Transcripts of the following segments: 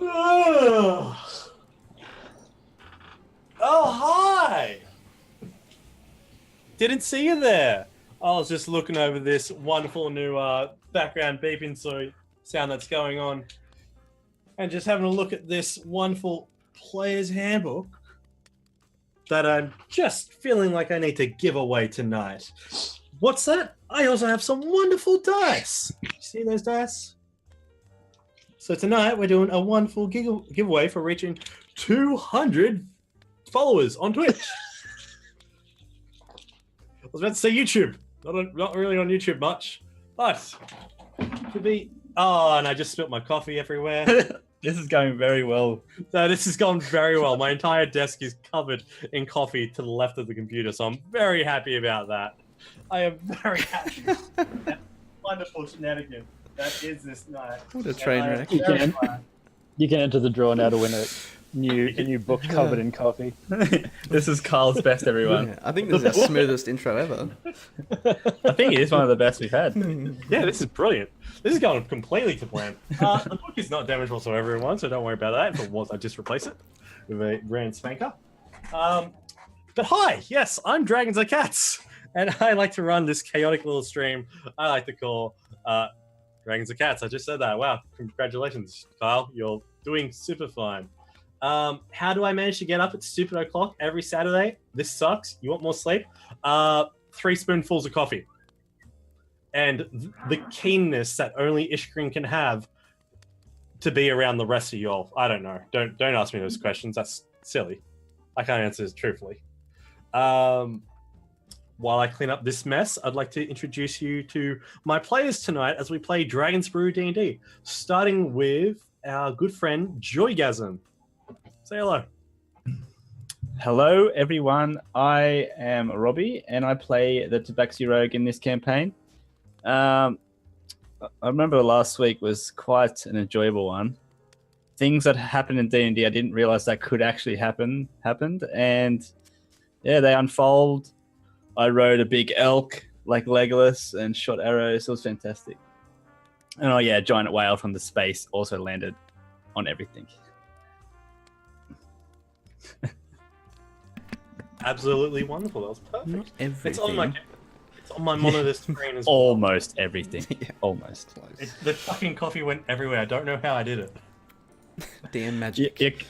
Oh, hi! Didn't see you there. I was just looking over this wonderful new background beeping sound that's going on, and just having a look at this wonderful player's handbook that I'm just feeling like I need to give away tonight. What's that? I also have some wonderful dice. You see those dice? So tonight we're doing a wonderful giveaway for reaching 200 followers on Twitch. I was about to say YouTube. Not really on YouTube much, but to be. Oh, and I just spilt my coffee everywhere. This is going very well. So this has gone very well. My entire desk is covered in coffee to the left of the computer, so I'm very happy about that. I am very happy. Wonderful shenanigans. That is this night. What a train wreck. You can enter the draw now to win a new book covered in coffee. This is Carl's best, everyone. Yeah, I think this is our smoothest intro ever. I think it is one of the best we've had. Yeah, this is brilliant. This is going completely to plan. The book is not damaged whatsoever, everyone, so don't worry about that. If it was, I'd just replace it with a brand spanker. But hi, yes, I'm Dragons Are Cats, and I like to run this chaotic little stream I like to call Dragons Are Cats. I just said that. Wow, congratulations, Kyle. You're doing super fine. How do I manage to get up at stupid o'clock every Saturday? This sucks. You want more sleep? 3 spoonfuls of coffee. And the keenness that only Ishkrin can have to be around the rest of y'all. I don't know. Don't ask me those questions. That's silly. I can't answer this truthfully. While I clean up this mess, I'd like to introduce you to my players tonight as we play Brew D&D, starting with our good friend Joygasm. Say hello. Hello, everyone. I am Robbie, and I play the Tabaxi Rogue in this campaign. I remember last week was quite an enjoyable one. Things that happened in D&D I didn't realize that could actually happened, and yeah, they unfold. I rode a big elk like Legolas and shot arrows. It was fantastic. And oh yeah, giant whale from the space also landed on everything. Absolutely wonderful. That was perfect. Not everything. It's on my monitor screen as well. Almost everything. Yeah. Almost. The fucking coffee went everywhere. I don't know how I did it. Damn magic.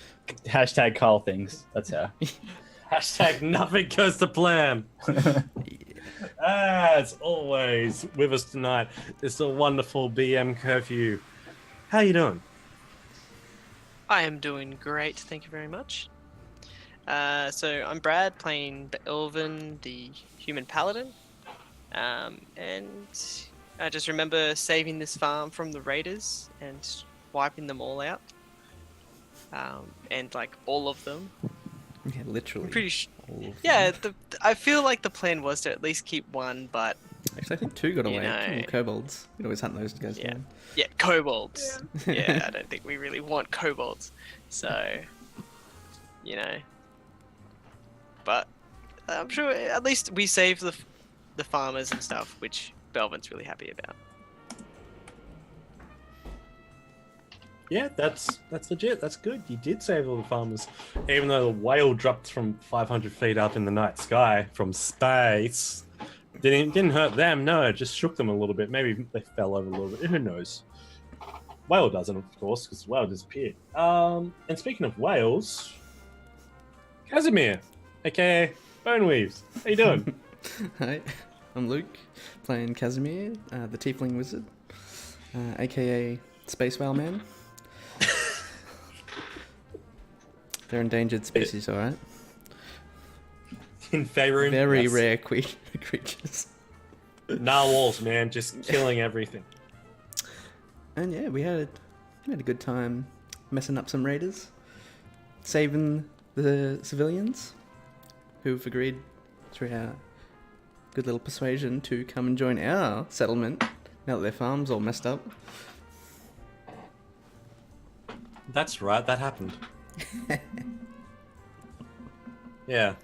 Hashtag Carl things. That's how. Hashtag nothing goes to plan. As always, with us tonight is the wonderful BM Curfew. How you doing? I am doing great, thank you very much. So I'm Brad, playing Elvin, the human paladin. And I just remember saving this farm from the raiders and wiping them all out. And like all of them. Yeah, literally. I'm pretty all of them. yeah, I feel like the plan was to at least keep one, but Actually, I think 2 got You away. know. Kobolds. We'd always hunt those guys Yeah. down. yeah, kobolds. Yeah, I don't think we really want kobolds. So, you know. But I'm sure at least we saved the farmers and stuff, which Belvin's really happy about. Yeah, that's legit. That's good. You did save all the farmers, even though the whale dropped from 500 feet up in the night sky from space. Didn't hurt them. No, it just shook them a little bit. Maybe they fell over a little bit. Who knows? Whale doesn't, of course, because the whale disappeared. And speaking of whales, Casimir, aka Boneweaves. How you doing? Hi, I'm Luke, playing Casimir, the Tiefling Wizard, aka Space Whale Man. They're endangered species, alright? In favor, Very rare creatures. Narwhals, man, just killing everything. And yeah, we had a good time messing up some raiders, saving the civilians who've agreed through our good little persuasion to come and join our settlement now that their farm's all messed up. That's right, that happened. Yeah.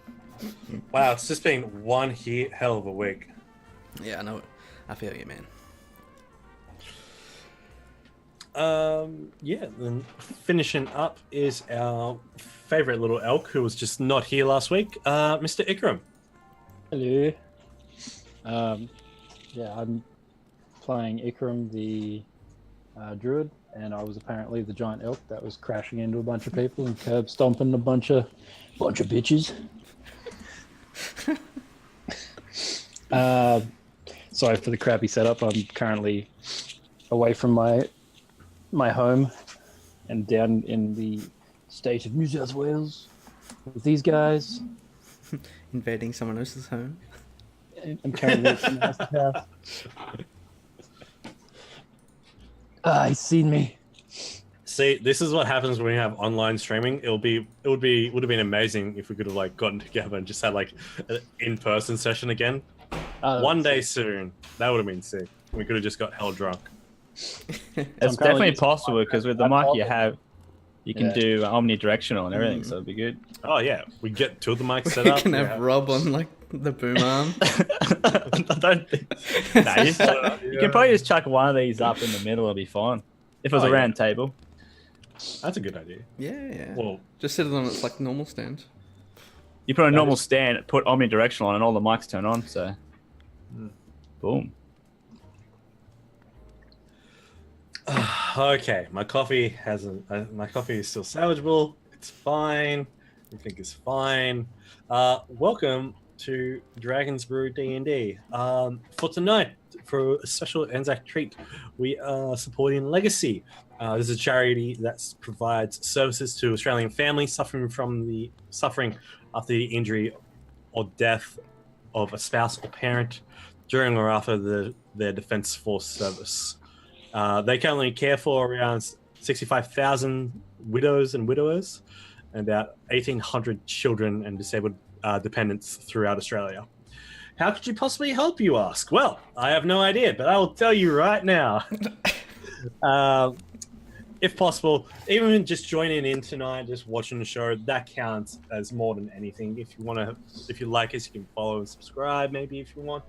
Wow, it's just been one hell of a week. Yeah, I know. I feel you, man. Yeah, then finishing up is our favorite little elk who was just not here last week, Mr. Ikram. Hello. Yeah, I'm playing Ikram, the druid, and I was apparently the giant elk that was crashing into a bunch of people and curb stomping a bunch of bitches. Sorry for the crappy setup. I'm currently away from my home and down in the state of New South Wales with these guys. Invading someone else's home. I'm currently at someone else's house. He's seen me. See, this is what happens when we have online streaming. Would have been amazing if we could have like gotten together and just had like an in-person session again. One day soon. That would have been sick. We could have just got hell drunk. It's definitely possible because with the mic you have, you can do omnidirectional and everything, so it'd be good. Oh yeah, we get two of the mics set You up. can have Rob on like the boom arm. I don't think. You can probably just chuck one of these up in the middle, it'll be fine. If it was a round table. That's a good idea. Yeah. Well, Just sit it on its like normal stand. You put a normal stand, put omnidirectional on, and all the mics turn on, so. Boom. okay, my coffee my coffee is still salvageable. It's fine. Everything is fine. Welcome to Dragon's Brew D&D. For tonight, for a special Anzac treat, we are supporting Legacy. This is a charity that provides services to Australian families suffering after the injury or death of a spouse or parent during or after their Defence Force service. They currently care for around 65,000 widows and widowers and about 1,800 children and disabled dependents throughout Australia. How could you possibly help, you ask? Well, I have no idea, but I will tell you right now. If possible, even just joining in tonight, just watching the show, that counts as more than anything. If you like us, you can follow and subscribe, maybe if you want.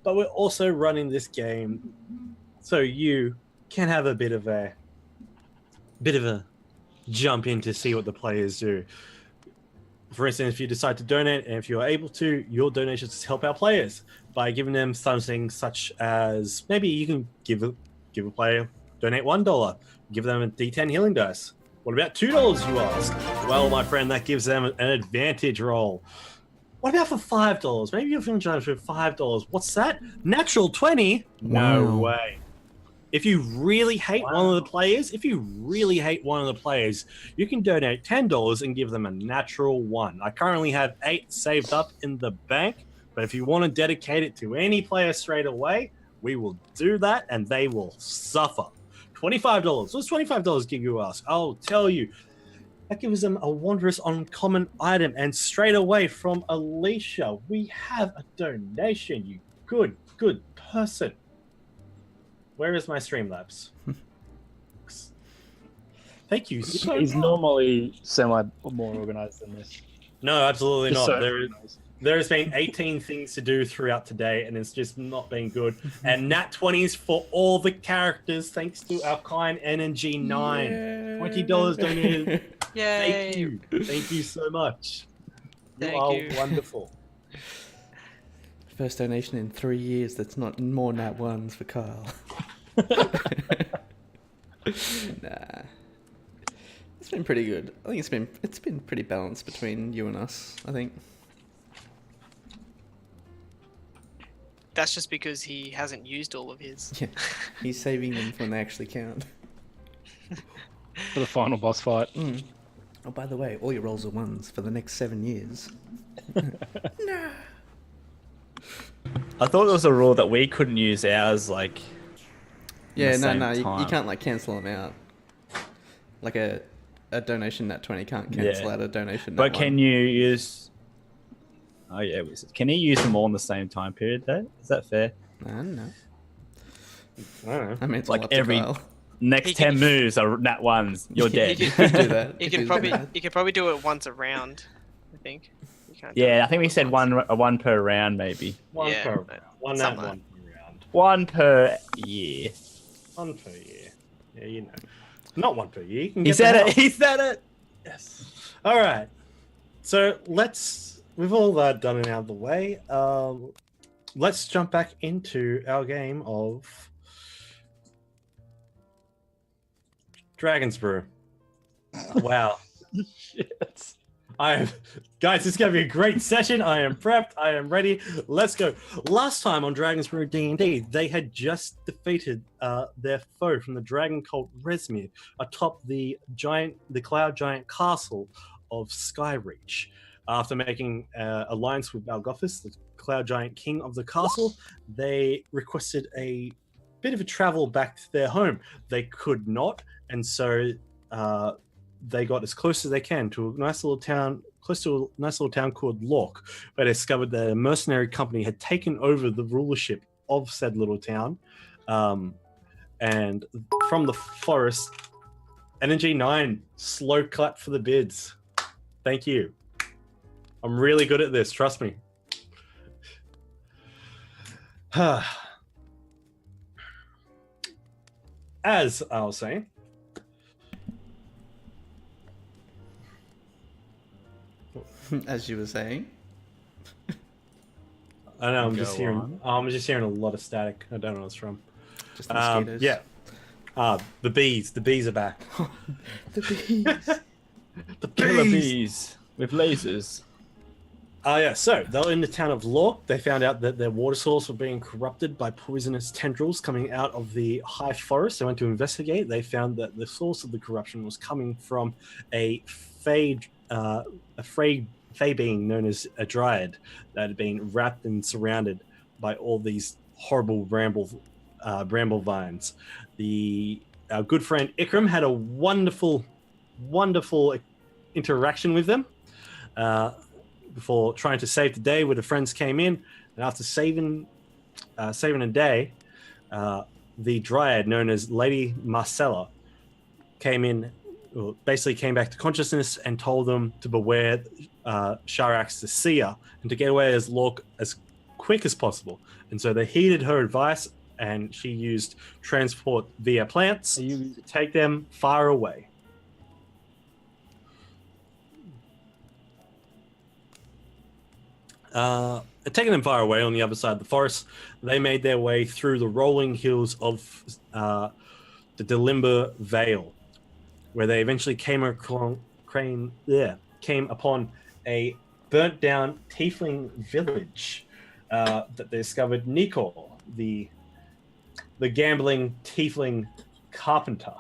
But we're also running this game so you can have a bit of a jump in to see what the players do. For instance, if you decide to donate, and if you're able to, your donations help our players by giving them something such as maybe you can give a player, donate $1, give them a D10 healing dice. What about $2, you ask? Well, my friend, that gives them an advantage roll. What about for $5? Maybe you're feeling generous with $5. What's that? Natural 20? No Wow. way. If you really hate one of the players, you can donate $10 and give them a natural 1. I currently have 8 saved up in the bank, but if you want to dedicate it to any player straight away, we will do that and they will suffer. $25. What's $25 give you, ask? I'll tell you. That gives them a wondrous uncommon item. And straight away from Alicia, we have a donation, you good person. Where is my Streamlabs? Thank you so He's much. normally more organized than this. No, absolutely Just not. so- There's been 18 things to do throughout today, and it's just not been good. And nat 20s for all the characters, thanks to our kind NNG9. $20 donated. Yay! Thank you so much. Thank you are you. wonderful. First donation in 3 years that's not more nat ones for Kyle. Nah. It's been pretty good. I think it's been pretty balanced between you and us, I think. That's just because he hasn't used all of his. Yeah. He's saving them for when they actually count. For the final boss fight. Mm. Oh, by the way, all your rolls are ones for the next 7 years. No. I thought there was a rule that we couldn't use ours, like. Yeah, the same you time. can't like cancel them out. Like a donation nat 20 can't cancel out a donation nat But can 1. you use. Oh, yeah. Can he use them all in the same time period, though? Is that fair? I don't know. I don't know. I mean, it's Like all up to every- Kyle. Next He 10 can- moves are nat ones. You're dead. He could do that. You if could he's probably bad. do it once a round, I think. You can't do Yeah, it I think we said once. one per round, maybe. One Yeah, per but one nat something like one per round. One per year. One per year. Yeah, you know. Not 1 per year. You can He get said the it. help. He said it. Yes. All right. So we've all that done and out of the way. Let's jump back into our game of Dragon's Brew. Wow. Shit. Guys, this is going to be a great session. I am prepped. I am ready. Let's go. Last time on Dragon's Brew D&D, they had just defeated their foe from the dragon cult Resmir atop the cloud giant castle of Skyreach. After making alliance with Balgothus, the cloud giant king of the castle, they requested a bit of a travel back to their home. They could not, and so they got as close as they can to a nice little town, called Lork, where they discovered that a mercenary company had taken over the rulership of said little town. And from the forest, Energy 9, slow clap for the bids. Thank you. I'm really good at this, trust me. As I was saying, As you were saying. I know I'm Go just hearing. on. I'm just hearing a lot of static. I don't know what it's from. Just mosquitoes. Yeah. The bees. The bees are back. The bees. The Killer bees with lasers. Yeah. So they were in the town of Lork. They found out that their water source was being corrupted by poisonous tendrils coming out of the high forest. They went to investigate. They found that the source of the corruption was coming from a fey being known as a dryad that had been wrapped and surrounded by all these horrible bramble vines. Our good friend Ikram had a wonderful interaction with them before trying to save the day, where the friends came in, and after saving a day, the dryad known as Lady Marcella basically came back to consciousness and told them to beware Sharax the Seer and to get away as quick as possible. And so they heeded her advice, and she used transport via plants to take them far away. Taking them far away on the other side of the forest, they made their way through the rolling hills of the Delimber Vale, where they eventually came upon a burnt down tiefling village that they discovered Nikor, the gambling tiefling carpenter.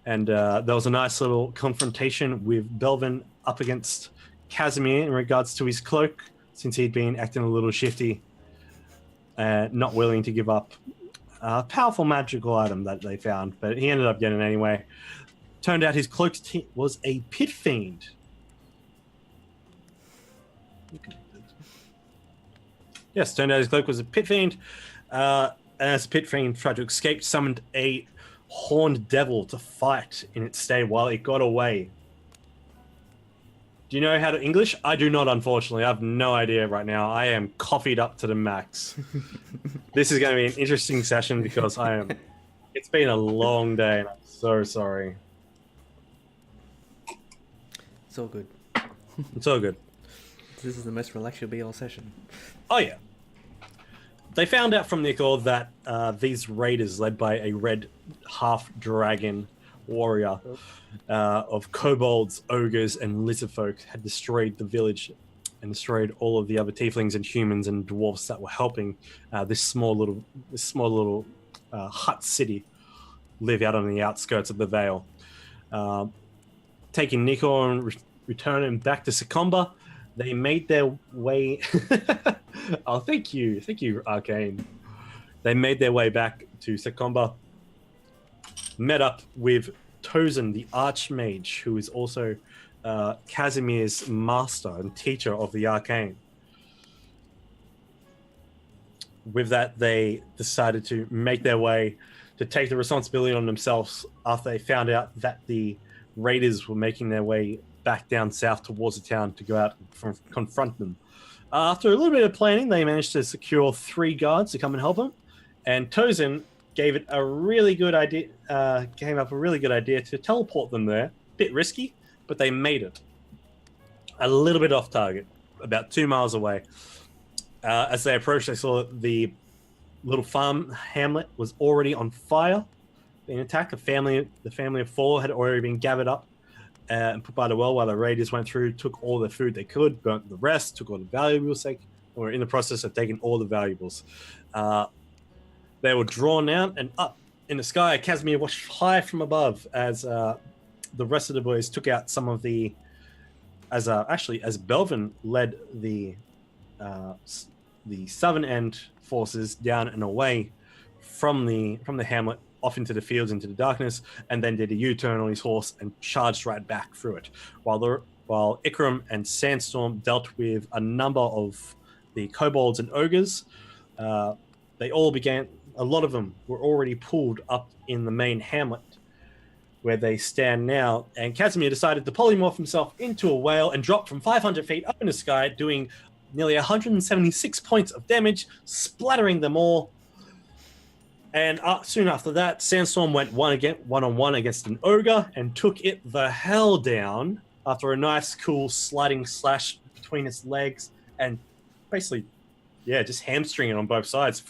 And there was a nice little confrontation with Belvin up against Casimir in regards to his cloak, since he'd been acting a little shifty, not willing to give up a powerful magical item that they found, but he ended up getting it anyway. Turned out his cloak was a pit fiend. Yes, turned out his cloak was a pit fiend. As pit fiend tried to escape, summoned a horned devil to fight in its stead while it got away. Do you know how to English? I do not, unfortunately. I have no idea right now. I am coffeed up to the max. This is going to be an interesting session because it's been a long day and I'm so sorry. It's all good. It's all good. This is the most relaxed you'll be all session. Oh, yeah. They found out from Nikor that these raiders, led by a red half-dragon warrior of kobolds, ogres, and lizardfolk, had destroyed the village and destroyed all of the other tieflings and humans and dwarves that were helping this small little hut city live out on the outskirts of the Vale. Taking Nikor and returning back to Sakomba, they made their way. Oh, thank you, Arcane. They made their way back to Sakomba, met up with Tozen, the Archmage, who is also Casimir's master and teacher of the Arcane. With that, they decided to make their way to take the responsibility on themselves after they found out that the raiders were making their way back down south towards the town to go out and confront them. After a little bit of planning, they managed to secure 3 guards to come and help them. And Tozen gave it a really good idea. Came up with a really good idea to teleport them there. Bit risky, but they made it. A little bit off target, about 2 miles away. As they approached, they saw that the little farm hamlet was already on fire. Being attacked, the family of 4 had already been gathered up and put by the well while the raiders went through, took all the food they could, burnt the rest, took all the valuables they were in the process of taking all the valuables. They were drawn out and up in the sky. Casimir watched high from above as the rest of the boys took out some of the. As Belvin led the southern end forces down and away from the hamlet, off into the fields, into the darkness, and then did a U-turn on his horse and charged right back through it. While Ikram and Sandstorm dealt with a number of the kobolds and ogres, they all began. A lot of them were already pulled up in the main hamlet where they stand now, and Casimir decided to polymorph himself into a whale and drop from 500 feet up in the sky, doing nearly 176 points of damage, splattering them all. And soon after that, Sandstorm went one-on-one against an ogre and took it the hell down after a nice, cool sliding slash between its legs and basically, just hamstring it on both sides.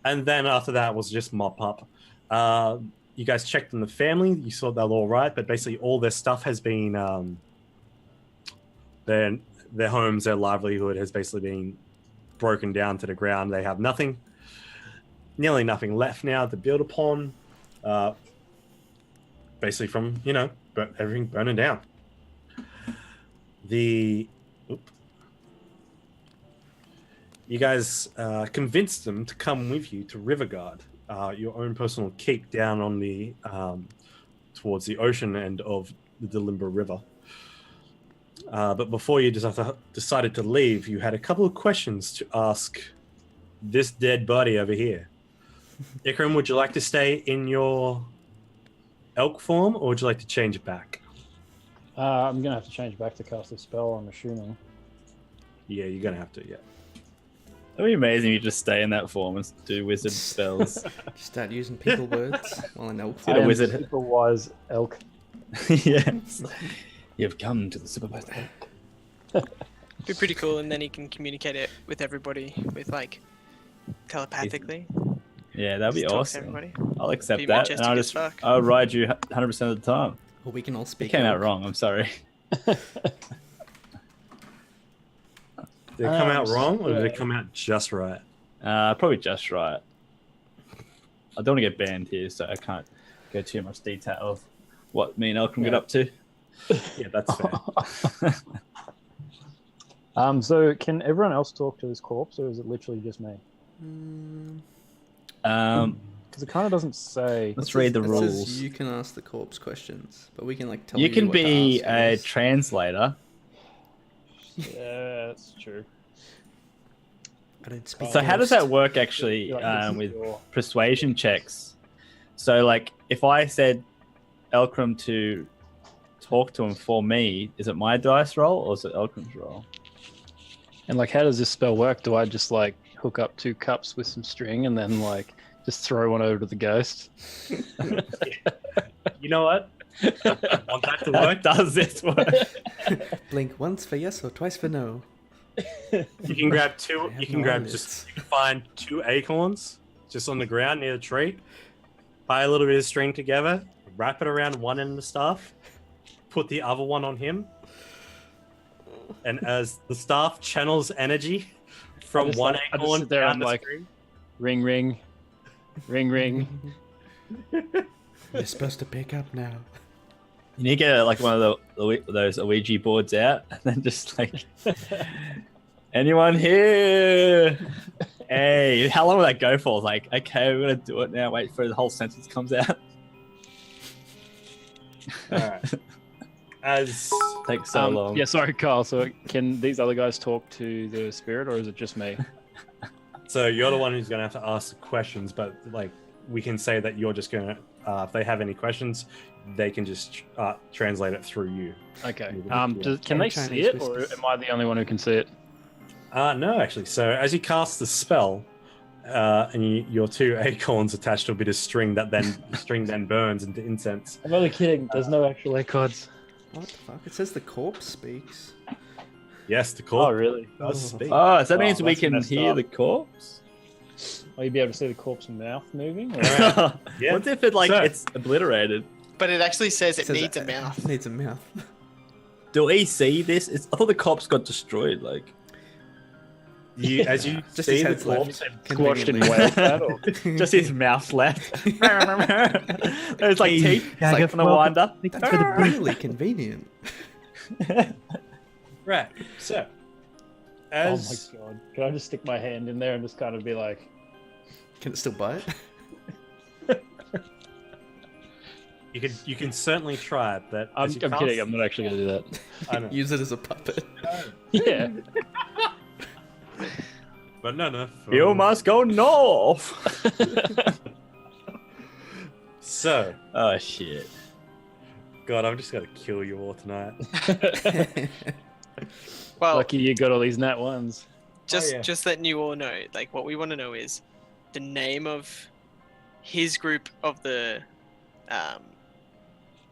And then after that was just mop up. You guys checked on the family. You saw they were all right, but basically all their stuff has been, their homes, their livelihood has basically been broken down to the ground. They have nothing, nearly nothing left now to build upon. Basically from, everything burning down. You guys convinced them to come with you to Riverguard. Your own personal keep down on the towards the ocean end of the Delimber River. But before you decided to leave, you had a couple of questions to ask this dead body over here. Ikram, would you like to stay in your elk form, or would you like to change it back? I'm going to have to change back to cast a spell, I'm assuming. Yeah, you're going to have to, yeah. It'd be amazing if you just stay in that form and do wizard spells. Just start using people words while an elf. Did a wizard. Super wise elk. Yes. You've come to the supervised elk. Be pretty cool, and then he can communicate it with everybody telepathically. Yeah, that'd be Just talk to awesome. everybody. I'll accept Be that, and majestic as fuck. I'll ride you 100% of the time. Or we can all speak. It came out elf. wrong. I'm sorry. Did it come out wrong, or did it come out just right? Probably just right. I don't want to get banned here, so I can't go too much detail of what me and Elkram get up to. Yeah, that's fair. So can everyone else talk to this corpse, or is it literally just me? Because it kind of doesn't say. Let's read the It rules. says you can ask the corpse questions, but we can tell You can what to be ask, I a guess. translator. Yeah, that's true. I don't speak So how does ghost. that work actually You're like, this is with your- persuasion checks? So like if I said Elkram to talk to him for me, is it my dice roll or is it Elkram's roll? And like, how does this spell work? Do I just like hook up 2 cups with some string and then like just throw one over to the ghost? You know what? Want that to How work? does this work? Blink once for yes or twice for no. You can grab two. I have You can no grab eyelids. you can find 2 acorns just on the ground near the tree. Tie a little bit of string together, wrap it around one end of the staff, put the other one on him, and as the staff channels energy from just, one like, I just acorn sit there down and, the like, string. Ring, ring, ring, ring. You're supposed to pick up now. You need to get like one of those Ouija boards out and then just like, anyone here? Hey, how long will that go for? Like, okay, we're gonna do it now. Wait for the whole sentence comes out. All right. As Takes so long. Yeah, sorry, Carl. So can these other guys talk to the spirit, or is it just me? so, you're the one who's gonna have to ask the questions, but like we can say that you're just gonna. If they have any questions, they can just translate it through you. Okay. Yeah. Can they Chinese see it, or whispers. am I the only one who can see it? No, actually. So as you cast the spell, and your 2 acorns attached to a bit of string that then burns into incense. I'm only kidding. There's no actual acorns. What the fuck? It says the corpse speaks. Yes, the Oh, corpse really? does speak. Oh, so that Oh, means we that's can messed hear up. the corpse? Will you be able to see the corpse mouth moving? Or... Yeah. What if it So- it's obliterated? But it actually says it Says needs a mouth. Needs a mouth. Do we see this? I thought the corpse got destroyed. Like, As you Just see his the head's corpse, left. Squashed in Conveniently. whale fat? Or... just his mouth left. There's like teeth It's like, from the winder. That's really convenient. right. So, Oh as my god. Can I just stick my hand in there and just kind of be like, Can it still bite? you can certainly try it, but I'm as you kidding, cast- I'm not actually going to do that. I know. Use it as a puppet. Yeah. But no. You must go north. So, Oh shit. God, I'm just gonna kill you all tonight. Well, Lucky you got all these nat ones. yeah. just letting you all know, like what we want to know is the name of his group of the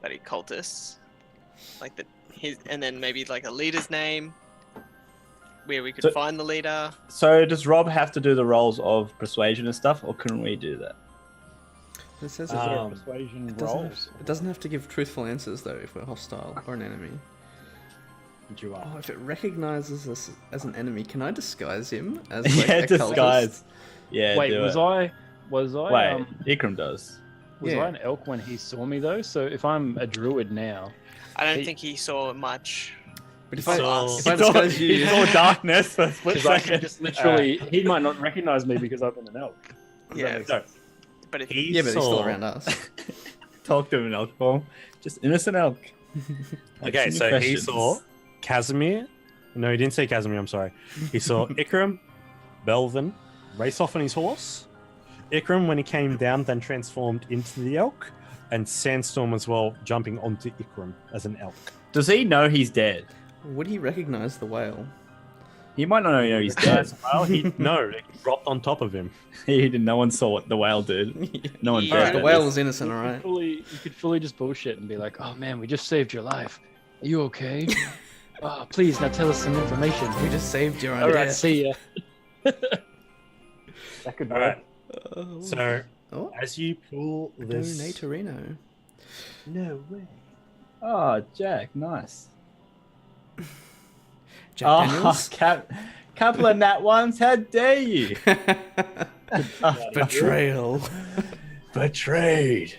bloody cultists, like and then maybe like a leader's name, where we could So- find the leader. So does Rob have to do the roles of persuasion and stuff, or couldn't we do that? It says Is there a Um, persuasion it doesn't, rolls? it doesn't have to give truthful answers though if we're hostile or an enemy. But you are. Oh, if it recognizes us as an enemy, can I disguise him as Yeah, a disguise. Yeah. Wait, do was it. I Wait, Ikram does. was Yeah. I an elk when he saw me though? So if I'm a druid now, I don't He- think he saw much. But if So- I disguise you, It's all darkness for a split because I can second. just literally, he might not recognize me because I've been an elk. Does that Yeah, make No, sense? but if he yeah, but he's saw. still around us. Talk to him in elk form. Just innocent elk. Okay, Ask so any he questions. saw Casimir. No, he didn't say Casimir. I'm sorry. He saw Ikram, Belvin race off on his horse. Ikram, when he came down, then transformed into the elk, and Sandstorm as well, jumping onto Ikram as an elk. Does he know he's dead? Would he recognize the whale? He might not know he's dead. Well, no, it dropped on top of him. He didn't. No one saw what the whale did. No one. Yeah. bet The that whale this- was innocent, alright. You could fully just bullshit and be like, "Oh man, we just saved your life. Are you okay? Oh, please now tell us some information." We just saved your own All right, death. see ya. That could All right. Oh, So oh, as you pull this, Donatorino. no way. Oh, Jack, nice. Jack Oh, Daniels. couple of nat ones. How dare you? Betrayal. Betrayed.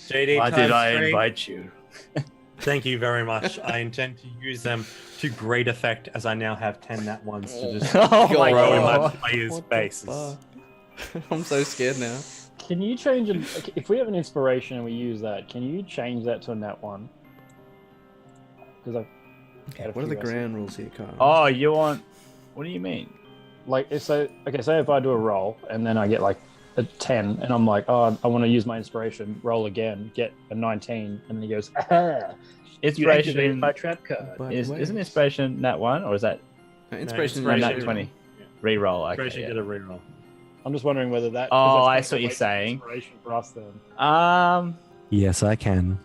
JD, Why did times I 3. invite you? Thank you very much. I intend to use them to great effect, as I now have 10 nat ones to just Oh my throw in my god. players' What the faces. fuck? I'm so scared now. Can you change an? If we have an inspiration and we use that, can you change that to a nat one? Because I. Okay, what are the ground rules here, Carl? Oh, you want? What do you mean? Like if say if I do a roll and then I get like a 10 and I'm like, oh, I want to use my inspiration, roll again, get a 19, and then he goes, ah, you activated Inspiration my trap card. But wait. isn't inspiration nat 1 or is that No, inspiration No, no, is nat Inspiration. 20? Yeah. Reroll. Okay. Inspiration yeah. did a reroll. I'm just wondering whether that. Oh, 'cause I that's see what gonna you're waste saying. Inspiration for us then. Yes, I can.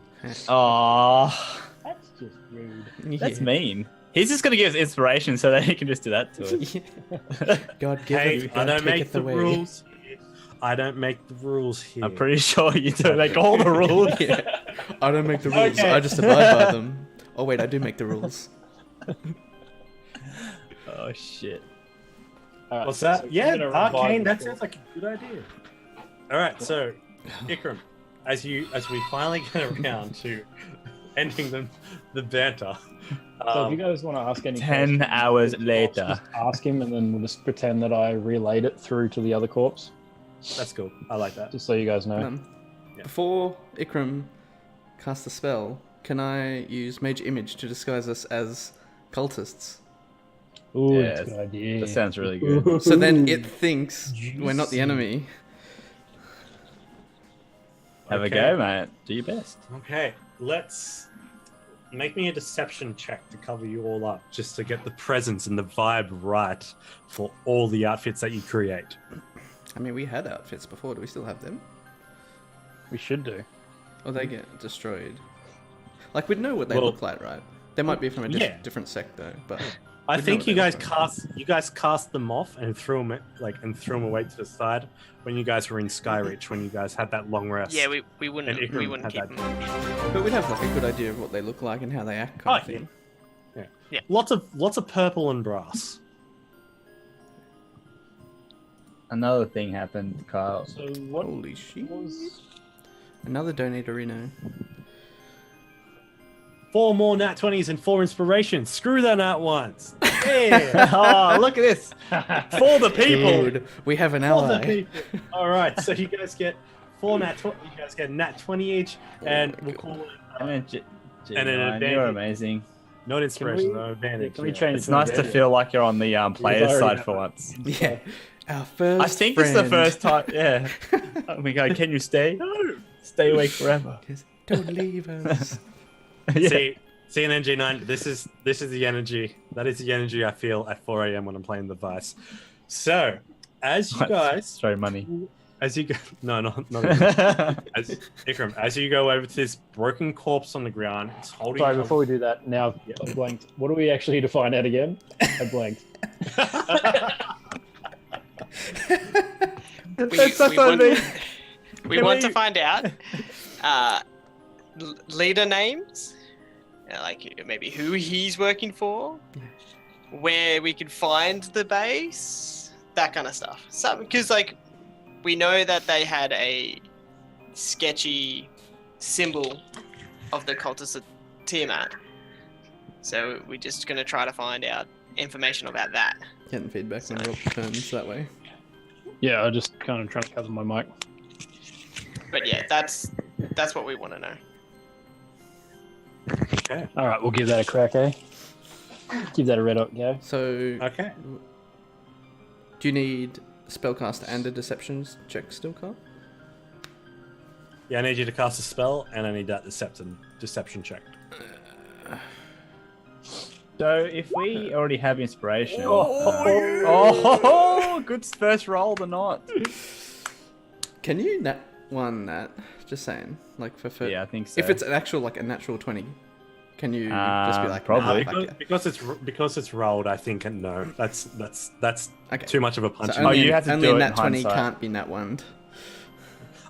Oh, That's just rude. that's mean. He's just gonna give us inspiration so that he can just do that to us. God give Hey, it, I God don't take make it the away. rules here. I don't make the rules here. I'm pretty sure you do make all the rules. Yeah. I don't make the rules. Okay. I just abide by them. Oh wait, I do make the rules. Oh shit. Alright, What's so that? I'm Yeah, gonna revive Arcane. the That corpse. sounds like a good idea. All right, so Ikram, as we finally get around to ending the banter. So if you guys want to ask any 10 questions, hours just later. ask him, and then we'll just pretend that I relayed it through to the other corpse, That's cool. I like that. just so you guys know. Yeah. Before Ikram casts a spell, can I use Mage Image to disguise us as cultists? Ooh, Yeah, that's a good idea. That sounds really good. So then it thinks we're not the Juicy. enemy. Have a Okay. go, mate. Do your best. Okay, let's make me a deception check to cover you all up, just to get the presence and the vibe right for all the outfits that you create. I mean, we had outfits before. Do we still have them? We should do. Or they get destroyed? Like, we'd know what they Well- look like, right? They might be from a Yeah. different sector, but I we'd know think what you they guys look like. cast them off and threw them away to the side when you guys were in Skyreach, when you guys had that long rest. Yeah, we wouldn't And we Ikram wouldn't had keep that. them. But we'd have like a good idea of what they look like and how they act, kind of thing. Lots of purple and brass. Another thing happened, Kyle. So what Holy shit! was? Another donator, Reno. 4 more nat 20s and 4 inspirations. Screw the nat ones. Yeah. Oh, look at this. For the people. Dude, we have an For the ally. people. All right, so you guys get 4 nat 20. You guys get nat 20 each, and my we'll call it And then And an G9, advantage. you're amazing. not inspiration, we- no advantage. Can we yeah. change It's nice to feel like you're on the player's already side have for it. once. Yeah, our first. I think it's the friend. first time. Yeah. We go. Can you stay? No. Stay awake forever. Just don't leave us. Yeah. See an NG9. This is the energy. That is the energy I feel at 4 a.m. when I'm playing the Vice. So, as you guys, Throw money. as you go, no, not as Ikram, as you go over to this broken corpse on the ground, it's holding. Sorry, before we do that, now I blanked. What do we actually need to find out again? I blanked. That's what I want, mean. we Can want to we- find out leader names, like maybe who he's working for, where we can find the base, that kind of stuff. Because like we know that they had a sketchy symbol of the cultists of Tiamat, so we're just gonna try to find out information about that. Getting feedback on your turns that way. Yeah, I just kind of trying to cover my mic. But yeah, that's what we want to know. Okay. All right, we'll give that a crack, eh? Give that a red hot go. So, Okay. do you need spellcast and a deception check still, Carl? Yeah, I need you to cast a spell, and I need that deception check. So if we already have inspiration, Oh, good first roll of the night. Can you nat one that? Just saying, like for Yeah, I think so. If it's an actual like a natural 20, can you just be like probably. nah, fuck it. Because it's rolled, I think no. That's Okay. too much of a punch. So only, you have to only do it nat in 20 hindsight. can't be nat 1.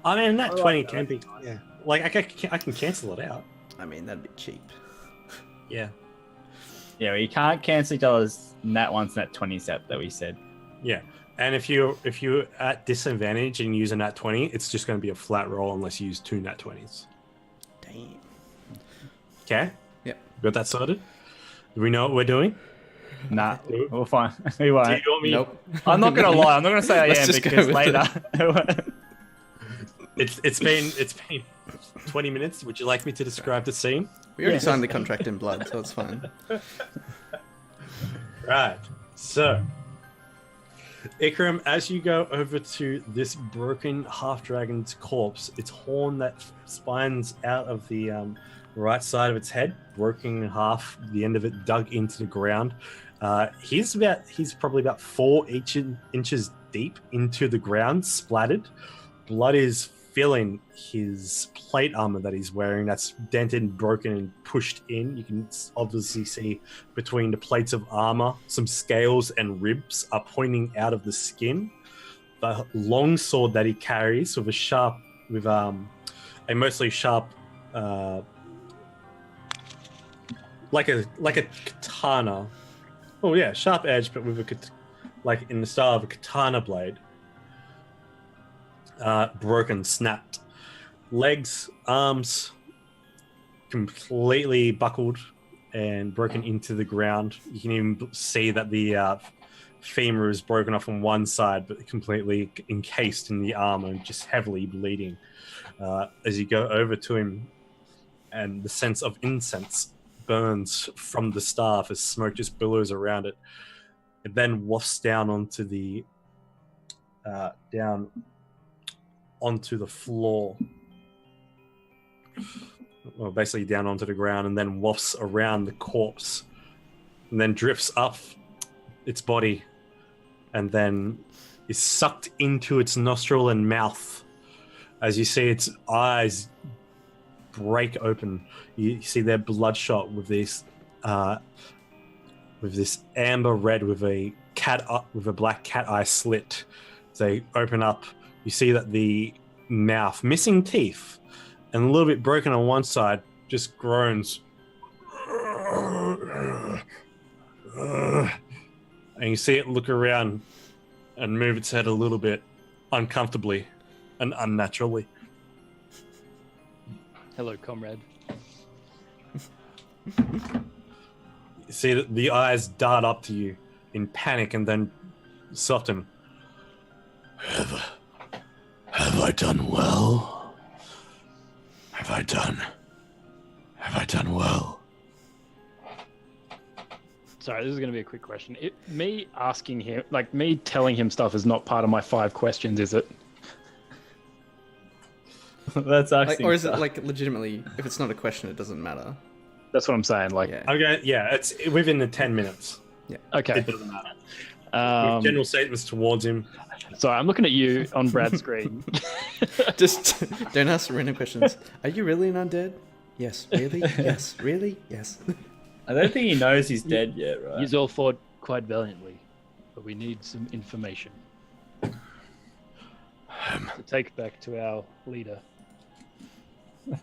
I mean, that 20 can be. Yeah. Like I can cancel it out. I mean, that'd be cheap. Yeah. Yeah, well, you can't cancel each other's nat 1s, nat 20 set that we said. Yeah. And if you're at disadvantage and you use a nat 20, it's just going to be a flat roll unless you use 2 nat 20s. Damn. Okay. Yep. Got that sorted? Do we know what we're doing? Nah, we're fine. We Do won't. you want me? Nope. I'm not gonna lie. I'm not gonna say I Let's am just go because with later. It's been 20 minutes. Would you like me to describe the scene? We already Yeah. signed the contract in blood, so it's fine. Right. So, Ikram, as you go over to this broken half-dragon's corpse, its horn that spines out of the right side of its head, broken in half, the end of it dug into the ground. He's probably about 4 inches deep into the ground, splattered. Blood is filling his plate armor that he's wearing. That's dented, broken, and pushed in. You can obviously see between the plates of armor, some scales and ribs are pointing out of the skin. The long sword that he carries with a mostly sharp, like a katana. Oh yeah, sharp edge, but with like in the style of a katana blade. Broken, snapped. Legs, arms, completely buckled and broken into the ground. You can even see that the femur is broken off on one side, but completely encased in the armor and just heavily bleeding. As you go over to him, and the sense of incense burns from the staff as smoke just billows around it. It then wafts down onto the onto the floor, well, basically down onto the ground, and then wafts around the corpse, and then drifts up its body, and then is sucked into its nostril and mouth. As you see its eyes break open, you see they're bloodshot with this amber red with a black cat eye slit. As they open up, you see that the mouth, missing teeth, and a little bit broken on one side, just groans. And you see it look around and move its head a little bit uncomfortably and unnaturally. Hello, comrade. You see that the eyes dart up to you in panic and then soften. Have I done well? Have I done well? Sorry, this is going to be a quick question. Me asking him, like me telling him stuff is not part of my 5 questions, is it? That's actually. Or is it like legitimately? If it's not a question, it doesn't matter. That's what I'm saying. Like, Yeah. Okay, yeah, it's within the 10 minutes. okay. It doesn't matter. With general statements towards him. Sorry, I'm looking at you on Brad's screen. Just don't ask random questions. Are you really an undead? Yes. Really? Yes. Really? Yes. I don't think he knows he's dead yet, right? You all fought quite valiantly, but we need some information to take back to our leader. Am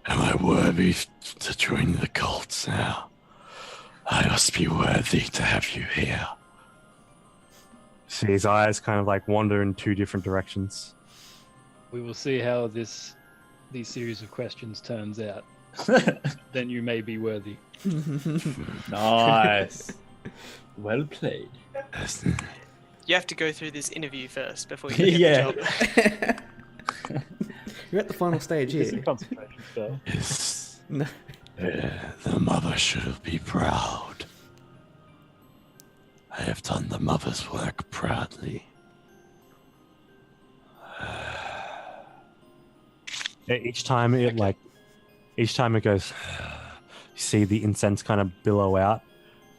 I worthy to join the cults now? I must be worthy to have you here. See his eyes kind of like wander in 2 different directions. We will see how these series of questions turns out. Then you may be worthy. Nice. Well played. You have to go through this interview first before you get Yeah. the job. You're at the final stage It's a here. concentration spell. Yes. No. The mother should be proud. I have done the mother's work proudly. Each time it goes, you see the incense kind of billow out,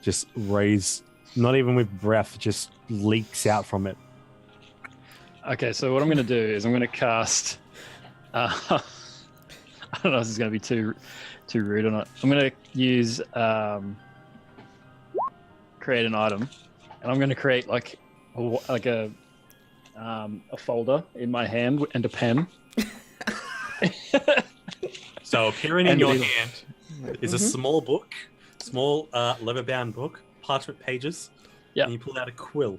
just raise, not even with breath, just leaks out from it. Okay, so what I'm going to do is I'm going to cast. I don't know if this is going to be too rude or not. I'm going to use create an item, and I'm going to create like a folder in my hand and a pen. So appearing in And your leave it. hand is a small book, leather-bound book, parchment pages. Yeah. And you pull out a quill.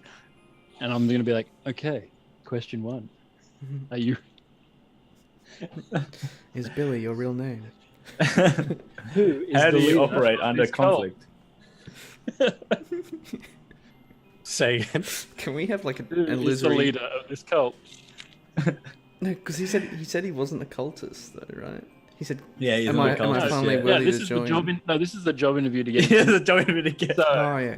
And I'm going to be like, okay, question 1. Are you? Is Billy your real name? Who is How the do you leader operate of under this cult? conflict? Say again. Can we have like an Who is the illusory? leader of this cult? No, because he said he wasn't a cultist though, right? He said, Yeah, he's Am not I- a am I cultist finally yet. worthy Yeah, this to is join? the job. This is the job interview to get. Yeah, the joint of it again. So, "Oh yeah."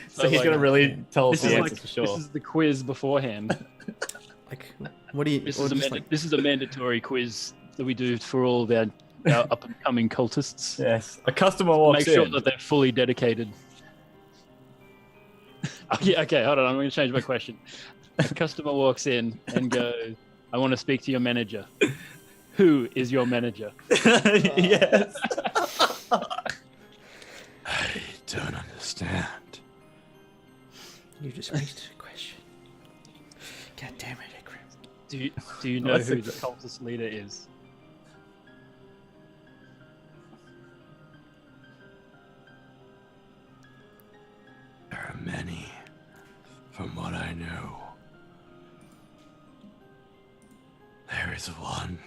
So he's like, gonna really tell us this the is answers like for sure. this is the quiz beforehand. Like, what do you? This or is a just like, this is a mandatory quiz that we do for all of our up and coming cultists. Yes, a customer walks Make sure in. that they're fully dedicated. Oh, yeah, okay, hold on. I'm going to change my question. A customer walks in and goes, "I want to speak to your manager." Who is your manager? Yes. I don't understand. you just raised a question. God damn it, Ikram. Do you know What's who the- the cultist leader is? There are many, from what I know. There is one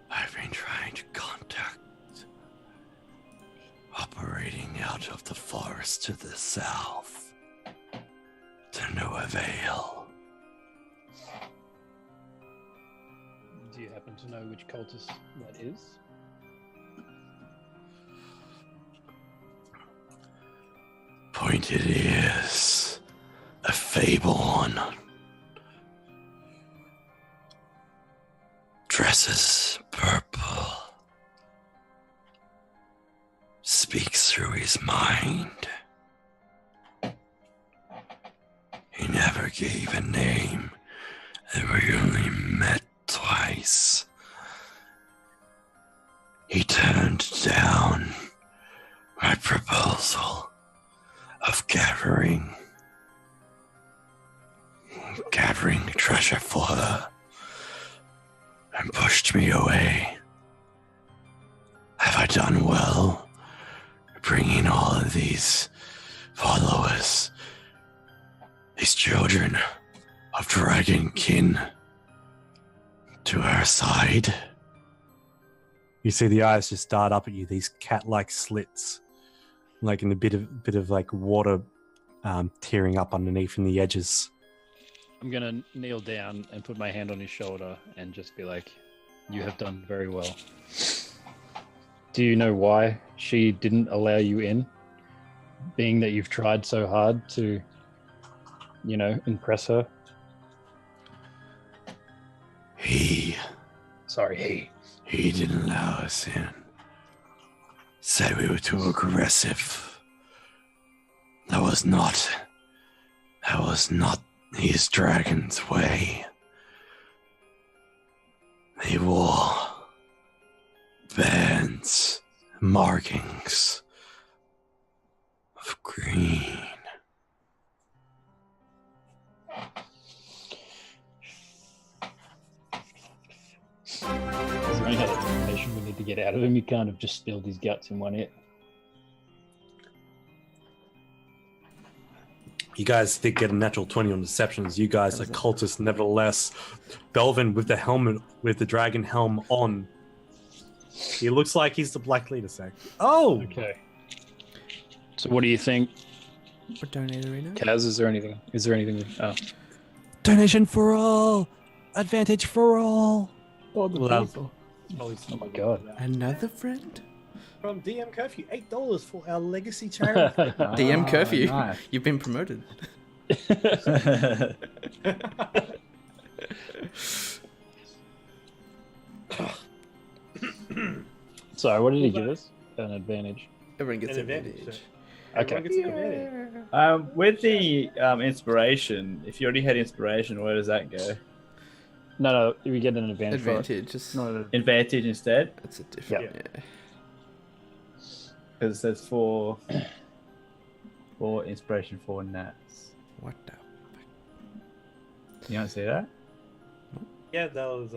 I've been trying to contact, operating out of the forest to the south, to no avail. Do you happen to know which cultist that is? Pointed ears, a fable one. Dresses purple. Speaks through his mind. gave a name, and we only met twice. He turned down my proposal of gathering treasure for her and pushed me away. Have I done well bringing all of these followers, these children of dragonkin, to our side? You see the eyes just dart up at you, these cat-like slits, like in a bit of like water tearing up underneath in the edges. I'm gonna kneel down and put my hand on his shoulder and just be like, "You have done very well." Do you know why she didn't allow you in? Being that you've tried so hard to, impress her. He Sorry, He didn't allow us in. Said we were too aggressive. That was not his dragon's way. They wore bands, markings of green. Is there any other information we need to get out of him? You can't have just spilled his guts in one hit. You guys did get a natural 20 on deceptions. You guys are cultists, nevertheless. Belvin with the helmet, with the dragon helm on. He looks like he's the Black Leader sect. Oh! Okay. So what do you think, Or donate arena. Kaz? Is there anything? Oh. Donation for all! Advantage for all! Oh, Well, oh my god. Another friend? From DM Curfew, $8 for our legacy charity. DM curfew. nice. You've been promoted. Sorry, what did he give us? An advantage. Everyone gets An an advantage, advantage. Okay. Everyone gets an advantage. With the inspiration, if you already had inspiration, where does that go? No, we get an advantage. For it. Advantage. Just, No, Advantage instead, That's a different. Yep. Yeah. because it says for inspiration for nats. What the? You don't see that? Yeah, that was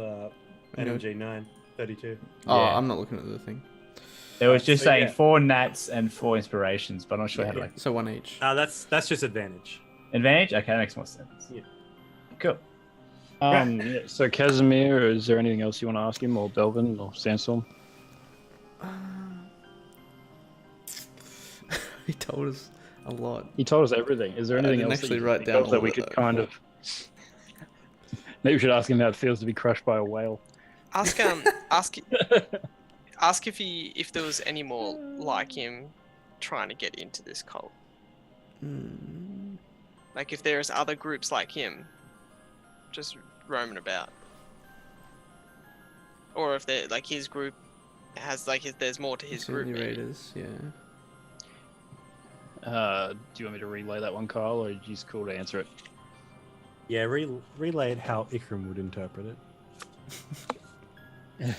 NMG 932. Oh, Yeah. I'm not looking at the thing. It was just So, saying yeah. 4 nats and 4 inspirations, but I'm not sure how to like So one each. That's just advantage. advantage. Okay, that makes more sense. Yeah. Cool. yeah, so Casimir, is there anything else you want to ask him, or Belvin, or Sandstorm? He told us a lot. He told us everything. Is there anything didn't else actually that you write think down of that all we of could it, though. kind of? Maybe we should ask him how it feels to be crushed by a whale. Ask if there was any more like him trying to get into this cult. Hmm. Like if there's other groups like him, just roaming about, or if they're like his group has like if there's more to his group. Certainly maybe. Raiders, yeah. Do you want me to relay that one, Kyle, or are you just cool to answer it? Yeah, relay it how Ikram would interpret it.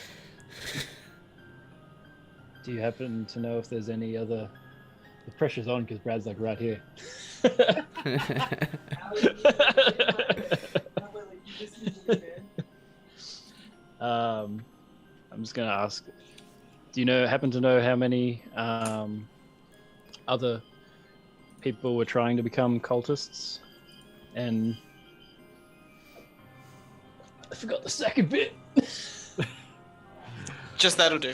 Do you happen to know if there's any other? The pressure's on because Brad's like right here. I'm just gonna ask. Do you happen to know how many other people were trying to become cultists? And I forgot the second bit. Just that'll do.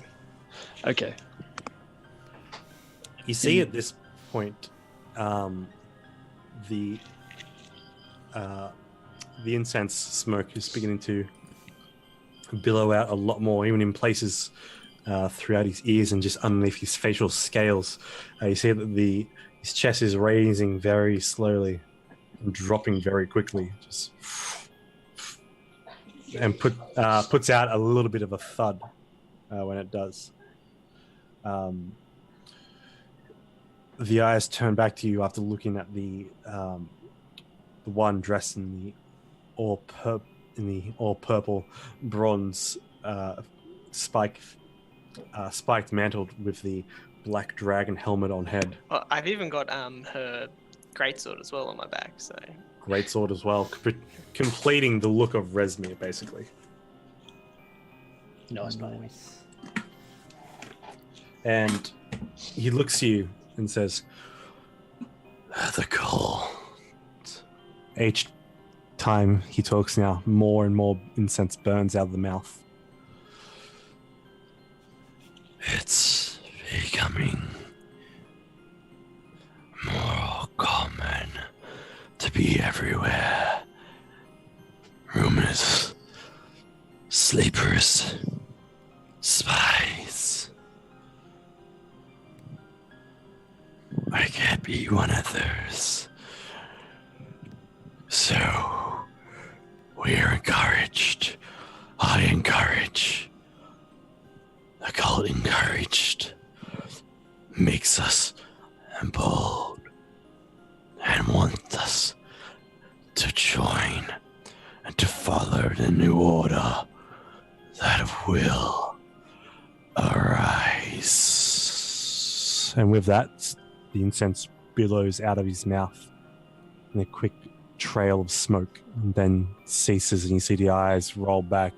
Okay. You see at this point, the incense smoke is beginning to billow out a lot more, even in places throughout his ears and just underneath his facial scales. You see that his chest is raising very slowly and dropping very quickly, just and puts out a little bit of a thud when it does. The eyes turn back to you after looking at the the one dressed in the all purple bronze spiked mantle with the black dragon helmet on head. Well, I've even got her greatsword as well on my back. So Great sword as well, completing the look of Resmir, basically. Nice, mate. Nice. And he looks at you and says, The call. each time he talks now, more and more incense burns out of the mouth. It's becoming more common to be everywhere. Rumors, sleepers, spies. I can't be one of those. So, we're encouraged. I encourage. The cult encouraged. Makes us bold. And wants us to join and to follow the new order that will arise. And with that, the incense billows out of his mouth in a quick trail of smoke, and then ceases, and you see the eyes roll back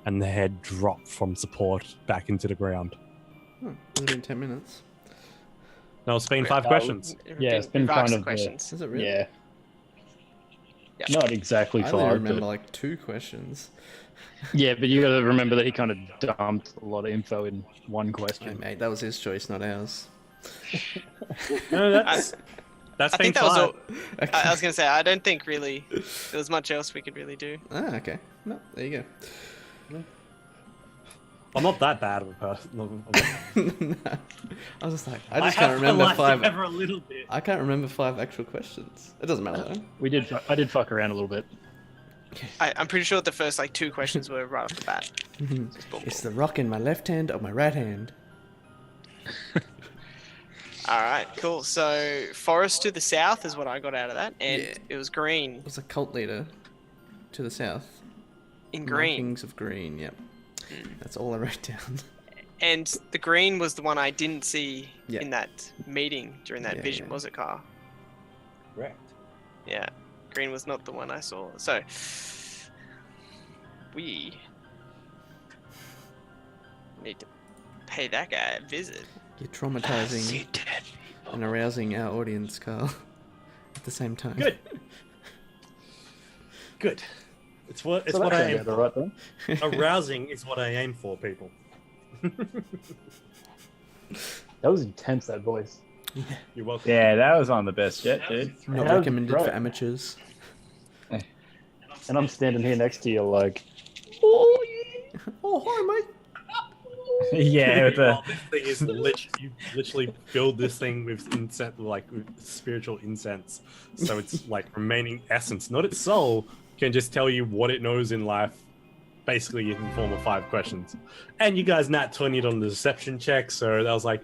and the head drop from support back into the ground. It's been 10 minutes. Now it's been 5 questions. Yeah, it's been We've asked kind the of questions. Is it really? Yeah. Yeah. Not exactly I only 5, remember but like 2 questions. yeah, but you got to remember that he kind of dumped a lot of info in one Hey, question. mate, that was his choice, not ours. No, that's I been think that was fine. all. I was gonna say I don't think really there was much else we could really do. Ah, okay. No, there you I'm not that bad of a person. go. No. I was just like, I just can't remember 5. a little bit. I can't remember 5 actual questions. It doesn't matter though. I did fuck around a little bit. I'm pretty sure the first like 2 questions were right off the bat. Just boom, It's boom. the rock in my left hand or my right hand. All right, cool. So forest to the south is what I got out of that, and Yeah. it was green. It was a cult leader to the south. In green. Markings of green, yep. That's all I wrote down. And the green was the one I didn't see Yeah. in that meeting during that Yeah, vision, yeah. was it, Carl? Correct. Yeah, green was not the one I saw. So we need to pay that guy a visit. You're traumatizing See dead. and arousing our audience, Carl. At the same time. Good. Good. It's what So I that aim sounded for. right then. Arousing is what I aim for, people. That was intense, that voice. You're welcome. Yeah, that was one of the best yet, dude. Not How's recommended it for right? amateurs. And I'm standing here next to you like, Oh, hi, mate. Yeah, with the Well, this thing is you literally filled this thing with incense, like with spiritual incense. So it's like remaining essence, not its soul, can just tell you what it knows in life, basically in the form of 5 questions. And you guys nat 20'd on the deception check, so that was like,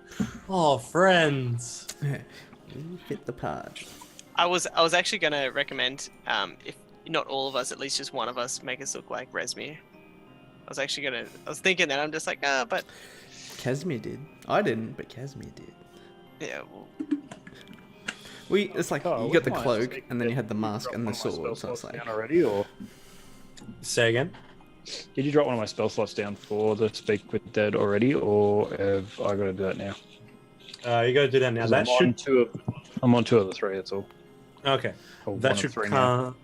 oh, friends. You fit the part. I was actually gonna recommend if not all of us, at least just one of us, make us look like Resmir. I was thinking that, I'm just like, but Casimir did. I didn't, but Casimir did. yeah, well, It's like, oh, you got the we might cloak, speak and then you had the Did you mask drop and the one of my sword, so spell it's slots like... down already, or Say again. did you drop one of my spell slots down for the Speak with Dead already, or have I got to do that now? You gotta do that now. 'Cause That I'm on 2 of the 3, that's all. okay. Or That one should of 3 now.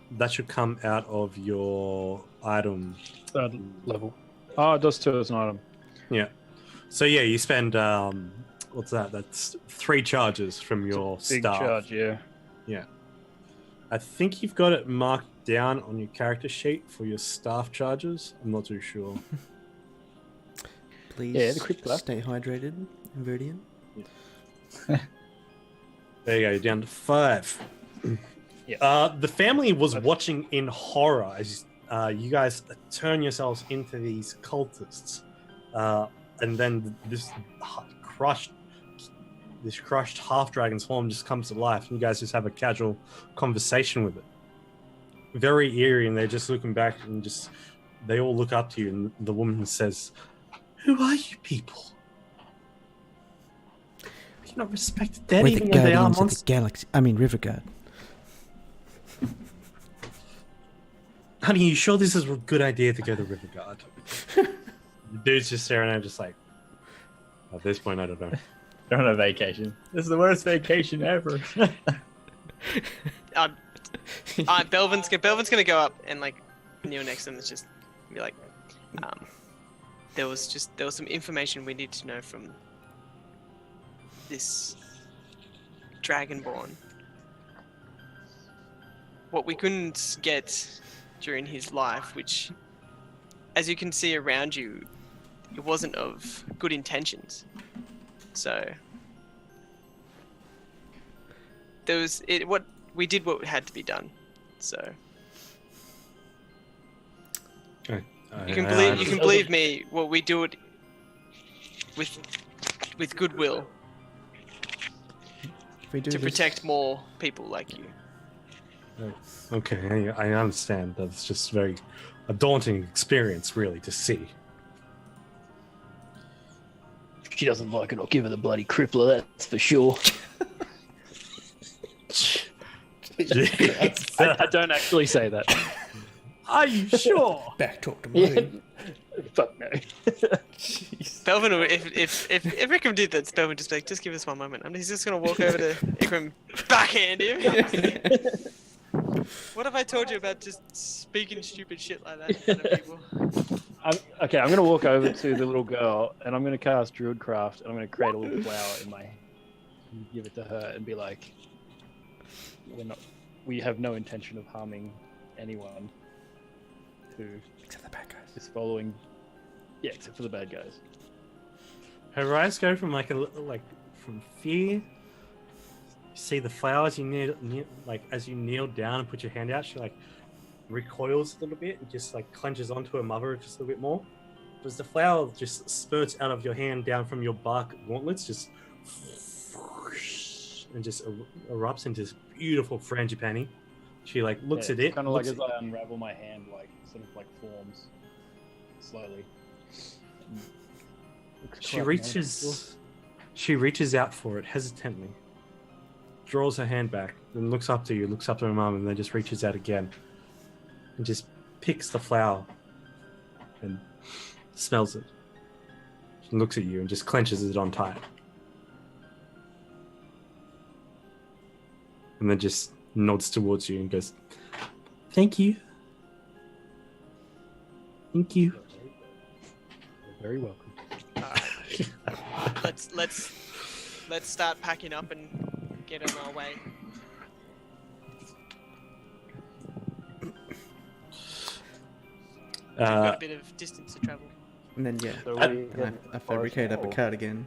come out of your item. Third level. Oh, it does 2 as an item. Yeah. So yeah, you spend what's that? That's 3 charges from your Big staff. charge, yeah. I think you've got it marked down on your character sheet for your staff charges. I'm not too sure. Please Yeah, the crypt lab. stay hydrated, Inverdian. There you go, you're down to 5. Yeah. The family was watching in horror as you guys turn yourselves into these cultists, and then this crushed half dragon's form just comes to life, and you guys just have a casual conversation with it. very eerie, and they're just looking back, and just they all look up to you, and the woman says, "Who are you people? You're not respected dead, We're the even though they are guardians of the monsters." galaxy. I mean, Riverguard. Honey, you sure this is a good idea to go to Riverguard? The dude's just staring at him, just like, at this point, I don't know. They're on a vacation. This is the worst vacation ever. Belvin's gonna go up and like kneel next to him and just be like, there was some information we need to know from this Dragonborn. What we couldn't get during his life, which, as you can see around you, it wasn't of good intentions. So what had to be done. So you can believe me. Well, we do it with goodwill to protect more people like you. Okay, I understand. That's just a daunting experience, really, to see. If she doesn't like it, I'll give her the bloody crippler, that's for sure. I don't actually say that. Are you sure? Back talk to me. Fuck no. Belvin, if Ikram did that, Belvin would just be like, just give us one moment. He's just gonna walk over to Ikram, backhand him. What have I told you about just speaking stupid shit like that in front of people? I'm going to walk over to the little girl, and I'm going to cast Druidcraft, and I'm going to create a little flower in my hand and give it to her and be like, we have no intention of harming anyone who Except the bad guys. is following, except for the bad guys. Her eyes go from from fear. You see the flowers. As you kneel down and put your hand out, she recoils a little bit and just clenches onto her mother just a little bit more. As the flower just spurts out of your hand down from your bark gauntlets, just and just erupts into this beautiful frangipani. She looks at it. Kind of as I unravel my hand, sort of forms slowly. She reaches out for it hesitantly, draws her hand back, then looks up to you, looks up to her mum, and then just reaches out again and just picks the flower and smells it. She looks at you and just clenches it on tight. And then just nods towards you and goes, "Thank you. Thank you." You're very welcome. Let's start packing up and get on our way. We've got a bit of distance to travel. And then So I fabricate up a cardigan.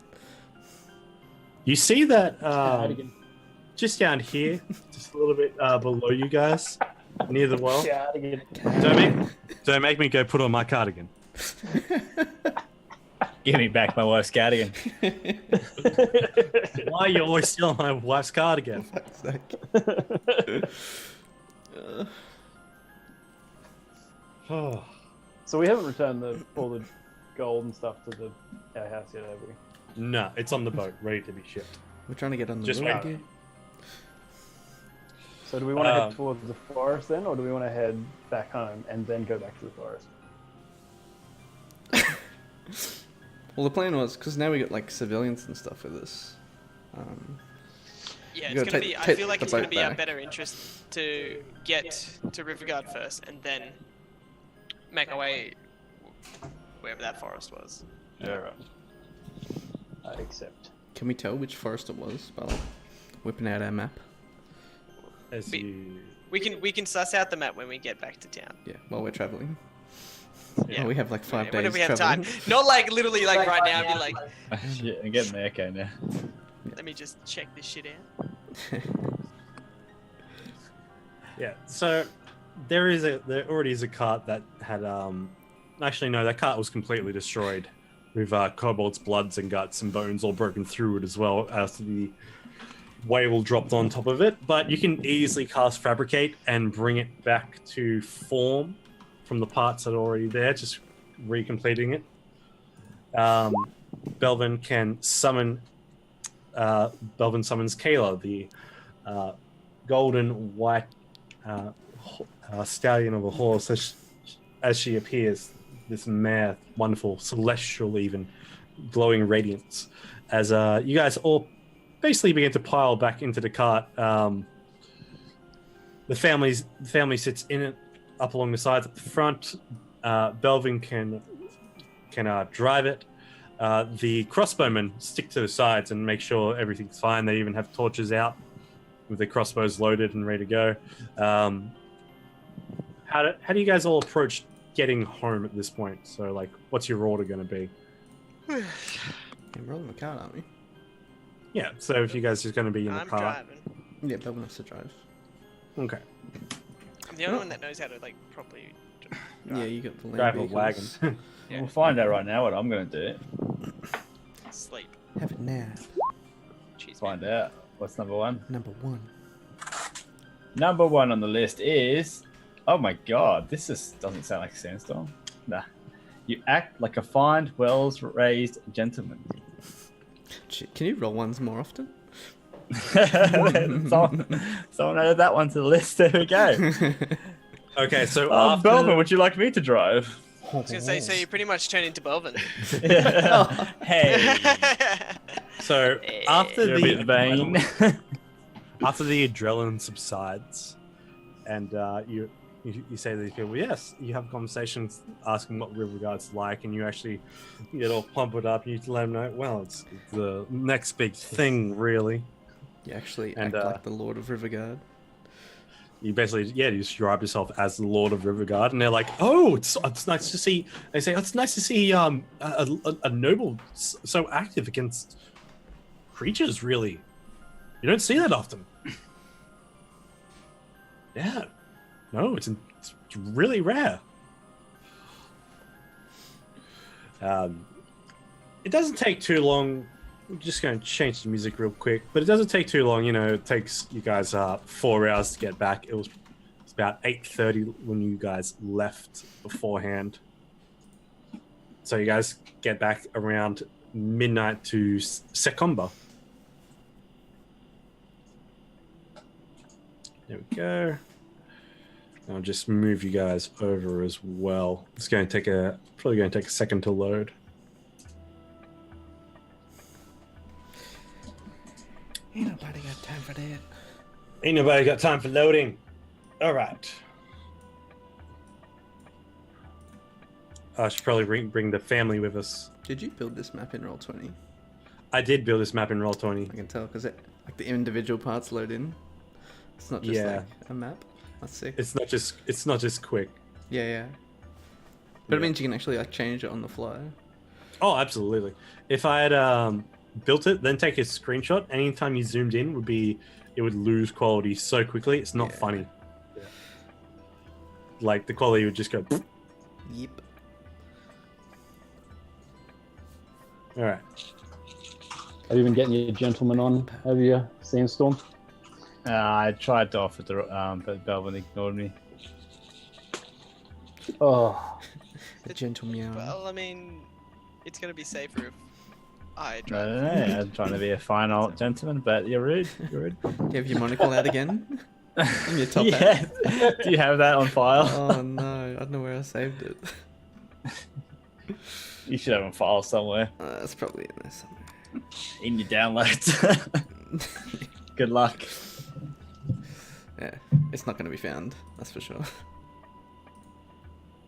You see that just down here, just a little bit below you guys, near the well. Don't make me go put on my cardigan. Give me back my wife's cardigan. Why are you always stealing my wife's cardigan? So we haven't returned all the gold and stuff to our house yet, have we? No, it's on the boat, ready to be shipped. We're trying to get on the Just road. wait. So do we want to head towards the forest then, or do we want to head back home and then go back to the forest? Well, the plan was, because now we got civilians and stuff with us. Yeah, You it's gotta gonna be. I take feel like the it's gonna boat be our back. better interest to get to Riverguard first, and then make our way wherever that forest was. Yeah, right. I accept. Can we tell which forest it was by whipping out our map? We can suss out the map when we get back to town. Yeah, while we're traveling. Yeah. Oh, we have 5 days Whenever we have traveling. time. Not literally right now. Be like, Shit, I'm getting the echo now. let me just check this shit out. Yeah, so there already is a cart that had actually no, that cart was completely destroyed with kobold's bloods and guts and bones all broken through it as well after the whale dropped on top of it, but you can easily cast Fabricate and bring it back to form from the parts that are already there, just recompleting it. Belvin can summon. Belvin summons Kayla, the golden white stallion of a horse, as she appears. This mare, wonderful, celestial, even glowing radiance. As you guys all basically begin to pile back into the cart, the family sits in it, up along the sides at the front. Belvin can drive it. The crossbowmen stick to the sides and make sure everything's fine. They even have torches out with their crossbows loaded and ready to go. How do you guys all approach getting home at this point? So, like, what's your order going to be? We're rolling the cart, aren't we? Yeah, so if you guys are going to be in the I'm car. driving. Yeah, Belvin has to drive. Okay. I'm the only one that knows how to, like, properly Yeah, you got the land Drive a vehicles. wagon. Yeah. We'll find out right now what I'm going to do. sleep. Have a nap. Cheese Find out. What's number one? Number 1. Number one on the list is... Oh my god, this doesn't sound like a sandstorm. Nah. You act like a fine, well-raised gentleman. Can you roll ones more often? someone added that one to the list. There we go. Okay, so Belvin, would you like me to drive? I was gonna say, so you pretty much turn into Belvin. Hey. So after You're a bit vain. after the adrenaline subsides, and you say to these people, yes, you have conversations asking what Riverguard's like, and you actually get all pumped up. You let them know, well, it's the next big thing, really. You actually And, act like the Lord of Riverguard. You basically, you describe yourself as the Lord of Riverguard, and they're like, oh, it's nice to see. They say, it's nice to see a noble so active against creatures, really. You don't see that often. Yeah. No, it's really rare. It doesn't take too long. I'm just going to change the music real quick, but it doesn't take too long. You know, it takes you guys 4 hours to get back. It's about 8:30 when you guys left beforehand. So you guys get back around midnight to Secomba. There we go. I'll just move you guys over as well. It's going to probably going to take a second to load. Ain't nobody got time for that. Ain't nobody got time for loading. All right. I should probably bring the family with us. Did you build this map in Roll20? I did build this map in Roll20. I can tell because like the individual parts load in. It's not just like a map. That's sick. It's not just quick. Yeah. But it Yeah. means you can actually like change it on the fly. Oh, absolutely. If I had built it, then take a screenshot, anytime you zoomed in it would lose quality so quickly. It's not funny. Yeah. Like the quality would just go. Yep. All right. Have you been getting your gentleman on over your sandstorm? I tried to offer to, but Belvin ignored me. Oh, A gentle meow. Well, I mean, it's gonna be safer if I I drive. don't know. I'm trying to be a fine old gentleman, but you're rude. You're rude. Do you have your monocle out again? In your top hat? Yeah. Do you have that on file? Oh no, I don't know where I saved it. You should have it on file somewhere It's probably in there somewhere. in your downloads. Good luck. Yeah, it's not going to be found, that's for sure.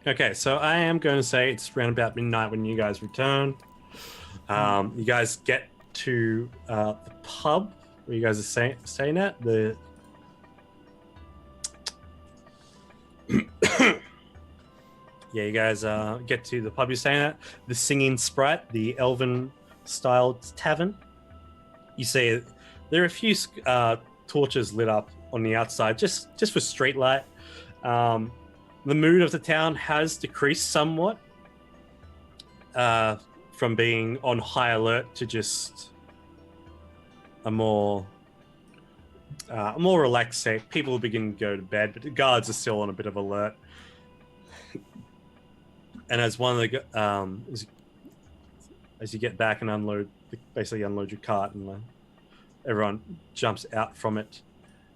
Okay, so I am going to say it's around about midnight when you guys return. You guys get to the pub where you guys are staying at. You guys get to the pub you're staying at. The Singing Sprite, the elven-styled tavern. You see there are a few torches lit up on the outside, just for street light. The mood of the town has decreased somewhat from being on high alert to just a more a more relaxed state. People are beginning to go to bed, but the guards are still on a bit of alert. And as one of the as you get back and basically unload your cart, and everyone jumps out from it,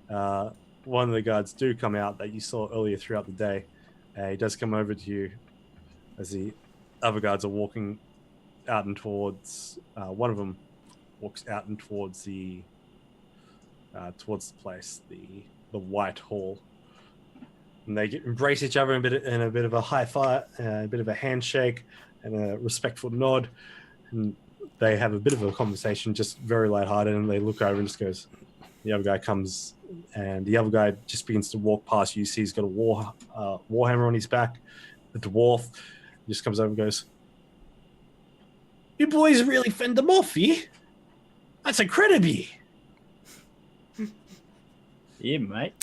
one of the guards do come out that you saw earlier throughout the day. He does come over to you as the other guards are walking out and towards. One of them walks out and towards the place, the White Hall, and they embrace each other in a bit of a high five, a bit of a handshake, and a respectful nod, and they have a bit of a conversation, just very lighthearted. And they look over and just goes. The other guy comes, and the other guy just begins to walk past you. You see he's got a warhammer on his back. The dwarf just comes over and goes, "You boys really fend them off, eh? That's incredible. Yeah, mate.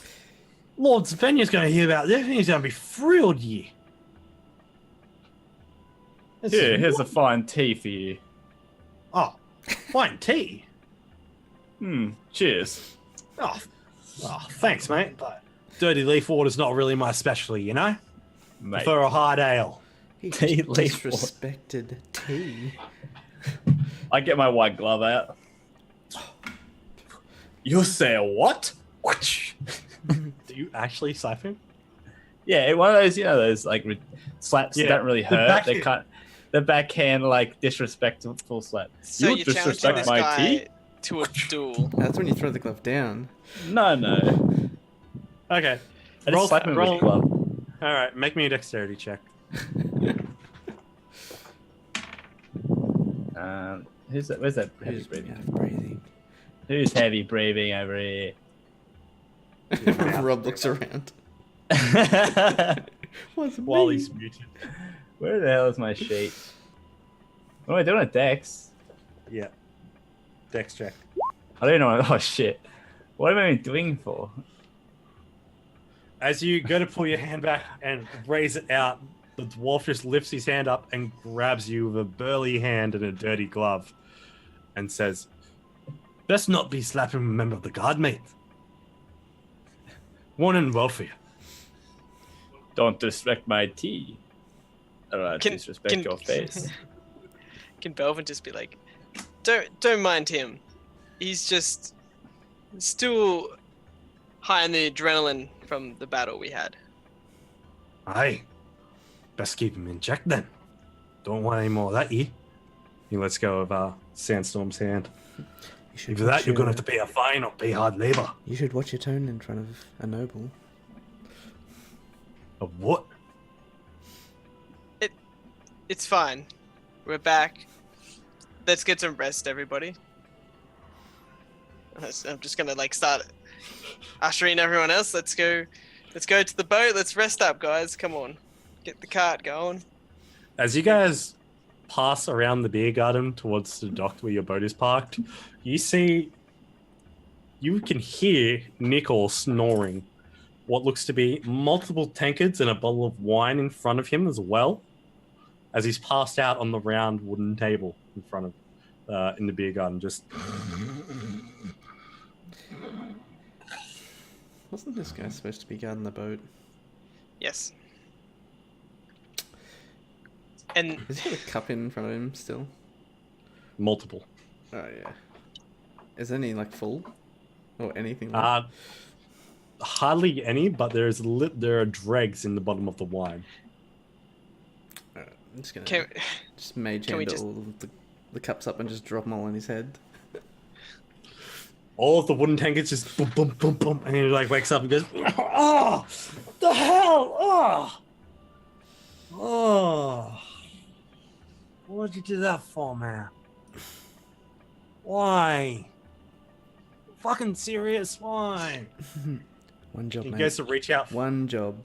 Lord Svenya's going to hear about this, and he's going to be thrilled, yeah. Here, here's a fine tea for you. Oh, fine tea. Cheers. Oh, thanks, mate. But dirty leaf water's not really my specialty, you know? Mate. For a hard ale. He Tea leaf disrespected tea. I get my white glove out. You say what? Do you actually siphon? Yeah, one of those, those like slaps that don't really the hurt. backhand. They cut the backhand, like disrespectful slap. So You you're disrespect challenging this my guy tea? to a duel. That's when you throw the glove down. No. Okay. I just slap him with the glove. All right, make me a dexterity check. Who's that? Where's that heavy Who's breathing? breathing? Who's heavy breathing over here? Rob looks around. What's While me? he's muted. Where the hell is my sheet? What am I doing at Dex? Yeah. Dex check. I don't know. Oh shit! What am I even doing for? As you go to pull your hand back and raise it out, the dwarf just lifts his hand up and grabs you with a burly hand and a dirty glove and says, "Best not be slapping a member of the guard, mate. Warning and welfare." Don't disrespect my tea. Or disrespect your face. Can Belvin just be like, don't mind him. He's just still high on the adrenaline from the battle we had. Aye. Best keep him in check then. Don't want any more of that, eh? He lets go of Sandstorm's hand. You should Either that, watch you're going to your- have to pay a fine or pay hard labor. You should watch your tone in front of a noble. Of what? It's fine. We're back. Let's get some rest, everybody. I'm just gonna start ushering everyone else. Let's go to the boat. Let's rest up, guys. Come on, get the cart going. As you guys pass around the beer garden towards the dock where your boat is parked, you can hear Nicol snoring. What looks to be multiple tankards and a bottle of wine in front of him as well, as he's passed out on the round wooden table in front of in the beer garden. Just Wasn't this guy supposed to be guarding the boat? Yes. And Has he got a cup in front of him still? multiple. Oh yeah. Is any full? Or anything like Hardly any, but there are dregs in the bottom of the wine. I'm just gonna can, just mage can we hand just- all of the cups up and just drop them all on his head. All of the wooden tankards just boom, boom, boom, boom, and he wakes up and goes, "Oh, the hell! Oh, what'd you do that for, man? Why? Fucking serious? Why?" One job, He mate. goes to reach out. One job.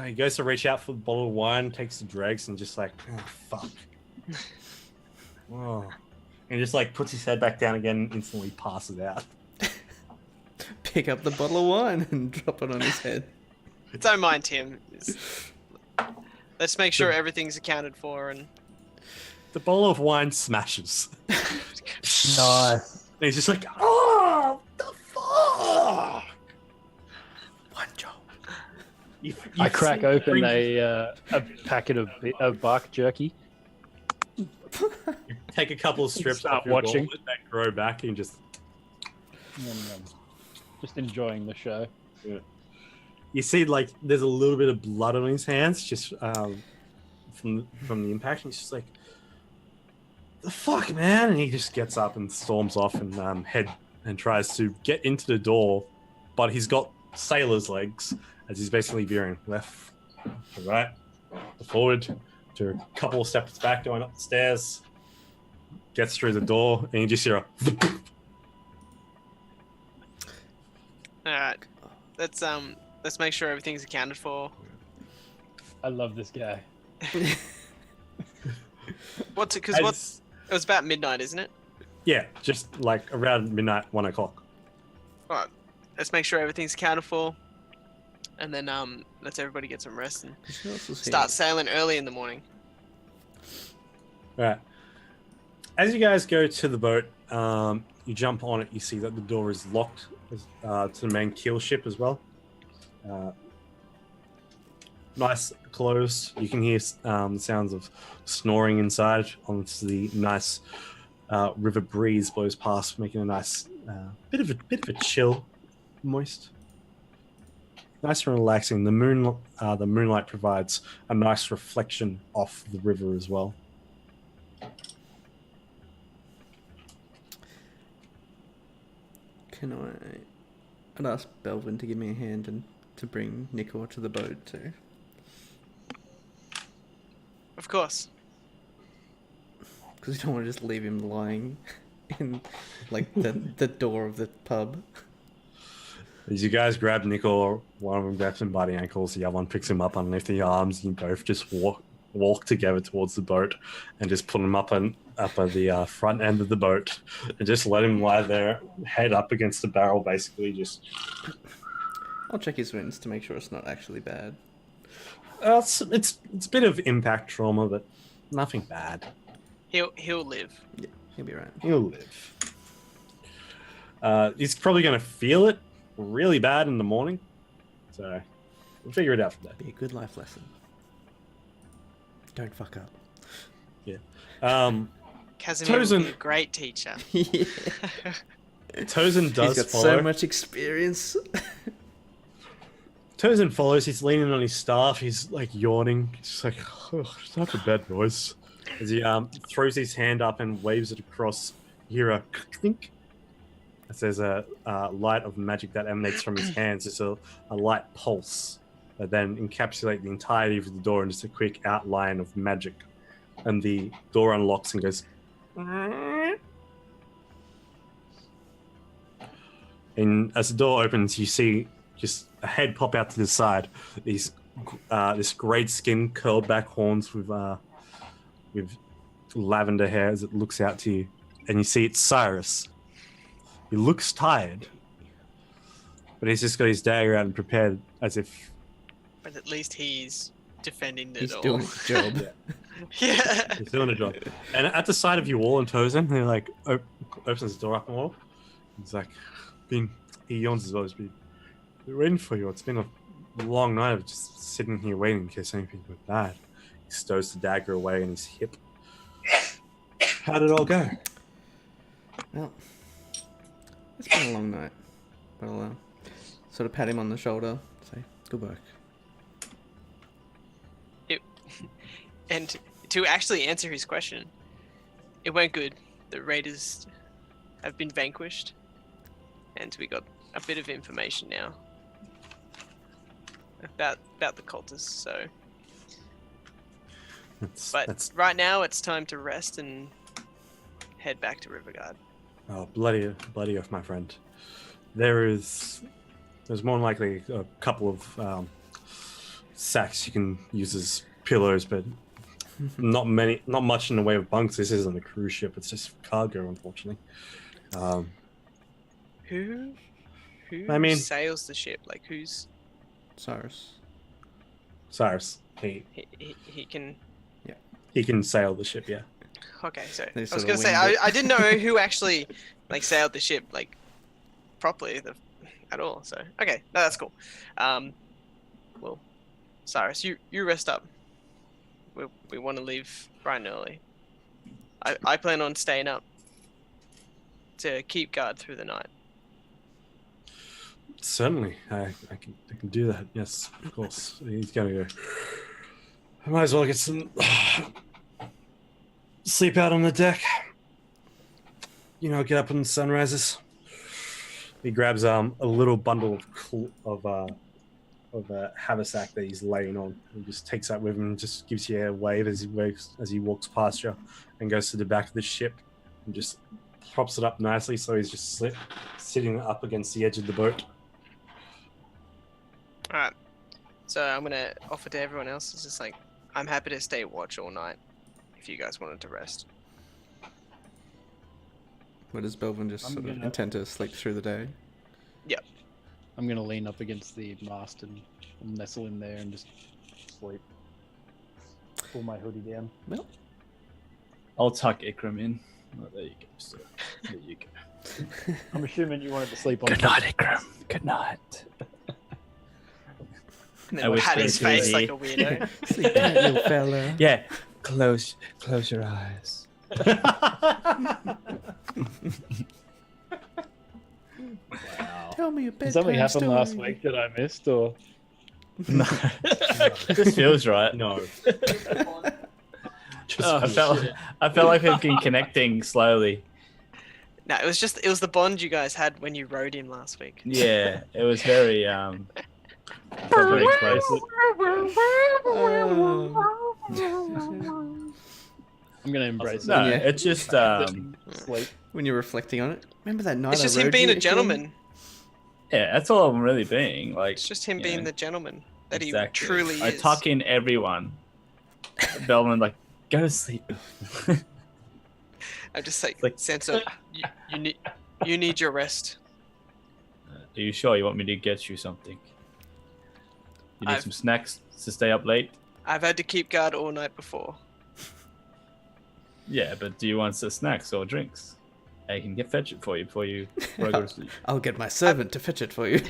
He goes to reach out for the bottle of wine, takes the dregs, and just oh fuck. Oh. And just puts his head back down again and instantly passes out. Pick up the bottle of wine and drop it on his head. don't mind him. Let's make sure everything's accounted for. And The bottle of wine smashes. Nice. And he's just "Oh, I crack open bring- a packet of bark jerky. take a couple of strips Start off your watching. gauntlet that grow back and just Just enjoying the show. you see like there's a little bit of blood on his hands just from the impact, and he's just like, the fuck, man. And he just gets up and storms off and tries to get into the door, but he's got sailor's legs as he's basically veering left to right to forward to a couple of steps back, going up the stairs, gets through the door, and you just hear a Alright. Let's make sure everything's accounted for. I love this guy. It was about midnight, isn't it? yeah, just like around midnight, 1 o'clock. Alright. Let's make sure everything's accounted for. And then let's everybody get some rest and Who else was here? start sailing early in the morning. All right. As you guys go to the boat, you jump on it. You see that the door is locked to the main keel ship as well. Nice closed. You can hear the sounds of snoring inside. Onto the nice river breeze blows past, making a nice bit of a chill, moist. Nice and relaxing. The moonlight provides a nice reflection off the river as well. I'd ask Belvin to give me a hand and to bring Nico to the boat too. Of course. Because we don't want to just leave him lying in like the door of the pub. As you guys grab Nickel, one of them grabs him by the ankles, the other one picks him up underneath the arms, and you both just walk together towards the boat and just put him up at the front end of the boat and just let him lie there, head up against the barrel, basically just... I'll check his wounds to make sure it's not actually bad. it's a bit of impact trauma, but nothing bad. He'll live. Yeah, he'll be right. He'll live. He's probably going to feel it really bad in the morning, so we'll figure it out from there. Be a good life lesson. Don't fuck up. Casimir will be Tozen- a great teacher. Yeah. Tozen does He's got follow. so much experience. Tozen follows. He's leaning on his staff. He's like yawning. He's just like, oh, it's not a bad voice. As he throws his hand up and waves it across, you hear a clink. As there's a light of magic that emanates from his hands. It's a light pulse that then encapsulates the entirety of the door in just a quick outline of magic. And the door unlocks and goes. And as the door opens, you see just a head pop out to the side. This great skin, curled back horns with lavender hair as it looks out to you, and you see it's Cyrus. He looks tired, but he's just got his dagger out and prepared as if. But at least he's defending the He's door. doing his job. Yeah. He's doing a job. And at the side of you all and Tozen, he like opens the door up more. He's like, he yawns as well. He's been waiting for you. It's been a long night of just sitting here waiting in case anything went bad. He stows the dagger away in his hip. How did it all go? Well, it's been a long night. But I'll sort of pat him on the shoulder, say, good work. And to actually answer his question, it went good. The raiders have been vanquished, and we got a bit of information now about the cultists. So, but right now it's time to rest and head back to Riverguard. Oh, bloody oath, my friend. There's more than likely a couple of sacks you can use as pillows, but not much in the way of bunks. This isn't a cruise ship; it's just cargo, unfortunately. Who I mean- sails the ship? Like who's Cyrus. Cyrus, he can? can sail the ship. Yeah. Okay, so They I was sort of gonna say winged it. I didn't know who actually like sailed the ship like properly at all. So okay, no, that's cool. We'll Cyrus, you rest up. We want to leave bright and early. I plan on staying up to keep guard through the night. Certainly, I can do that. Yes, of course. He's gonna go. I might as well get some sleep out on the deck. You know, get up when the sun rises. He grabs a little bundle of a haversack that he's laying on. He just takes that with him and just gives you a wave as he walks past you, and goes to the back of the ship and just props it up nicely so he's just sitting up against the edge of the boat. All right. So I'm gonna offer to everyone else. It's just like I'm happy to stay watch all night if you guys wanted to rest. What does Belvin just sort of intend to sleep through the day? Yep. I'm going to lean up against the mast and nestle in there and just sleep. Pull my hoodie down. Well, I'll tuck Ikram in. Oh, there you go, sir. There you go. I'm assuming you wanted to sleep on Good night, Ikram. Good night. And I then wish had they his could face be- like a weirdo. sleep tight, little fella. Yeah, close your eyes. Wow. Tell me a bedtime Did something happen story. last week that I missed, or No, this feels right. No. Oh, I felt like we've been connecting slowly. No, it was the bond you guys had when you rode him last week. Yeah, it was very very close. I'm going to embrace No, it. Yeah. it's just Sleep. When you're reflecting on it, remember that night It's I just him rode being you, a gentleman. yeah, that's all I'm really being. Like, It's just him Yeah. being the gentleman that exactly. he truly I is. tuck in everyone. Bellman like, go to sleep. I'm just like, Like- Sansa, you need your rest. Are you sure you want me to get you something? You need I've- some snacks to stay up late? I've had to keep guard all night before. Yeah, but do you want some snacks or drinks? I can fetch it for you before you go to sleep. I'll get my servant to fetch it for you.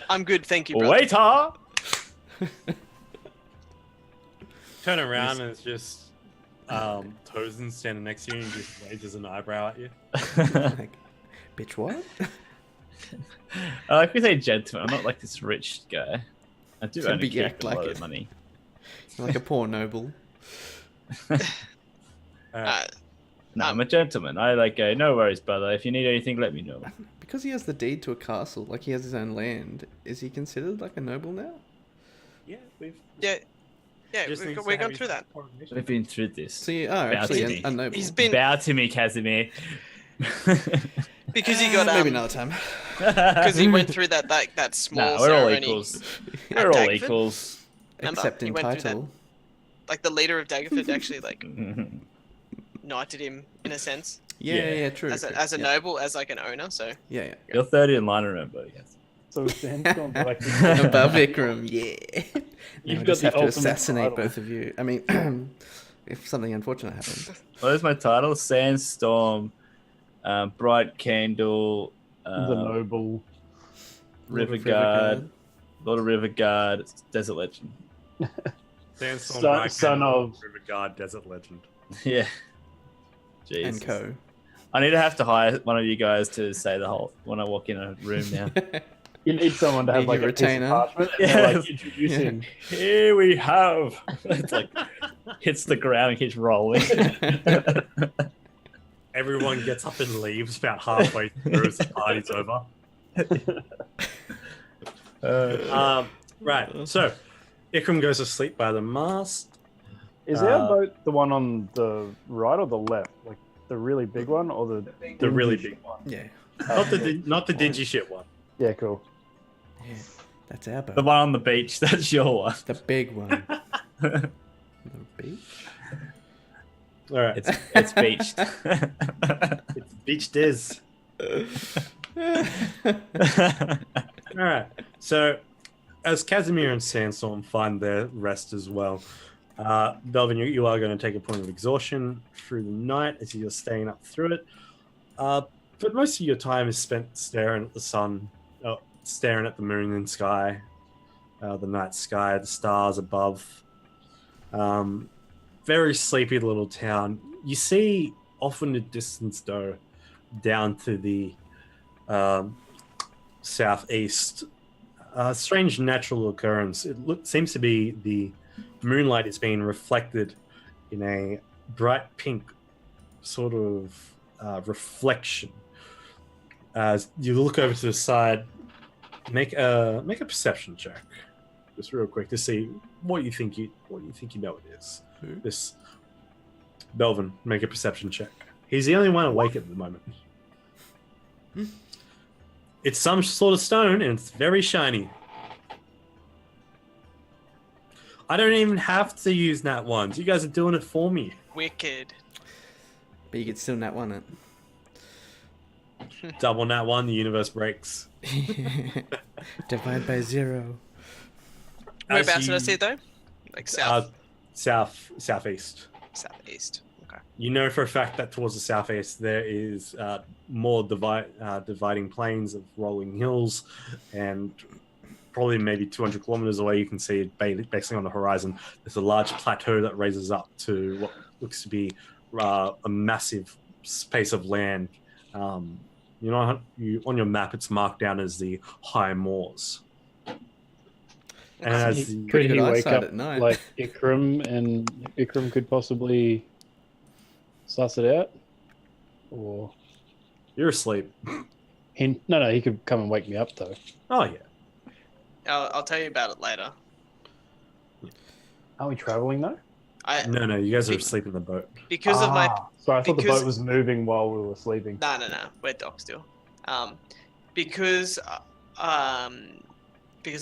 I'm good, thank you, brother. Waiter! Turn around and it's just Tozen standing next to you and just raises an eyebrow at you. Like, bitch, what? I like to say gentleman. I'm not like this rich guy. I do Some only big keep act a like lot it. of money. Like a poor noble. No, I'm a gentleman. I like go, no worries, brother. If you need anything, let me know. Because he has the deed to a castle, like he has his own land, is he considered like a noble now? Yeah, we've Yeah, just needs to we're have going his through that. coronation. We've been through this. So you are Bow actually to me. a noble. He's been Bow to me, Casimir. because he got Maybe another time. because he went through that small Nah, we're all ceremony. equals. at We're all Dagford. equals. Remember? Except He in went through that. title. Like the leader of Daggerford actually like knighted him in a sense Yeah, Yeah. yeah, true. as true. a yeah. noble, as like an owner. So Yeah, yeah. You're 30 in line, remember? Yes. So Sandstorm like Above Vikram, yeah. You've I got just the have to ultimate assassinate title. both of you. I mean, if something unfortunate happens. What is my title? Sandstorm, Bright Candle, the noble. River Lord of Guard, Lord of River Guard, Desert Legend. Sandstorm, Son- Black son Candle, of- River Guard, Desert Legend. Yeah. Jesus. And co. I need to have to hire one of you guys to say the whole when I walk in a room now. You need someone to have Need like your a piece of retainer. parchment and they're, like Yes. introducing. Here we have. It's like hits the ground and keeps rolling. Everyone gets up and leaves about halfway through as the party's over. Right, so Ikram goes to sleep by the mast. Is our boat the one on the right or the left? Like the really big one or the really dingy big one? Yeah. Not the dingy shit one. Yeah, cool. Yeah. That's our The boat. one on the beach, that's your one. The big one. The beach? All right, It's beached. it's beach Diz. All right, so as Casimir and Sandstorm find their rest as well, Belvin, you are going to take a point of exhaustion through the night as you're staying up through it. But most of your time is spent staring at the sun, staring at the moon and sky, the night sky, the stars above. Very sleepy little town. You see off in the distance, though, down to the southeast, a strange natural occurrence. Seems to be the moonlight is being reflected in a bright pink sort of reflection. As you look over to the side, make a perception check, just real quick, to see what you think you know it is. Who? This Belvin, make a perception check. He's the only one awake at the moment. It's some sort of stone, and it's very shiny. I don't even have to use nat ones. You guys are doing it for me. Wicked. But you could still nat one Double nat one, the universe breaks. it. Divide by 0. Whereabouts did I see it though? Like south, Southeast. southeast. Okay. You know for a fact that towards the southeast there is more dividing plains of rolling hills, and probably maybe 200 kilometers away you can see it basically on the horizon. There's a large plateau that raises up to what looks to be a massive space of land. On your map it's marked down as the High Moors. And as Could Pretty he good wake eyesight up at night. like Ikram, and Ikram could possibly suss it out? Or you're asleep. no, he could come and wake me up though. Oh yeah. I'll tell you about it later. Are we traveling though? No, you guys are asleep in the boat. Because of my Sorry, I thought the because- boat was moving while we were sleeping. no, we're docked still. Because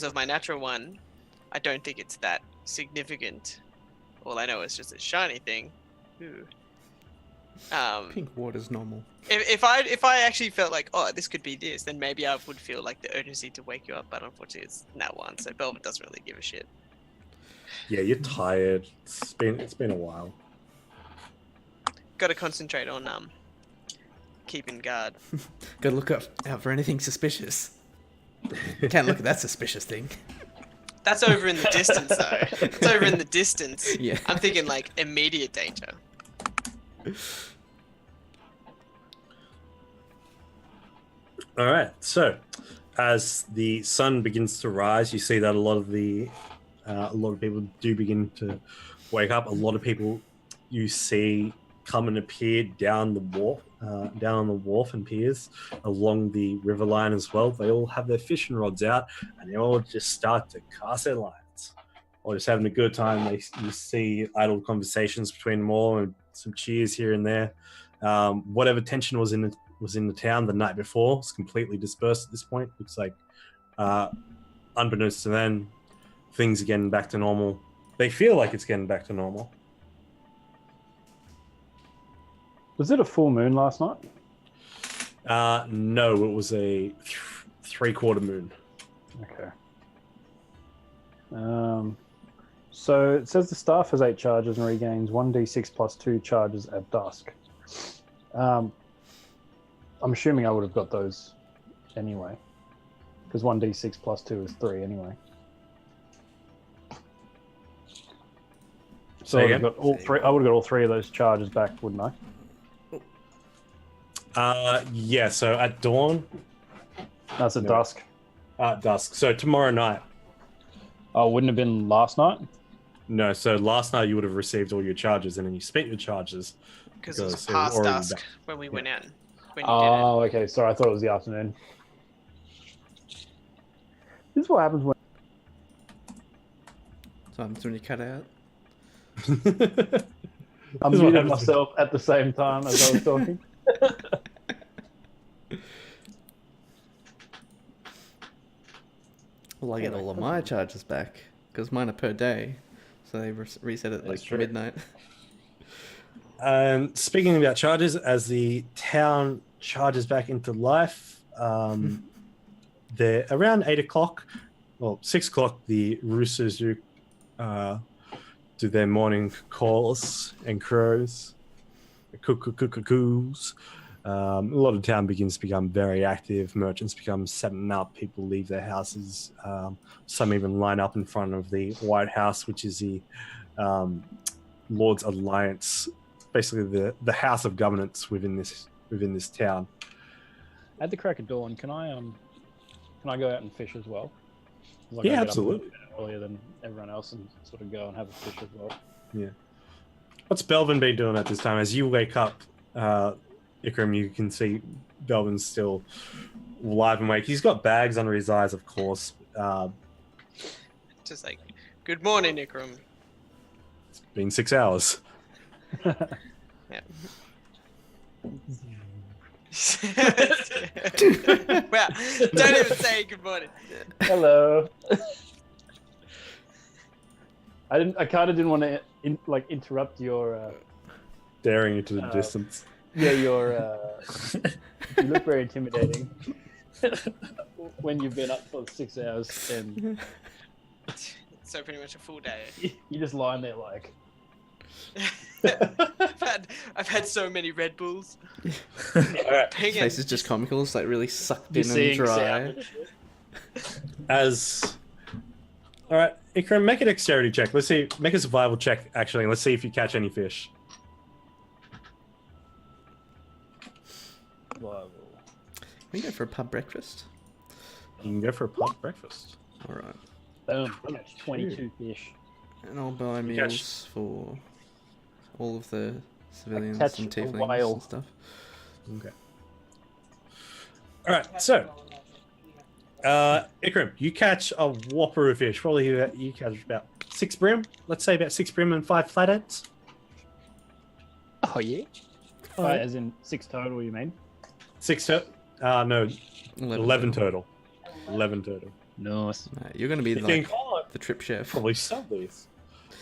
of my natural one, I don't think it's that significant. All I know is just a shiny thing. Ooh. Pink water's normal. If I actually felt like, oh, this could be this, then maybe I would feel like the urgency to wake you up. But unfortunately, it's nat one, so Belvin doesn't really give a shit. Yeah, you're tired. It's been a while. Got to concentrate on keeping guard. Gotta look out for anything suspicious. Can't look at that suspicious thing. That's over in the distance, though. It's over in the distance. Yeah. I'm thinking like immediate danger. All right. So, as the sun begins to rise, you see that a lot of people do begin to wake up. A lot of people you see come and appear down the wharf, down on the wharf and piers along the river line as well. They all have their fishing rods out, and they all just start to cast their lines, or just having a good time. You see idle conversations between them all, and some cheers here and there. Whatever tension was in the town the night before is completely dispersed at this point. Looks like, unbeknownst to them, things are getting back to normal. They feel like it's getting back to normal. Was it a full moon last night? No, it was a 3/4 moon. Okay. So it says the staff has 8 charges and regains 1d6 plus 2 charges at dusk. I'm assuming I would have got those anyway, because 1d6 plus 2 is 3 anyway. So I would have got all 3. I would have got all 3 of those charges back, wouldn't I? Yeah. So at dawn, That's at No. dusk. at dusk. So tomorrow night. Oh, wouldn't have been last night? No. So last night you would have received all your charges, and then you spent your charges. Because it was Because it was past already dusk back. when we went out. When you Oh, okay. Sorry, I thought it was the afternoon. This is what happens when Sometimes when you cut out. I'm This is what muting happens. myself at the same time as I was talking. Well, I get all of my charges back because mine are per day, so they reset at That's like true. midnight. Speaking about charges, as the town charges back into life, they're around 8 o'clock, well, 6 o'clock. The roosters do their morning calls and crows, cuckoos. A lot of town begins to become very active. Merchants become setting up. People leave their houses. Some even line up in front of the White House, which is the Lord's Alliance, basically the house of governance within this town. At the crack of dawn, can I go out and fish as well? Like, Yeah, I get up absolutely. a bit earlier than everyone else and sort of go and have a fish as well. Yeah. What's Belvin been doing at this time? As you wake up, Ikram, you can see Belvin's still live and awake. He's got bags under his eyes, of course. Just like, good morning, Ikram. It's been 6 hours. Yeah. Wow, don't even say good morning. Hello. I kind of didn't want to interrupt your Staring into the distance. yeah, your you look very intimidating when you've been up for 6 hours and So pretty much a full day. you just lying there like I've had so many Red Bulls. Alright. His face is just comical. It's like really sucked you're in and seeing dry. sound. Alright, Ikram, make a dexterity check. Let's see. Make a survival check, actually. Let's see if you catch any fish. Well, Can we go for a pub breakfast? You can go for a pub breakfast. All right. boom, I got 22 fish. And I'll buy catch- meals for all of the civilians catch and a tieflings whale. and stuff. Okay. Alright, so Ikram, you catch a whopper of fish. Probably you catch about 6 brim. Let's say about 6 brim and 5 flatheads. Oh yeah. Alright. As in 6 total, you mean? 6 total. No, 11 total. 11 total. Nice. Right, you're going to be You can like call it the trip chef. probably sell these.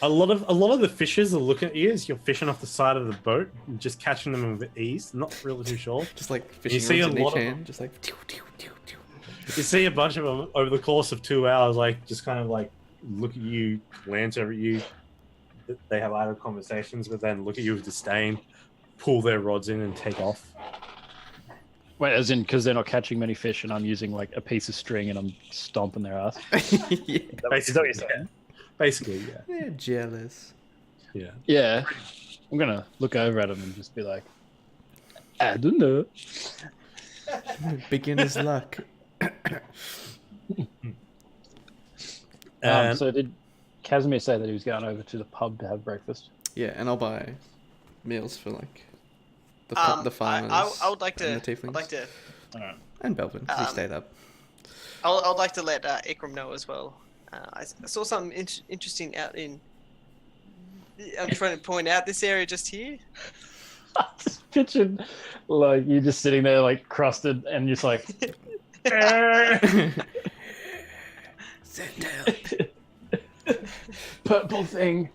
A lot of the fishers are looking at you as you're fishing off the side of the boat, and just catching them with ease. Not really too sure. Just like You fishing see rods a in lot each of hand. Just like... Tew, tew, tew, tew. You see a bunch of them over the course of 2 hours, like just kind of like look at you, glance over at you. They have idle conversations, but then look at you with disdain, pull their rods in, and take off. Wait, as in because they're not catching many fish and I'm using like a piece of string and I'm stomping their ass. Yeah. Is that what you're saying? Basically, yeah. They're jealous. Yeah. Yeah. I'm gonna look over at them and just be like, I don't know. Beginner's luck. So did Casimir say that he was going over to the pub to have breakfast? Yeah, and I'll buy meals for like the farmers. I would like to. and the tieflings. I'd like to. Alright. And Belvin, 'cause he stayed up. I'd like to let Ikram know as well. I saw something interesting out in. I'm trying to point out this area just here. Just pictured like you just sitting there like crusted and just like Sit down. purple thing.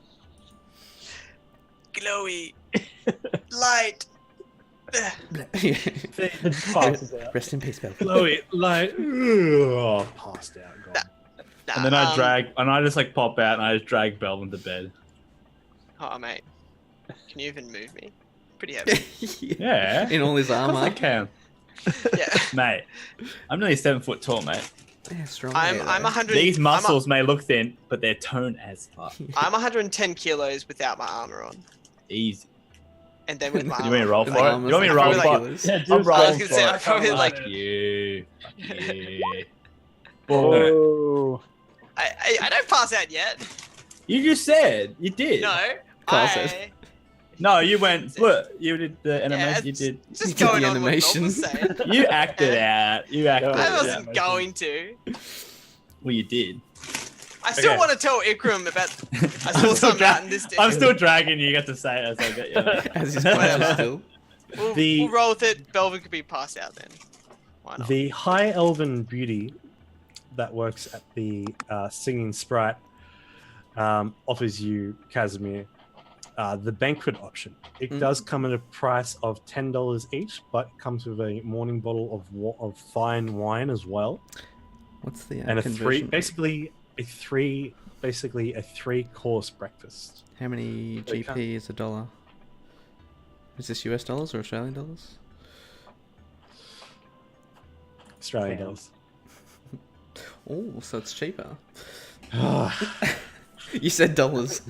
Glowy. Light. Passes out. Rest in peace, Belvin. Chloe, like, passed out. Gone. Nah, And then I just like pop out and I just drag Belvin to bed. Oh mate, can you even move me? Pretty heavy. Yeah. In all his Of course I armor. can. Yeah. Mate, I'm nearly 7 foot tall, mate. Yeah, strong. I'm though. 100. These muscles may look thin, but they're toned as fuck. I'm 110 kilos without my armor on, Easy. and then with my You want me to armor. roll The for it? You armor's want me to like roll probably for like- it? Yeah, I'm just I rolling was gonna for say, it. I'm probably Fuck like- you. Fuck you. Whoa. I don't pass out yet. You just said you did. No. Carl said. No, you went. Look, you did the animation. You it's did. Just did going the on animation. what Nob was saying. You acted out. You acted. I out. wasn't going to. Well, you did. I still Okay. want to tell Ikram about. I I'm saw still something dra- out in this. I'm still dragging you. You got to say it as I get you. As he's conscious still. We'll roll with it. Belvin could be passed out then. Why not? The high elven beauty that works at the Singing Sprite offers you, Casimir, the banquet option. It does come at a price of $10 each, but comes with a morning bottle of fine wine as well, What's the and a conversion rate? basically a 3-course breakfast. How many They GP is a dollar? Is this US dollars or Australian dollars? Australian dollars. Oh, so it's cheaper. Oh, You said dollars.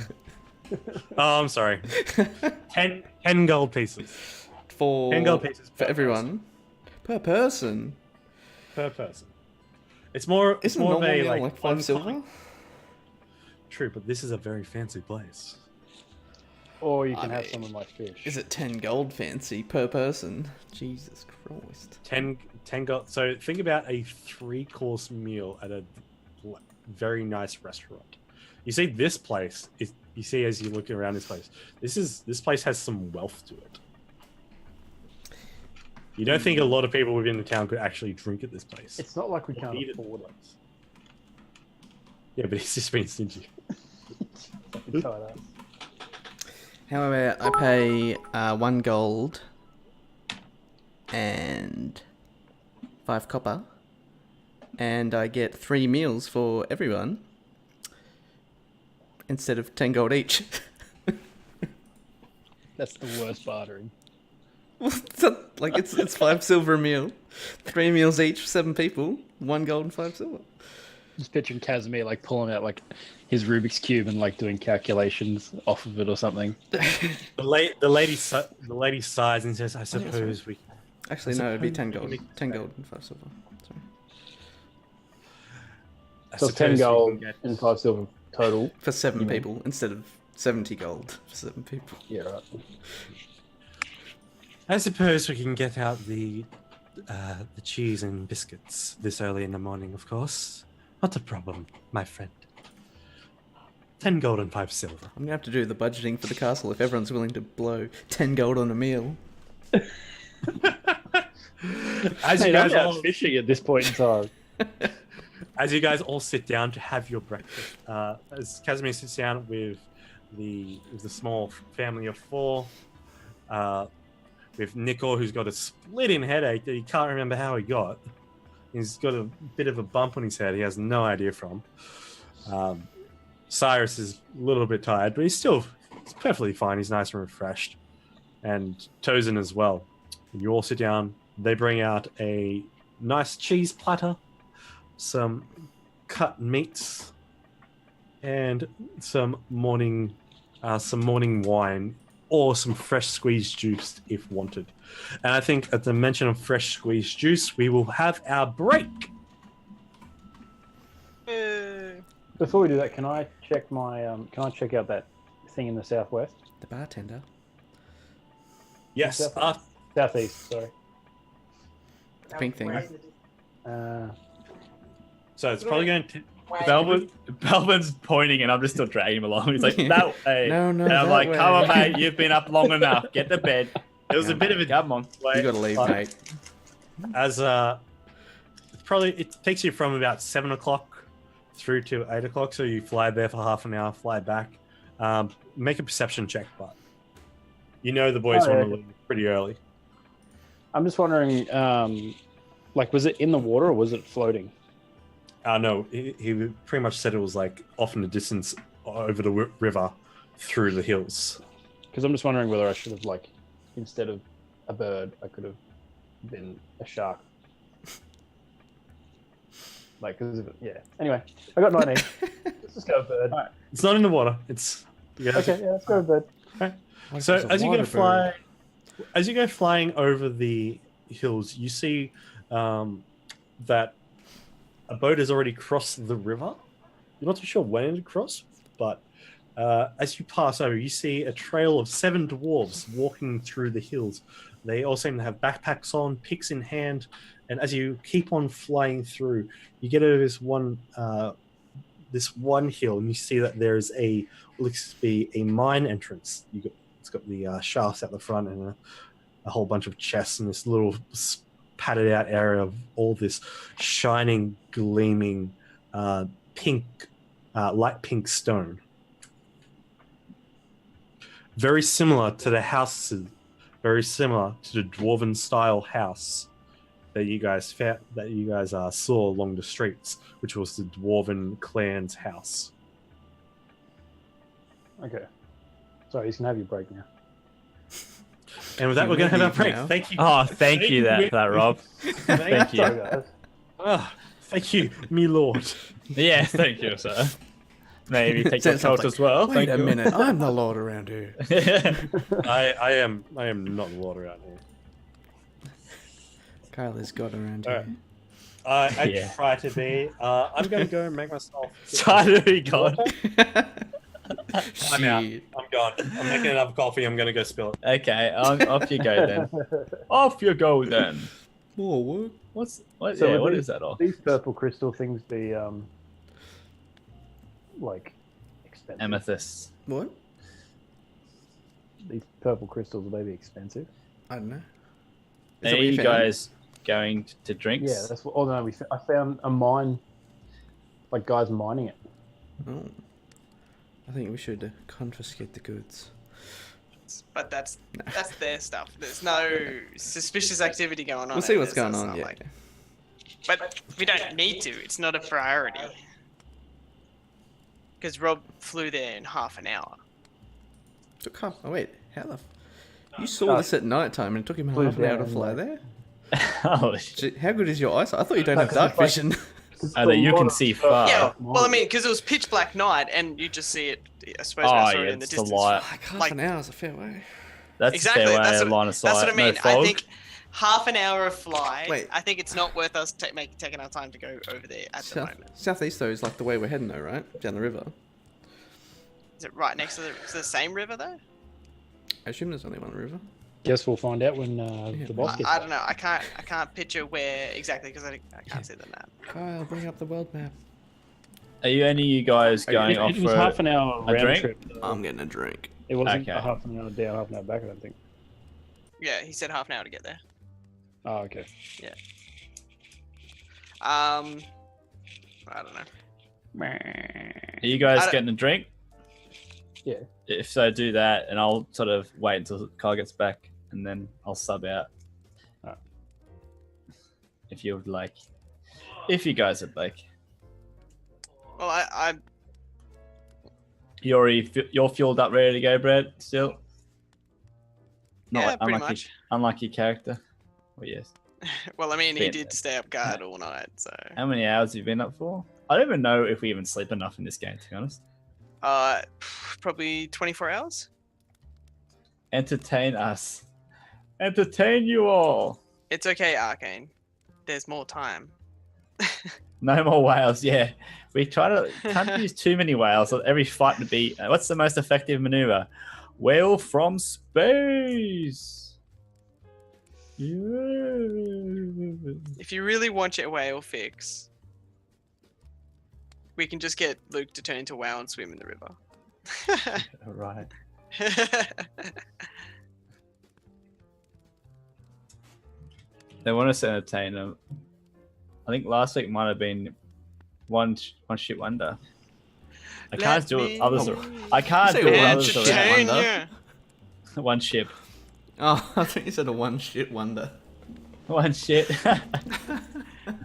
I'm sorry. 10 gold pieces. 10 gold pieces for per everyone. Per person. person. It's more. It's Isn't a more of normal a meal like like 5 one-time- silver? True, but this is a very fancy place. Or you can I have mean, someone like fish. Is it 10 gold fancy per person? Jesus Christ. 10 gold. So think about a 3-course meal at a very nice restaurant. You see, this place is. You see, as you look around this place, this place has some wealth to it. You don't think a lot of people within the town could actually drink at this place? It's not like we Or can't eat at afford the it. place. Yeah, but he's just being stingy. Fucking tight ass. However, I pay 1 gold and 5 copper, and I get 3 meals for everyone instead of 10 gold each. That's the worst bartering. It's not- like it's 5 silver a meal, 3 meals each, 7 people, 1 gold and 5 silver. Just picturing Casimir like pulling out like his Rubik's cube and like doing calculations off of it or something. The lady sighs and says, "I suppose we." Actually, no, it'd be 10 gold, 10 gold and 5 silver. Sorry. I So it's 10 suppose we can gold get- and 5 silver total. For 7 You mean- people instead of 70 gold for 7 people. Yeah, right. I suppose we can get out the cheese and biscuits this early in the morning. Of course, not a problem, my friend. 10 gold and 5 silver. I'm gonna have to do the budgeting for the castle if everyone's willing to blow 10 gold on a meal. As Hey, you guys I'm all out fishing at this point in time. As you guys all sit down to have your breakfast, as Casimir sits down with the small family of 4, with Nicol, who's got a splitting headache that he can't remember how he got. He's got a bit of a bump on his head he has no idea from. Cyrus is a little bit tired, but he's perfectly fine. He's nice and refreshed. And Tozen as well. You all sit down. They bring out a nice cheese platter, some cut meats, and some morning wine or some fresh squeezed juice if wanted. And I think at the mention of fresh squeezed juice, we will have our break. Before we do that, can I check my can I check out that thing in the southwest? The bartender. Yes. Southeast, sorry. The pink thing. So it's probably going to. Belvin's pointing and I'm just still dragging him along. He's like, that way. No, And I'm that like, way. come on, mate, you've been up long enough. Get to bed. It was a bit of a Come on. You gotta leave, mate. As it takes you from about 7 o'clock through to 8 o'clock. So you fly there for half an hour, fly back. Make a perception check, but you know the boys want to leave pretty early. I'm just wondering, like, was it in the water or was it floating? No, he pretty much said it was like off in the distance over the river through the hills. Because I'm just wondering whether I should have, like, instead of a bird, I could have been a shark. Like, cause of it, yeah. Anyway, I got 19. Let's just go with bird. All right. It's not in the water. It's Okay, yeah, let's go with bird. So as you go flying over the hills, you see that a boat has already crossed the river. You're not too sure when it crossed, but as you pass over, you see a trail of 7 dwarves walking through the hills. They all seem to have backpacks on, picks in hand, and as you keep on flying through, you get over this one hill, and you see that there's looks to be a mine entrance. It's got the shafts at the front and a whole bunch of chests and this little padded out area of all this shining, gleaming, pink, light pink stone. Very similar to the houses, very similar to the dwarven style house that you guys saw along the streets, which was the dwarven clan's house. Okay. Sorry, you can have your break now. And with that, You we're going to have will our break. leave now. Thank you. Oh, thank you for that, Rob. Thank you. Sorry, guys. Ah, thank you, me lord. Yes, thank you, sir. Maybe take your Says coat something. as well. Wait Thank a you. minute, I'm the lord around here. I am not the lord around here. Kyle is god around All here. right. I Yeah. try to be. I'm gonna go and make myself. Finally, God. I'm out. Shit. I'm gone. I'm making another coffee. I'm gonna go spill it. Okay, off you go then. Off you go then. More work. What? So Yeah, would what these- is that all? These purple crystal things be like expensive? Amethyst. What? These purple crystals, will they be expensive? I don't know. Is Are that what you found? guys going to drinks? Yeah, that's what. Oh no, I found a mine. Like guys mining it. Oh. I think we should confiscate the goods. But that's their stuff. There's no suspicious activity going on. We'll see over what's there, going so on, it's yeah. not But we don't need to. It's not a priority. Because Rob flew there in half an hour. Took half. Oh wait, how the? You saw this at night time and it took him Flew half an hour to down, fly like- there. Holy shit. Shit, how good is your eyesight? I thought you don't have No, 'cause dark it's like- vision. Oh, that you can see far. Yeah, Oh, well, I mean, because it was pitch black night, and you just see it. I suppose Oh, when I saw yeah, it in the it's the distance. light. Like half Like- an hour is a fair way. That's Exactly. a fair way That's of line of sight. That's what I mean. No I fog. think half an hour of fly. Wait. I think it's not worth us taking our time to go over there at the moment. Southeast though is like the way we're heading though, right? Down the river. Is it right next to the same river though? I assume there's only one river. Guess we'll find out when the boss gets I don't know. I can't picture where exactly because I can't see the map. Kyle, bring up the world map. Are you any of you guys going It off was for half an hour a round drink? trip. though. I'm getting a drink. It wasn't Okay. a half an hour down, half an hour back. I don't think. Yeah, he said half an hour to get there. Oh, okay. I don't know. Are you guys I don't- getting a drink? Yeah. If so, do that, and I'll sort of wait until Kyle gets back, and then I'll sub out. Alright. If you would like. If you guys would like. Well, I You're fueled up, ready to go, Brad, still? Not yeah, like- pretty unlike much. Your, unlike your character. Oh, yes. Well, I mean, he Been- did stay up guard all night, so How many hours have you been up for? I don't even know if we even sleep enough in this game, to be honest. probably 24 hours. Entertain us. Entertain you all. It's okay, Arcane. There's more time. No more whales, yeah. We can't use too many whales. Every fight to be. What's the most effective maneuver? Whale from space. Yeah. If you really want your whale fix, we can just get Luke to turn into a whale and swim in the river. All right. They want us to entertain them. I think last week might have been one ship wonder. I can't do it. Others are. I can't You do say it. one Others ship are. wonder? Entertain you. One ship. Oh, I think you said a one shit wonder. One shit.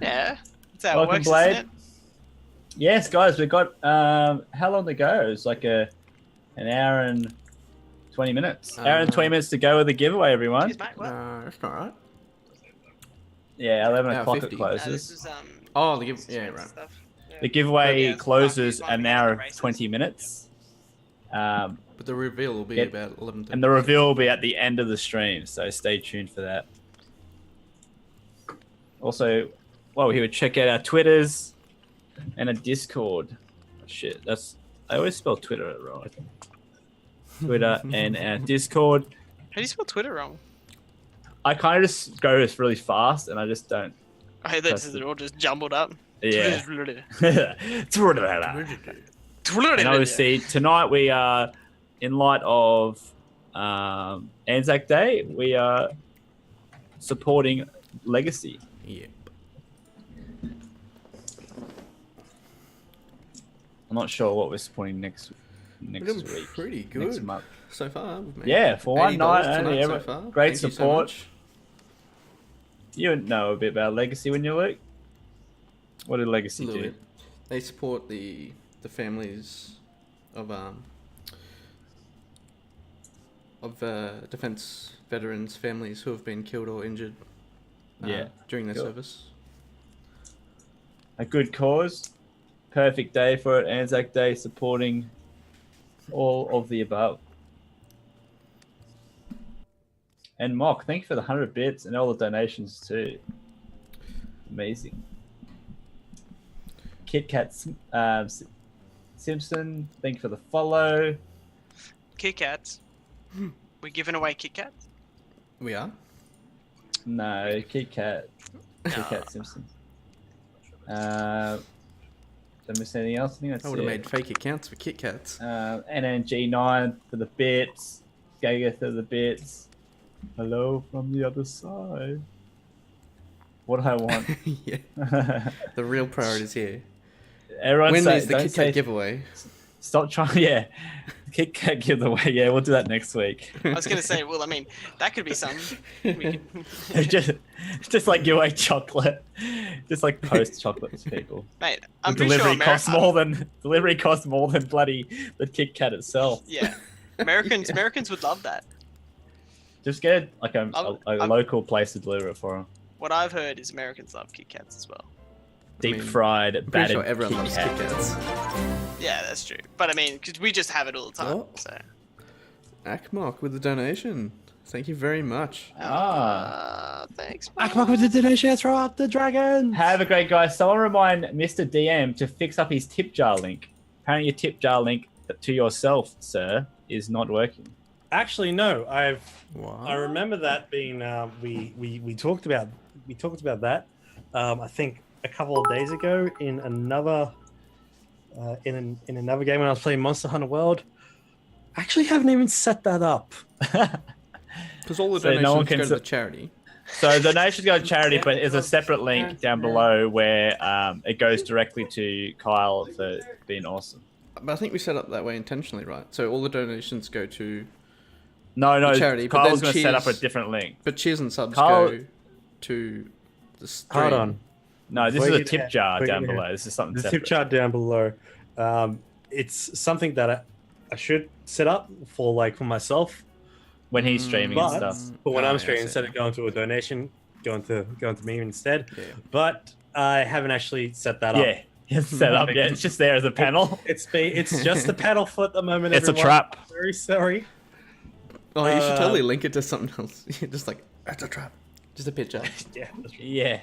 Yeah, that's how Welcome, it works, Blade. isn't it? Yes, guys, we've got how long to go? It's like an hour and 20 minutes. Hour and 20 minutes to go with the giveaway, everyone. Cheers, mate. What? That's not right. Yeah, 11 Hour o'clock 50. it No, this closes. is Oh, the give. this is Yeah, fancy right. stuff. Yeah. The giveaway Yeah, it's closes fun. an Fun. hour Races. 20 minutes. But the reveal will be Yeah. about 11. And the reveal will be at the end of the stream, so stay tuned for that. Also, while we're here, check out our Twitters and a Discord. Shit, I always spell Twitter wrong. I think. Twitter and our Discord. How do you spell Twitter wrong? I kind of just go this really fast, and I just don't. I hate that they're all just jumbled up. Yeah. And And obviously tonight we are, in light of Anzac Day, we are supporting Legacy. Yep. I'm not sure what we're supporting next We're doing week. pretty Next good month. so far. We've made Yeah, for one $80 night tonight only. so far. Great Thank you so support. much. You know a bit about Legacy when you Luke. What did Legacy Little do? bit. They support the families of defense veterans, families who have been killed or injured Yeah. during their Cool. service. a good cause. Perfect day for it. Anzac Day, supporting all of the above. And Mock, thank you for the 100 bits and all the donations too. Amazing. Kit Kat Simpson, thank you for the follow. Kit Kats. We're giving away Kit Kats? We are. No, Kit Kat Simpson. Did I miss anything else? I think that's I would have it. made fake accounts for Kit Kats. NNG9 for the bits. Gaga for the bits. Hello from the other side. What do I want? Yeah. The real priorities here. Everyone When say, is the don't Kit say- Kat giveaway? Stop trying. Yeah, Kit Kat giveaway. Yeah, we'll do that next week. I was going to say, well, I mean, that could be something. We can... just like give away chocolate. Just like post chocolate to people. Mate, I'm The pretty sure delivery costs more than bloody the Kit Kat itself. Yeah. Americans would love that. Just get like a I'm- local place to deliver it for them. What I've heard is Americans love Kit Kats as well. Deep mean, fried, I'm pretty battered sure everyone loves Kit Kat. Kats. Yeah, that's true. But I mean, because we just have it all the time. Oh. So. Akmok with the donation. Thank you very much. Thanks. Akmok with the donation, throw up the dragon. Have a great guy. Someone remind Mr. DM to fix up his tip jar link. Apparently your tip jar link to yourself, sir, is not working. Actually, no. I What? remember that being we talked about that. I think a couple of days ago in another in another game when I was playing Monster Hunter World. I actually haven't even set that up. Because all the So no donations one can go to su- the charity. So donations go to charity, but there's a separate link down below where it goes directly to Kyle for being awesome. But I think we set up that way intentionally, right? So all the donations go to... No, The charity, but Kyle's then going to set up a Cheers- different link. But cheers and subs Kyle- go to the stream. Hold on. No, this Wait is a it tip out. jar Wait down it out. below. This is something The separate. tip chart down below. It's something that I should set up for myself. When he's streaming and But, stuff. but when Oh, I'm yeah, streaming, I see. instead of going to a donation, going to me instead. Yeah. But I haven't actually set that up. Yeah, it's set up. Yeah, it's just there as a panel. It's just the panel for at the moment. It's a everyone. trap. Very sorry. Oh, you should Uh, totally link it to something else. Just like, that's a trap. Just a picture. Yeah. That's right. Yeah.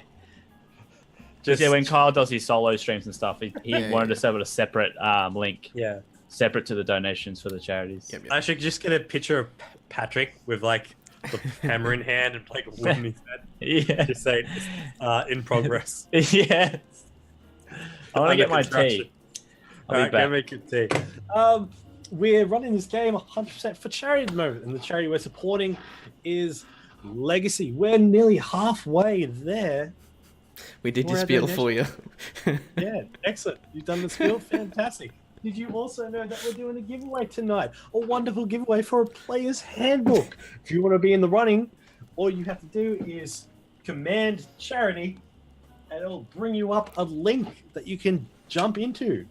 Just Yeah, when Kyle does his solo streams and stuff, he Yeah, wanted yeah. to set up a separate link, yeah. separate to the donations for the charities. Yep, yep. I should just get a picture of Patrick with the hammer in hand and a wood in his head. Yeah. Just say in progress. Yeah. I want to Under get my construction. tea. I'll be Alright, go back. make your tea. We're running this game 100% for charity at the moment, and the charity we're supporting is Legacy. We're nearly halfway there. We did your We're at spiel donation. for you. Yeah, excellent. You've done the spiel. Fantastic. Did you also know that we're doing a giveaway tonight? A wonderful giveaway for a player's handbook. If you want to be in the running, all you have to do is command charity, and it'll bring you up a link that you can jump into.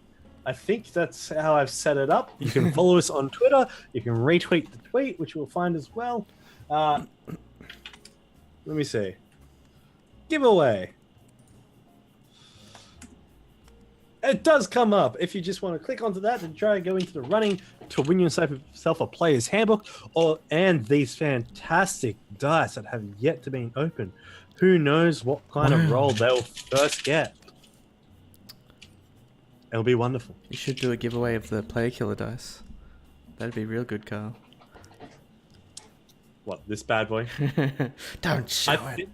I think that's how I've set it up. You can follow us on Twitter. You can retweet the tweet, which you'll find as well. Let me see. Giveaway. It does come up if you just want to click onto that and try and go into the running to win yourself a player's handbook and these fantastic dice that have yet to be opened. Who knows what kind of roll they'll first get. It'll be wonderful. You should do a giveaway of the player killer dice. That'd be real good, Carl. What, this bad boy? Don't show I, it. thi-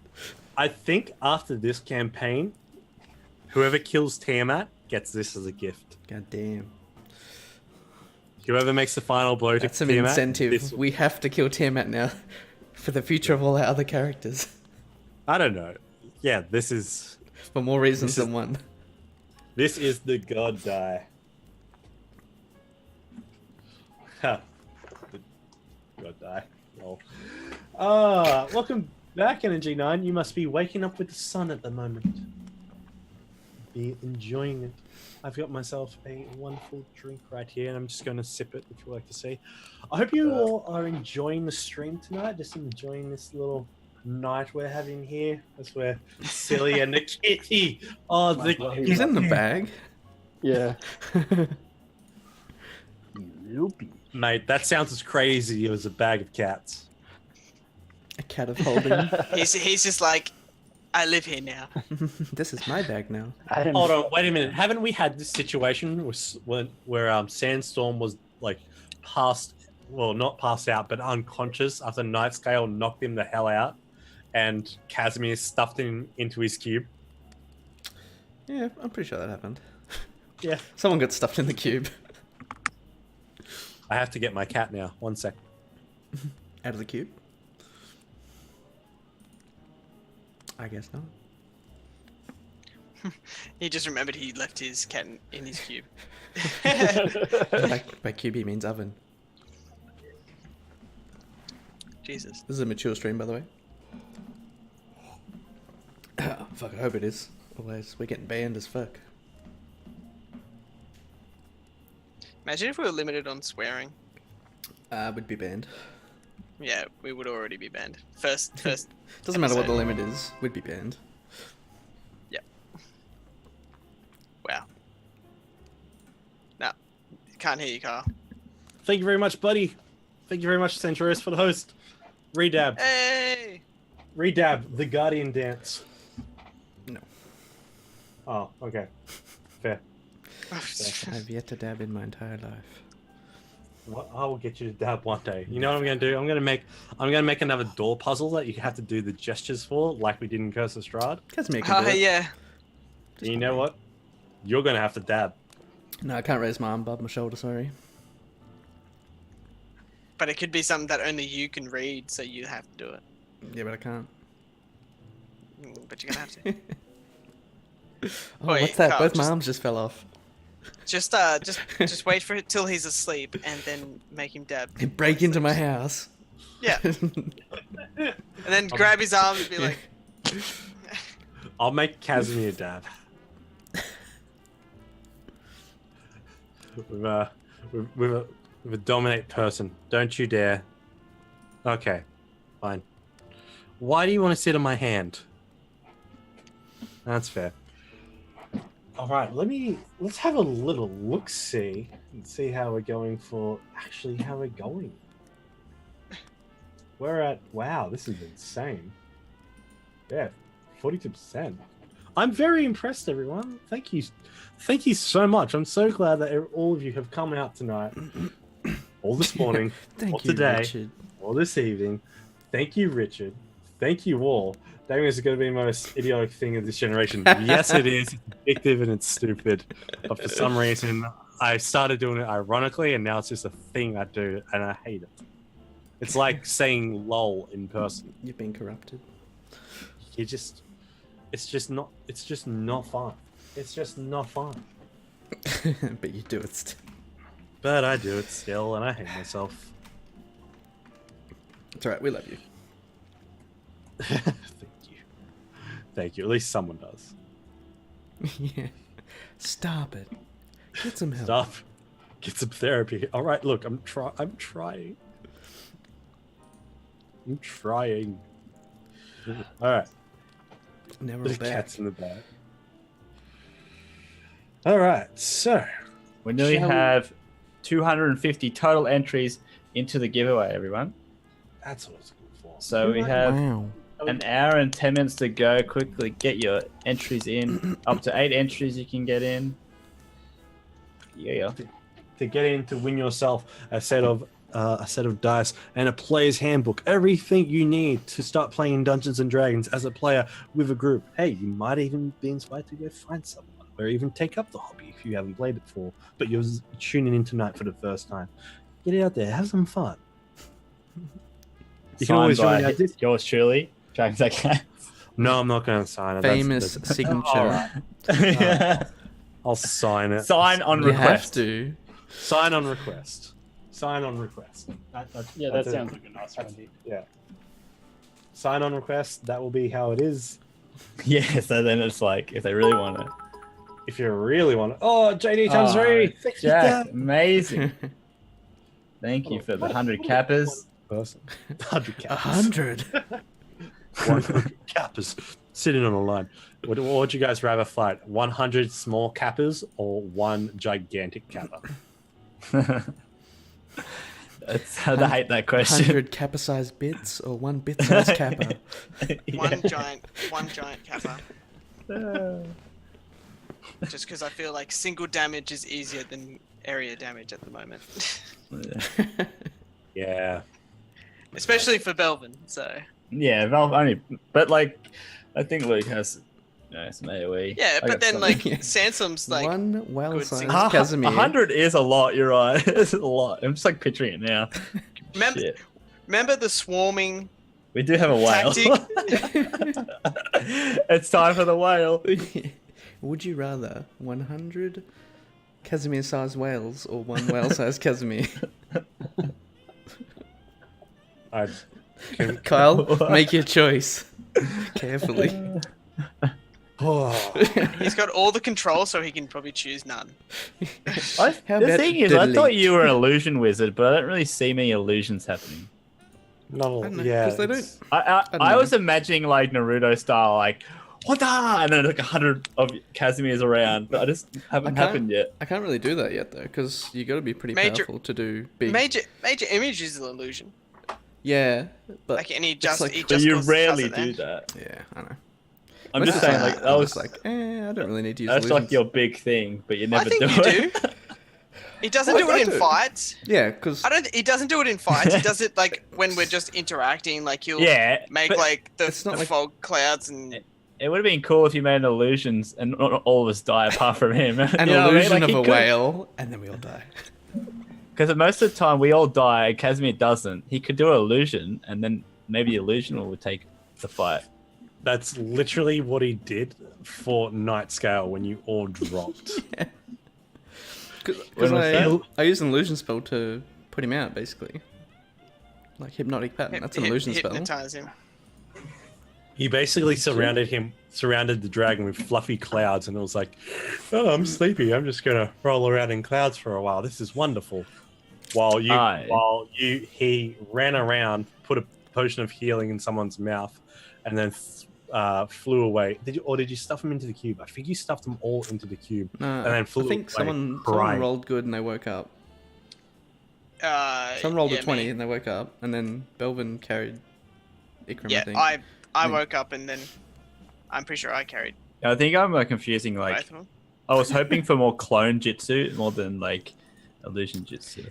I think after this campaign, whoever kills Tiamat gets this as a gift. God damn. Whoever makes the final blow to That's some Tiamat, incentive. this- We have to kill Tiamat now for the future of all our other characters. I don't know. Yeah, this is For more reasons This is- than one. This is the god die. Ha. The god die. Lol. Welcome back, NG9. You must be waking up with the sun at the moment. Be enjoying it. I've got myself a wonderful drink right here, and I'm just going to sip it, if you like to see. I hope you all are enjoying the stream tonight, just enjoying this little night we're having here. That's where Silly and the kitty. Oh, the He's in the bag. Yeah. You little bitch. mate. That sounds as crazy as a bag of cats. A cat of holding. He's just like, I live here now. This is my bag now. Hold on, wait a minute. Haven't we had this situation where Sandstorm was like not passed out, but unconscious after Night Scale knocked him the hell out, and Casimir stuffed him into his cube? Yeah, I'm pretty sure that happened. Yeah. Someone got stuffed in the cube. I have to get my cat now. 1 sec. Out of the cube? I guess not. He just remembered he left his cat in his cube. By cube he means oven. Jesus. This is a mature stream, by the way. Oh, fuck, I hope it is. Otherwise, we're getting banned as fuck. Imagine if we were limited on swearing. Would be banned. Yeah, we would already be banned. First. Doesn't matter what the episode. limit is, we'd be banned. Wow. No, can't hear you, Carl. Thank you very much, buddy. Thank you very much, Centurious, for the host. Redab. Hey! Redab, the Guardian dance. No. Oh, okay. Fair. I've yet to dab in my entire life. Well, I will get you to dab one day. You know what I'm gonna do? I'm gonna make another door puzzle that you have to do the gestures for, like we did in Curse of Strahd. Let's make Oh, it. yeah. And you know what? You're gonna have to dab. No, I can't raise my arm above my shoulder, sorry. But it could be something that only you can read, so you have to do it. Yeah, but I can't. But you're gonna have to. Oh, Wait, what's that? Carl, Both my just- arms just fell off. Just wait for it till he's asleep, and then make him dab. They break into my house. Yeah, and then grab his arm and be like, I'll make Casimir dab. with a dominate person. Don't you dare. Okay, fine. Why do you want to sit on my hand? That's fair. All right, let's have a little look-see and see how we're going for how we're going. We're at, wow, this is insane. Yeah, 42%. I'm very impressed, everyone. Thank you so much. I'm so glad that all of you have come out tonight, all this morning, Thank all you, today, Richard. all this evening. Thank you, Richard. Thank you all. Damien is going to be the most idiotic thing of this generation. Yes, it is. It's addictive and it's stupid. But for some reason, I started doing it ironically, and now it's just a thing I do, and I hate it. It's like saying "lol" in person. You've been corrupted. It's just not fun. It's just not fun. But you do it still. But I do it still, and I hate myself. It's alright, we love you. Thank you. At least someone does. Yeah. Stop it. Get some help. Stop. Get some therapy. All right, look, I'm trying. I'm trying. All right. Never There's back. cats in the bag. All right, so We nearly Shall we- have 250 total entries into the giveaway, everyone. that's what I was looking for. So we have Wow. an hour and 10 minutes to go. Quickly get your entries in. Up to 8 entries you can get in. Yeah. To get in to win yourself a set of dice and a player's handbook. Everything you need to start playing Dungeons and Dragons as a player with a group. Hey, you might even be inspired to go find someone or even take up the hobby if you haven't played it before, but you're tuning in tonight for the first time. Get it out there, have some fun. You can always join our Discord. yours truly, Dragons That Cats. No, I'm not going to sign it. Famous That's- signature. I'll sign it. Sign on You have request. to. Sign on request. Sign on request. Yeah, that That's it. sounds like a nice one. Yeah. Sign on request. That will be how it is. Yeah, so then it's like, if they really want it. If you really want it. Oh, JD times 3. Thank you, Jack, Dad. amazing. Thank you for the 100 cappers. Person. 100 cats. 100. 100 Kappas sitting on a line. What would you guys rather fight? 100 small Kappas or one gigantic Kappa? I hate that question. 100 kappa-sized bits or one bit-sized kappa? One giant kappa. Just because I feel like single damage is easier than area damage at the moment. Yeah. Especially for Belvin, so. Yeah, Valve only, but like, I think Luke has some AoE. Yeah, I but got then some. like Sansam's like one well-sized single- Casimir. 100 is a lot. You're right. It's a lot. I'm just like picturing it now. Shit. remember the swarming. We do have a whale. It's time for the whale. Would you rather 100 Casimir-sized whales or one whale-sized Casimir? Kyle, make your choice carefully. He's got all the control, so he can probably choose none. How The about thing is, I diddly? thought you were an illusion wizard, but I don't really see many illusions happening. Not I all, don't know, yeah. 'cause they it's- don't. I know. was imagining like Naruto style, like what the, and then like 100 of Casimirs around, but I just haven't can't- happened yet. I can't really do that yet though, because you got to be pretty Major- powerful to do big. Major image is an illusion. Yeah, but Like, and he just like- he But just you does rarely it then. do that. yeah, I know. I'm Most just of the saying, time, like that I'm was just like, I don't really need to use that's illusions. like your big thing, but you never I think do you it. do. He doesn't do I it in do. fights. Yeah, because He doesn't do it in fights. He does it like when we're just interacting. Like he'll Yeah, make but like the it's not like- fog clouds and it would have been cool if you made illusions and not all of us die apart from him. an illusion of a whale, and then we all die. Because most of the time we all die, and Casimir doesn't. He could do an illusion, and then maybe the illusion will take the fight. That's literally what he did for Night Scale when you all dropped. When Because was that? I used an illusion spell to put him out, basically. Like hypnotic pattern. That's an illusion spell. hypnotize him. He basically surrounded the dragon with fluffy clouds, and it was like, "Oh, I'm sleepy. I'm just gonna roll around in clouds for a while. This is wonderful." He ran around, put a potion of healing in someone's mouth, and then flew away. Did you stuff them into the cube? I think you stuffed them all into the cube, No, and then flew I think away someone crying. rolled good and they woke up. Someone rolled a 20 and they woke up, and then Belvin carried Ikram, I Yeah, think. I woke up and then I'm pretty sure I carried I think I'm confusing. Like, both of them. I was hoping for more clone jutsu more than like illusion jutsu.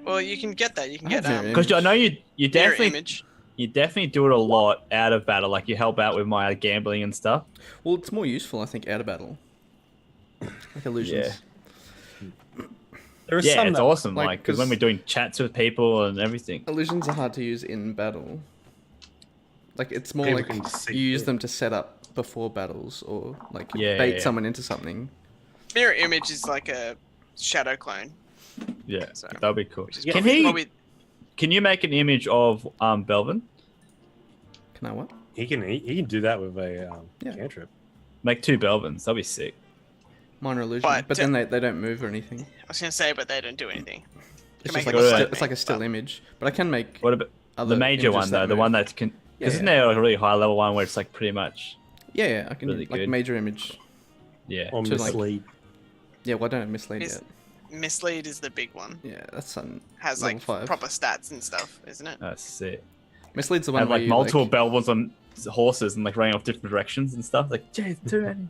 Well, you can get that. You can get mirror Because I know you mirror definitely image. you definitely do it a lot out of battle. Like you help out with my gambling and stuff. Well, it's more useful, I think, out of battle. Like illusions. Yeah. There are Yeah, some it's that, awesome. like, Like, because when 'cause- we're doing chats with people and everything. Illusions are hard to use in battle. Like, it's more People like can see you use it. them to set up before battles, or like Yeah, bait yeah, yeah. someone into something. Mirror image is like a shadow clone. Yeah, So- that'd be cool. Which is Can probably- he? probably- Can you make an image of Belvin? Can I what? He can do that with a Yeah. cantrip. Make 2 Belvins. That'd be sick. Minor illusion. But- But then they don't move or anything. I was gonna say, but they don't do anything. It's make just like it a look still, like it's like a still image. But I can make What about other the major images one though? that The move. one that's can. Yeah, Isn't yeah. there like a really high level one where it's like pretty much? Yeah, I can really like good. major image. Yeah. Or To, like- mislead. Yeah, why don't I mislead Mis- yet? Mislead is the big one. Yeah, that's Has level like 5. proper stats and stuff, isn't it? That's sick. Mislead's the one Have where like you, multiple Belvins on horses and like running off different directions and stuff. Like, geez, too many.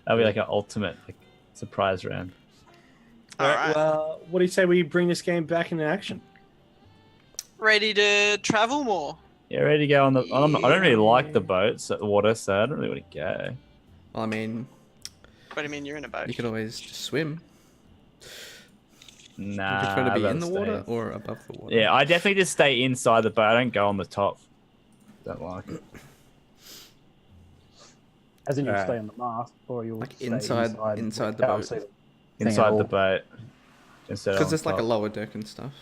That'd be like an ultimate like surprise round. All right. Well, what do you say we bring this game back into action? Ready to travel more? Yeah, ready to go on the. I don't really like the boats at the water, so I don't really want to go. Well, I mean, But I mean, you're in a boat. you could always just swim. Nah. Would you prefer to be I'd in the rather water stay- or above the water? Yeah, I definitely just stay inside the boat. I don't go on the top. Don't like it. As in you'll Alright. stay on the mast, or you'll Like stay inside where the you can't boat. see them. Inside the all. boat. Instead of Because on there's like a top. lower deck and stuff.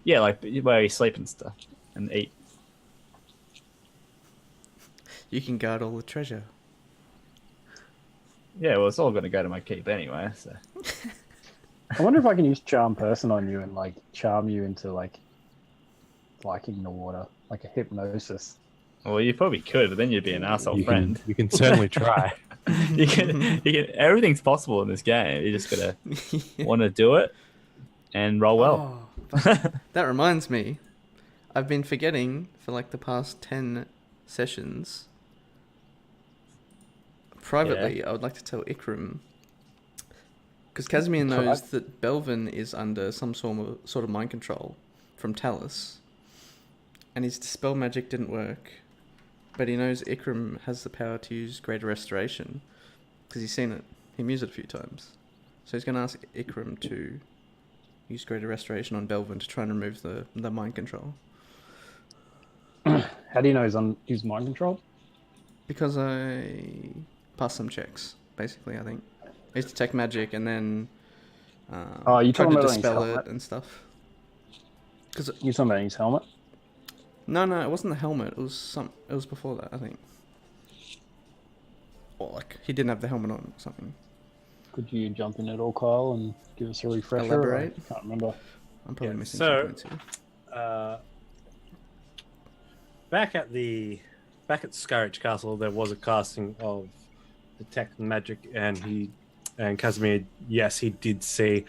Yeah, like where you sleep and stuff and eat. You can guard all the treasure. Yeah, well, it's all going to go to my keep anyway. So I wonder if I can use charm person on you and like charm you into like liking the water, like a hypnosis. Well, you probably could, but then you'd be an asshole friend. You can certainly try. You can, everything's possible in this game. You just gotta want to do it and roll well. Oh, that reminds me. I've been forgetting for like the past 10 sessions. Privately, I would like to tell Ikram, because Casimir knows that Belvin is under some sort of mind control from Talus, and his dispel magic didn't work, but he knows Ikram has the power to use Greater Restoration, because he's seen it. He used it a few times. So he's going to ask Ikram to use Greater Restoration on Belvin to try and remove the mind control. How do you know he's mind controlled? Because I passed some checks, basically, I think. I used to detect magic and then you tried talking to about his dispel helmet? it and stuff. Cause You talking about his helmet? No, it wasn't the helmet. It was before that, I think. Or like he didn't have the helmet on or something. Could you jump in at all, Kyle, and give us a refresher? Elaborate? I can't remember. I'm probably missing so- some points here. Back at Scarage Castle, there was a casting of detect magic, and Casimir, yes, he did see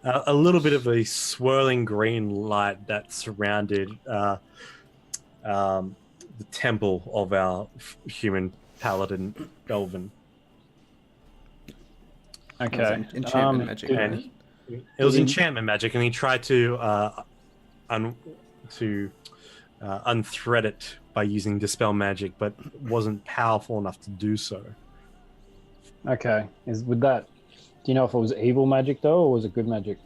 a little bit of a swirling green light that surrounded the temple of our human paladin Belvin. Okay. Enchantment magic, and right? It was enchantment magic, and he tried to unthread it by using dispel magic, but wasn't powerful enough to do so. Okay. Do you know if it was evil magic though, or was it good magic?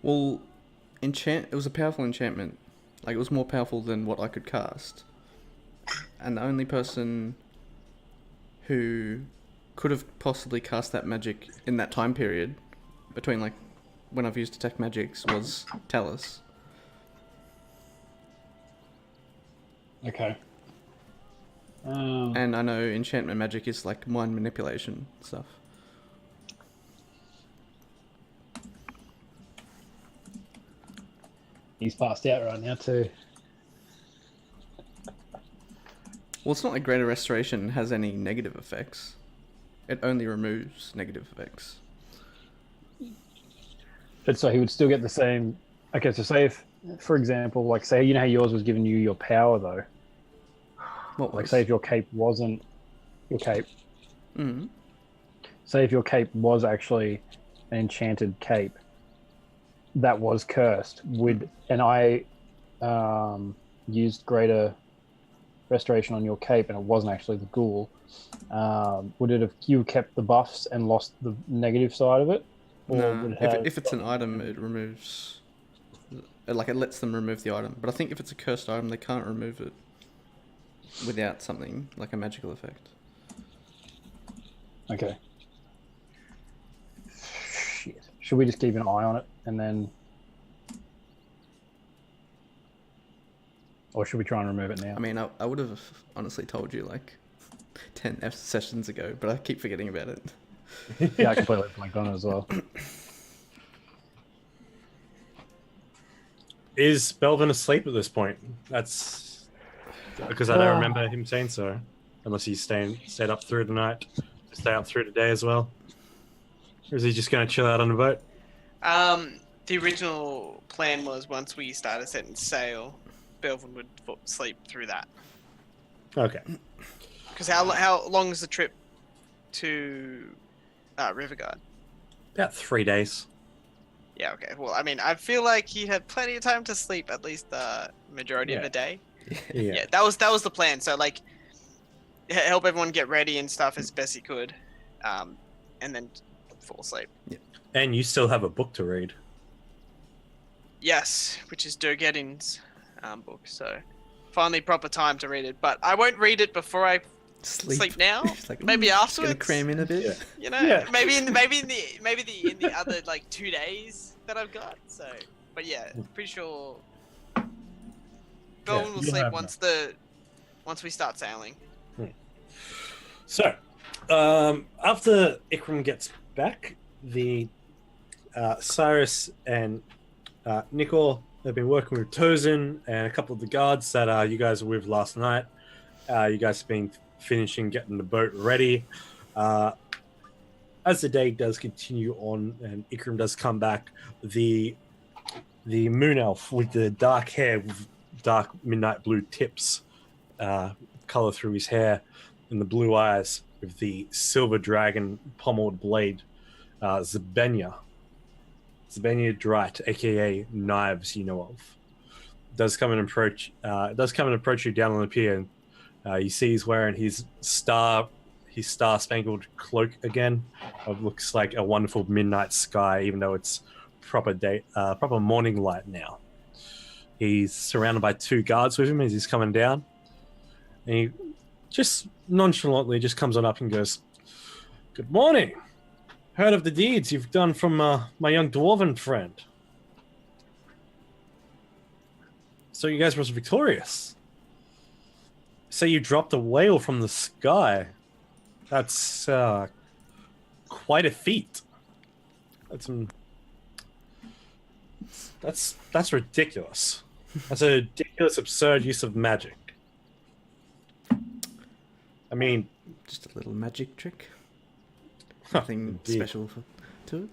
Well, it was a powerful enchantment. Like, it was more powerful than what I could cast. And the only person who could have possibly cast that magic in that time period, between, like, when I've used detect magics, was Talus. Okay. And I know enchantment magic is, like, mind manipulation stuff. He's passed out right now too. Well, it's not like Greater Restoration has any negative effects. It only removes negative effects. But so he would still get the same. Okay, so say if, for example, like say you know how yours was giving you your power though. What Like was? say if your cape wasn't your cape. Mm-hmm. Say if your cape was actually an enchanted cape that was cursed, and I used Greater Restoration on your cape, and it wasn't actually the ghoul. Would it have you kept the buffs and lost the negative side of it? Or No, would it have... if it's an item, it removes... Like, it lets them remove the item. But I think if it's a cursed item, they can't remove it without something, like a magical effect. Okay. Shit. Should we just keep an eye on it, and then... Or should we try and remove it now? I mean, I would have honestly told you, like, 10 sessions ago, but I keep forgetting about it. Yeah, I completely blanked on it as well. Is Belvin asleep at this point? That's because I don't remember him saying so. Unless he's stayed up through the night, stay up through the day as well. Or is he just going to chill out on the boat? The original plan was once we started setting sail, Belvin would sleep through that. Okay. Because how long is the trip to Riverguard? About 3 days. Yeah, okay. Well, I mean, I feel like he had plenty of time to sleep at least the majority of the day. Yeah, that was the plan. So, like, help everyone get ready and stuff as best he could, and then fall asleep. Yeah. And you still have a book to read. Yes, which is Durgeddin's book. So, finally proper time to read it. But I won't read it before I sleep now. Like, Maybe just afterwards. gonna cram in a bit. Yeah. You know, Yeah. maybe in the other like 2 days that I've got. So, but yeah, pretty sure Belvin will you'll sleep have once we start sailing. So, after Ikram gets back, the Cyrus and Nicol They've been working with Tozin and a couple of the guards that you guys were with last night. You guys have been finishing getting the boat ready. As the day does continue on and Ikram does come back, the moon elf with the dark hair, with dark midnight blue tips, color through his hair, and the blue eyes with the silver dragon pommeled blade, Zabenya Drait, aka Knives, you know of, does come and approach you down on the pier. And you see he's wearing his star-spangled cloak again. It looks like a wonderful midnight sky, even though it's proper morning light now. He's surrounded by 2 guards with him as he's coming down, and he just nonchalantly just comes on up and goes, "Good morning. Heard of the deeds you've done from my young dwarven friend. So you guys were victorious. So you dropped a whale from the sky. That's quite a feat. That's ridiculous. That's a ridiculous, absurd use of magic. I mean, Just a little magic trick. Nothing indeed. special to it.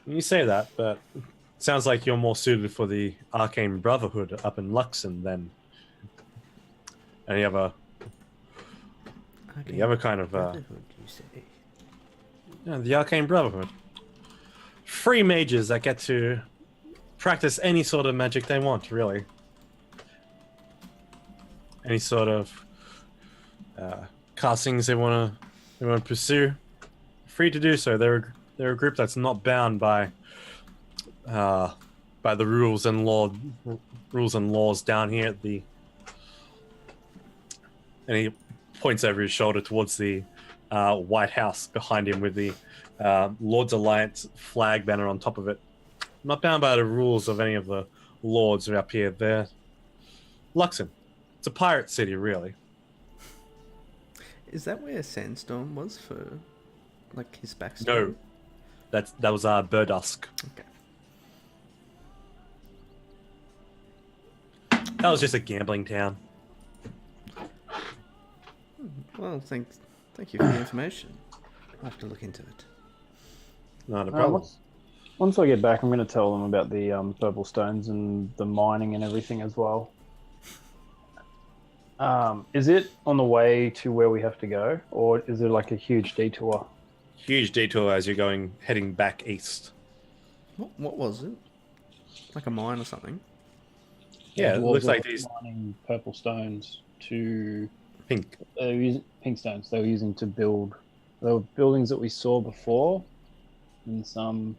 You say that, but it sounds like you're more suited for the Arcane Brotherhood up in Luxon than any other kind of Brotherhood, you say? yeah, the Arcane Brotherhood. Free mages that get to practice any sort of magic they want, really. Any sort of castings they want to pursue, free to do so. They're a group that's not bound by the rules and laws down here at the. And he points over his shoulder towards the White House behind him with the Lord's Alliance flag banner on top of it. Not bound by the rules of any of the lords up here. They're Luxon. It's a pirate city, really. Is that where Sandstorm was for, like, his backstory? No, that was Burdusk. Okay. That was just a gambling town. Well, thank you for the information. I'll have to look into it. Not a problem. Once I get back, I'm going to tell them about the purple stones and the mining and everything as well. Is it on the way to where we have to go, or is it like a huge detour? Huge detour as you're heading back east. What was it? Like a mine or something? Yeah, it Dwarves looks like are these mining purple stones to pink. they were using pink stones. They were using to build. There were buildings that we saw before in some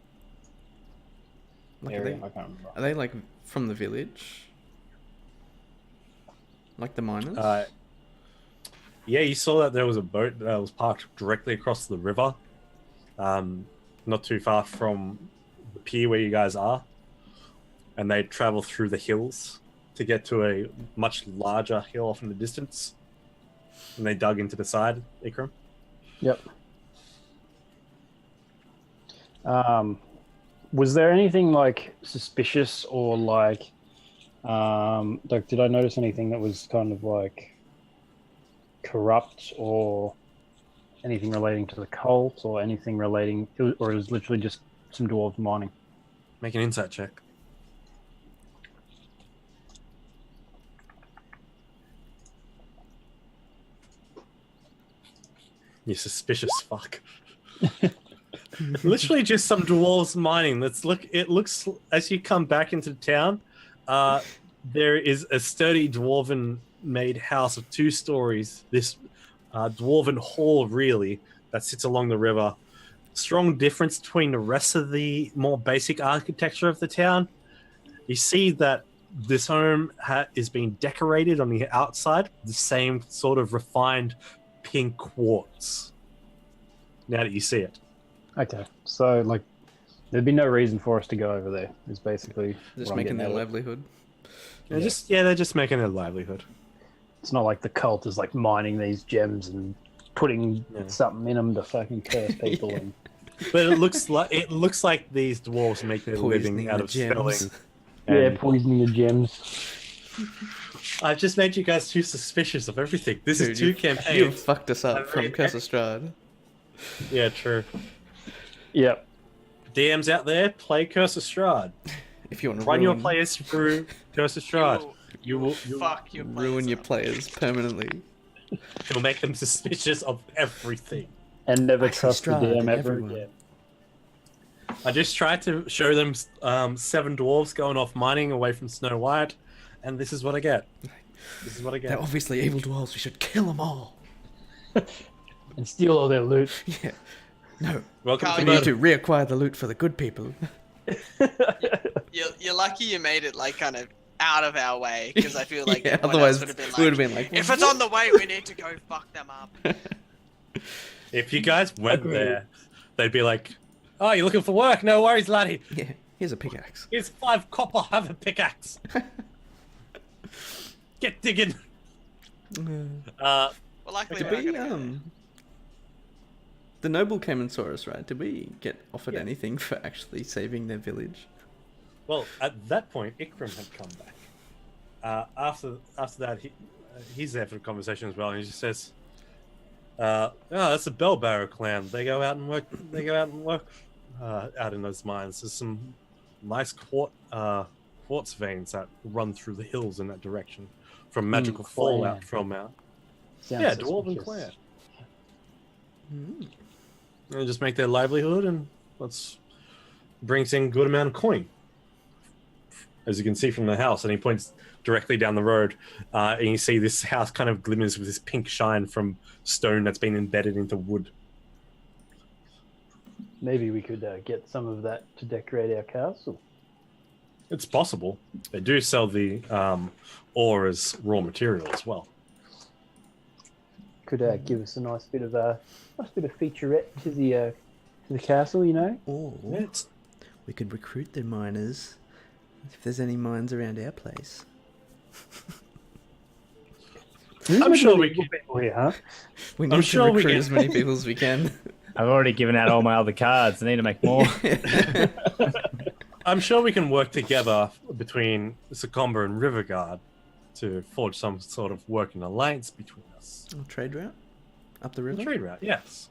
Like area. I can't remember. are they like from the village? Like the miners? Yeah, you saw that there was a boat that was parked directly across the river, not too far from the pier where you guys are, and they travel through the hills to get to a much larger hill off in the distance, and they dug into the side. Ikram. Yep. Was there anything like suspicious or like did I notice anything that was kind of like corrupt or anything relating to the cult or anything relating, or it was literally just some dwarves mining? Make an insight check. You suspicious fuck. Literally just some dwarves mining. It looks as you come back into town, there is a sturdy dwarven made house of 2 stories. This dwarven hall really that sits along the river. Strong difference between the rest of the more basic architecture of the town. You see that this home is being decorated on the outside, the same sort of refined pink quartz. Now that you see it. Okay, so like there'd be no reason for us to go over there. Is basically Just what I'm making getting their at it. livelihood. They're just making their livelihood. It's not like the cult is like mining these gems and putting Yeah. something in them to fucking curse people. Yeah. And But it looks like these dwarves make their living Poisoning out the of spelling. gems. Yeah, And poisoning the gems. I've just made you guys too suspicious of everything. This Dude, is 2 you campaigns. fucked us up I've from read Curse every- of Strahd. Yeah, true. Yep. DMs out there, play Curse of Strahd. If you want to Run your ruin, players through Curse of Strahd. You will fuck your players ruin your up. players permanently. It'll make them suspicious of everything. And never Actually, trust the Strahd DM and ever everyone. again. I just tried to show them 7 dwarves going off mining away from Snow White, and this is what I get. This is what I They're get. obviously evil dwarves. We should kill them all. And steal all their loot. Yeah. No. Welcome Carl, to We need murder. to reacquire the loot for the good people. You're lucky you made it like kind of out of our way because I feel like Yeah, everyone otherwise else would have been like, we would have been like, if it's on the way, we need to go fuck them up. If you guys went Agreed. there, they'd be like, "Oh, you're looking for work? No worries, laddie. Yeah, here's a pickaxe. Here's 5 copper. Have a pickaxe. Get digging." Well, luckily Did we're not we, gonna go there. the noble came and saw us, right? Did we get offered Yeah. anything for actually saving their village? Well, at that point, Ikram had come back. After that, he's there for the conversation as well, and he just says, "Oh, that's the Bellbarrow clan. They go out and work. Out in those mines. There's some nice quartz veins that run through the hills in that direction, from magical fallout clan. from out. Sounds Yeah, dwarven suspicious. clan. Hmm. And just make their livelihood, and brings in good amount of coin, as you can see from the house. And he points directly down the road, and you see this house kind of glimmers with this pink shine from stone that's been embedded into wood. Maybe we could get some of that to decorate our castle. It's possible. They do sell the ore as raw material as well. Could give us a nice bit of featurette to the castle, you know. Or It's, we could recruit the miners if there's any mines around our place. I'm sure we could. People here, huh? We I'm need to sure we recruit can- as many people as we can. I've already given out all my other cards. I need to make more. I'm sure we can work together between Succumber and Riverguard to forge some sort of working alliance between us. Trade route up the river Trade route, yes.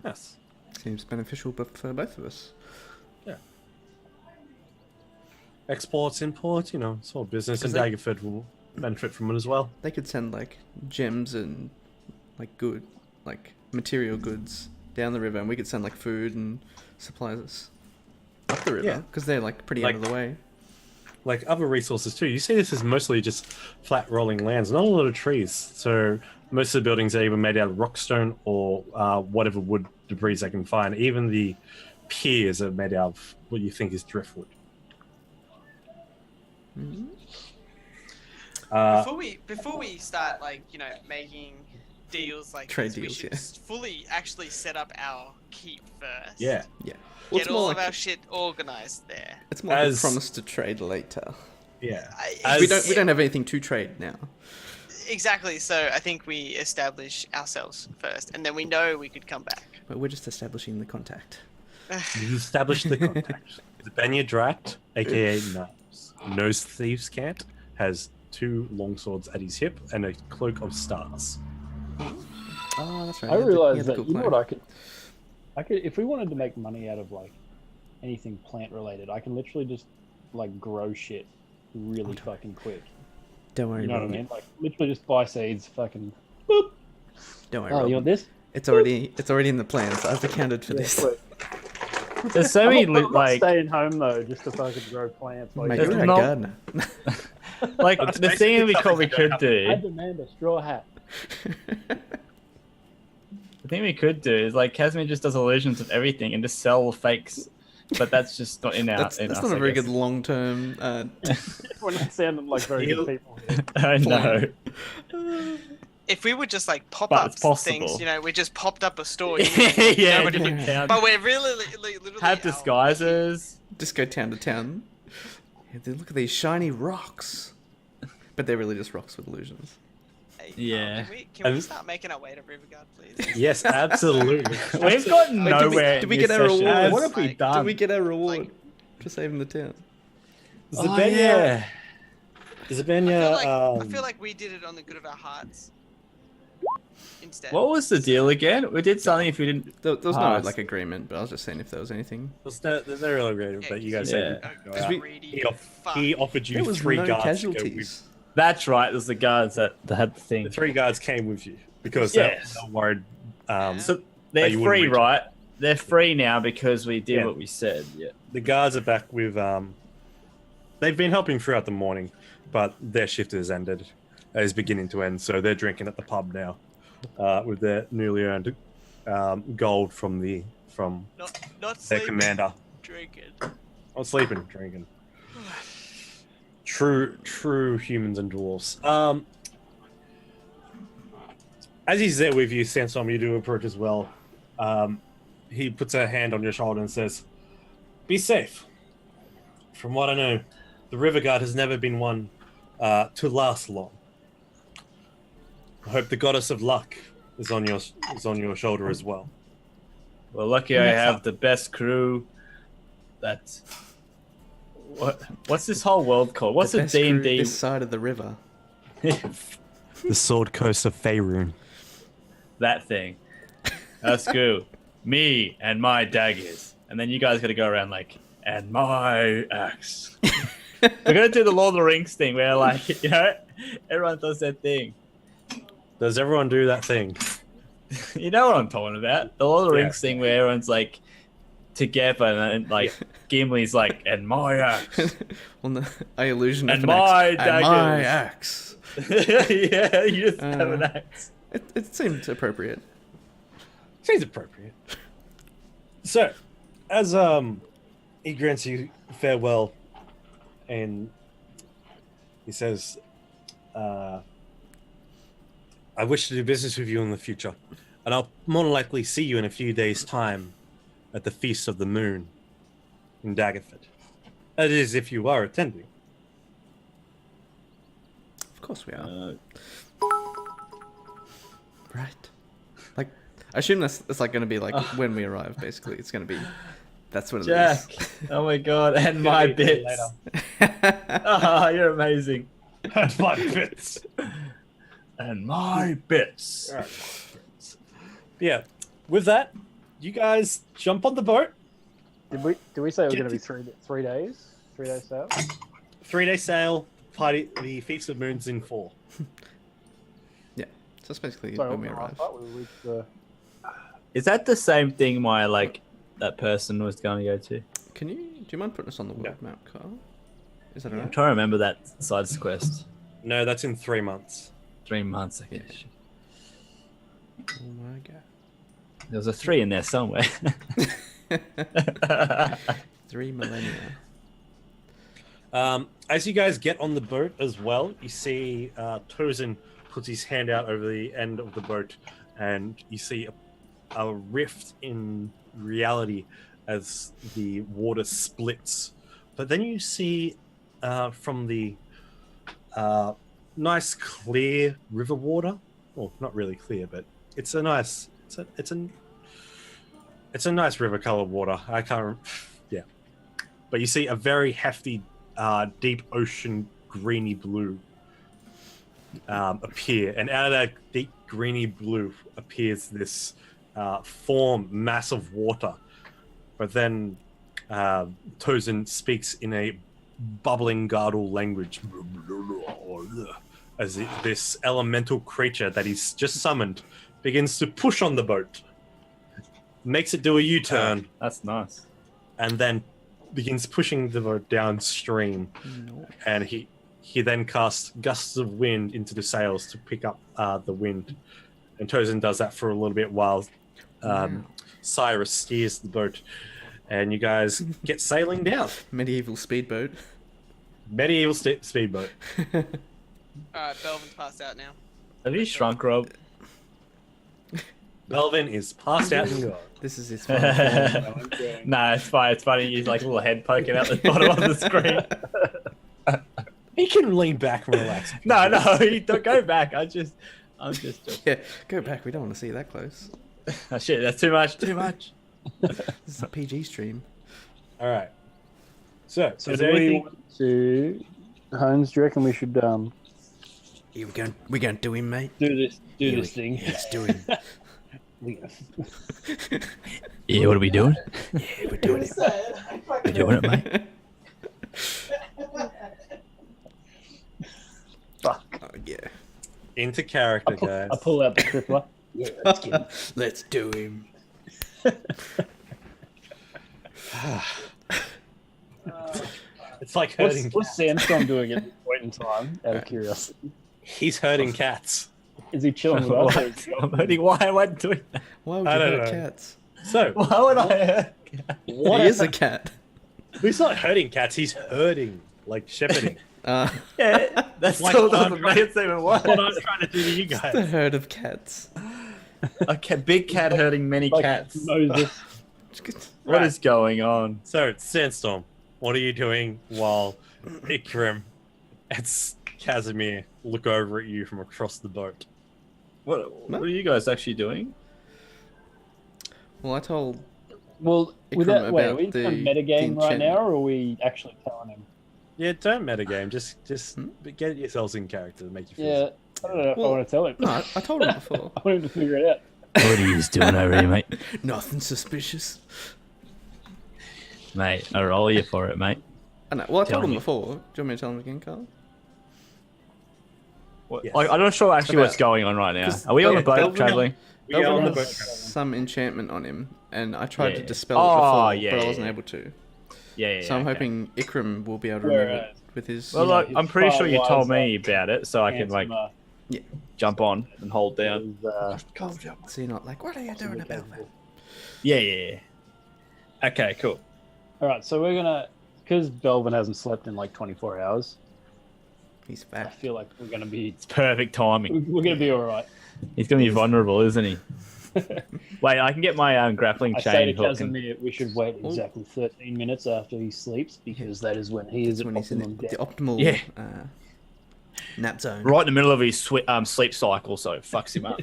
Yes. seems beneficial, but for both of us. Exports, imports, it's all business, and 'Cause they- Daggerford will benefit from it as well. They could send like gems and like material goods down the river, and we could send like food and supplies up the river Yeah. because they're like pretty out of the way. Like other resources too. You see this is mostly just flat rolling lands, not a lot of trees. So most of the buildings are either made out of rockstone or whatever wood debris they can find. Even the piers are made out of what you think is driftwood. Mhm. Before we start making deals like Trade this, we deals, should yeah. fully actually set up our keep first. Yeah. Yeah. Well, Get all of our shit organized there. it's more like As- a promise to trade later. Yeah. We don't have anything to trade now. Exactly. So I think we establish ourselves first, and then we know we could come back. But we're just establishing the contact. You established the contact. Benya Dract, aka Nose Thieves Cant, has 2 longswords at his hip and a cloak of stars. Oh, that's right. I he had realized the that cool you know cloak. what I could if we wanted to make money out of like anything plant related, I can literally just like grow shit really fucking quick. Don't worry, You know what I Rob. mean? Like literally just buy seeds, fucking boop. Don't worry, Oh, Rob. you want this? It's already in the plans. I've accounted for this. Quick. There's so many I'm not like staying home though, just to fucking grow plants. Like, Mate, There's you're a not- gardener. like That's the thing we basically could something I do. demand a straw hat. The thing we could do is like Casimir just does illusions of everything and just sell fakes, but that's just not in our. That's in us, not a I very guess. good long-term. We're not sounding like very good people. I know. If we would just like pop But up it's possible. things, we just popped up a store. Yeah, Nobody different would- towns. But we're really literally Have our- disguises. Just go town to town. Yeah, look at these shiny rocks. But they're really just rocks with illusions. Hey, Yeah. can we start making our way to Riverguard, please? Yes, absolutely. We've got nowhere. did we in get this a session. reward? What have we Like, done? Did we get a reward for saving the town? Zabenya, Zabenya, I feel like we did it on the good of our hearts. Instead. What was the deal again? We did something if we didn't. There was no pass. like agreement, but I was just saying if there was anything. there's no real agreement, but you guys Yeah. said you go 'Cause out. we- He offered you There was 3 no guards to casualties. go with. That's right. There's the guards that had the thing. The 3 guards came with you because Yes. they're worried. So they're you wouldn't free, reach right? They're free now because we did Yeah. what we said. Yeah. The guards are back with. They've been helping throughout the morning, but their shift has ended. Is beginning to end, so they're drinking at the pub now, with their newly earned gold from Not their sleeping, commander. drinking. Not sleeping, drinking. True humans and dwarves. As he's there with you, Sansom, you do approach as well. He puts a hand on your shoulder and says, "Be safe. From what I know, the Riverguard has never been one to last long. I hope the goddess of luck is on your shoulder as well." Well, lucky I have the best crew. What's this whole world called? What's The the best crew D&D? this side of the river. The Sword Coast of Faerun. That thing. That's good. Me and my daggers, and then you guys got to go around like, and my axe. We're gonna do the Lord of the Rings thing where, like, everyone does their thing. Does everyone do that thing? You know what I'm talking about? The Lord of the Yeah. Rings thing where everyone's like together, and like Gimli's like, and my axe. Well, no, I illusion And an my axe. And my daggers. axe. Yeah, you just have an axe. It seemed appropriate. Seems appropriate. So, as he grants you farewell, and he says, "I wish to do business with you in the future, and I'll more than likely see you in a few days' time at the Feast of the Moon in Daggerford. That is, if you are attending." Of course we are. Right. Like, I assume that's like going to be like when we arrive. Basically, it's going to be. That's what it Jack. is. Oh my god, and my bits. Oh, you're amazing. And my bits. And my bits. All right. Yeah. With that, you guys jump on the boat. Did we say it was Get going to be 3 days? 3 days sail? 3-day sail. Party. The Feast of Moon's in 4. Yeah. So that's basically Sorry, when we what was arrive. the last part? We reached the... Is that the same thing my that person was going to go to? Do you mind putting us on the world map, Carl? Is that I'm alright? trying to remember that side quest. No, that's in 3 months. 3 months. Okay. Yeah. Oh my god. There was a 3 in there somewhere. 3 millennia. As you guys get on the boat as well, you see Tozin puts his hand out over the end of the boat, and you see a rift in reality as the water splits. But then you see from the nice clear river water, well, not really clear, but it's a nice, it's a nice river colored water. I can't, yeah. But you see a very hefty, deep ocean greeny blue appear, and out of that deep greeny blue appears this mass of water. But then Tozin speaks in a bubbling Gardle language as this elemental creature that he's just summoned begins to push on the boat, makes it do a U-turn, That's nice. and then begins pushing the boat downstream. No. And he then casts gusts of wind into the sails to pick up the wind. And Tozin does that for a little bit while Cyrus steers the boat. And you guys get sailing down. Medieval speedboat. Medieval speedboat. Alright, Belvin's passed out now. Have you shrunk, Rob? Belvin is passed out and gone. This is his final form. Nah, it's fine. It's funny. He's like a little head poking out the bottom of the screen. He can lean back and relax. No, you don't go back. I'm just. Yeah, go back. We don't want to see that close. Oh shit, that's too much. Too much. This is a PG stream. All right. So So is do there we anything? want to, Holmes, do you reckon we should Yeah, we're going to do him, mate. do this Yeah, this thing? Let's do him. Yeah, what are we doing? Yeah, we're doing it. We're doing it, mate. Fuck. Oh, yeah. Into character, guys. I pull out the crippler. Yeah, let's get him. Let's do him. It's like hurting. What's Sandstorm doing at this point in time? Out of curiosity, He's hurting cats. is he chilling with us? or is he- I'm hurting. Why am I doing that? Why would I you don't hurt know. cats? So Why would I hurt? He is a cat. he's not hurting cats. He's herding, like shepherding. Yeah, that's Like, still I'm doesn't make it even worse. What I'm trying to do to you The guys. herd of cats. A big cat hurting many Like cats. Moses. What Right. is going on? So Sandstorm, what are you doing while Ikram and Casimir look over at you from across the boat? What are you guys actually doing? Well, I told Well, Ikram wait, are about we the doing metagame right enchantment. now, or are we actually telling him? Yeah, don't metagame. Just get yourselves in character to make you feel. Yeah, I don't know if I Well, want to tell him. No, I told him before. I want him to figure it out. What are you doing over here, mate? Nothing suspicious. Mate, I roll you for it, mate. I know. Well, I Tell told him me. before. Do you want me to tell him again, Carl? Yes. I'm not sure actually what's About- going on right now. 'cause- Are we on the yeah, boat Delvin- traveling? We are on the Belvin boat. has some enchantment on him, and I tried to Yeah. dispel it Oh, before, yeah, but I yeah, wasn't yeah. able to. Yeah, So I'm okay. hoping Ikram will be able to remove Whereas- it with his. Well, look, his I'm pretty sure you far told wiser, me about it, so I can like handsomer jump on and hold down. is, so you're not like, what are you doing about that? Yeah. Okay, cool. All right, so we're gonna, because Belvin hasn't slept in like 24 hours. He's I fat. feel like we're gonna be It's perfect timing. we're gonna be all right. He's gonna be vulnerable, isn't he? Wait, I can get my grappling I say chain to hook. And... Casimir, we should wait exactly 13 minutes after he sleeps because that is when he is That's at when he's in optimum the depth. optimal Yeah. nap zone. Right in the middle of his sleep cycle, so it fucks him up.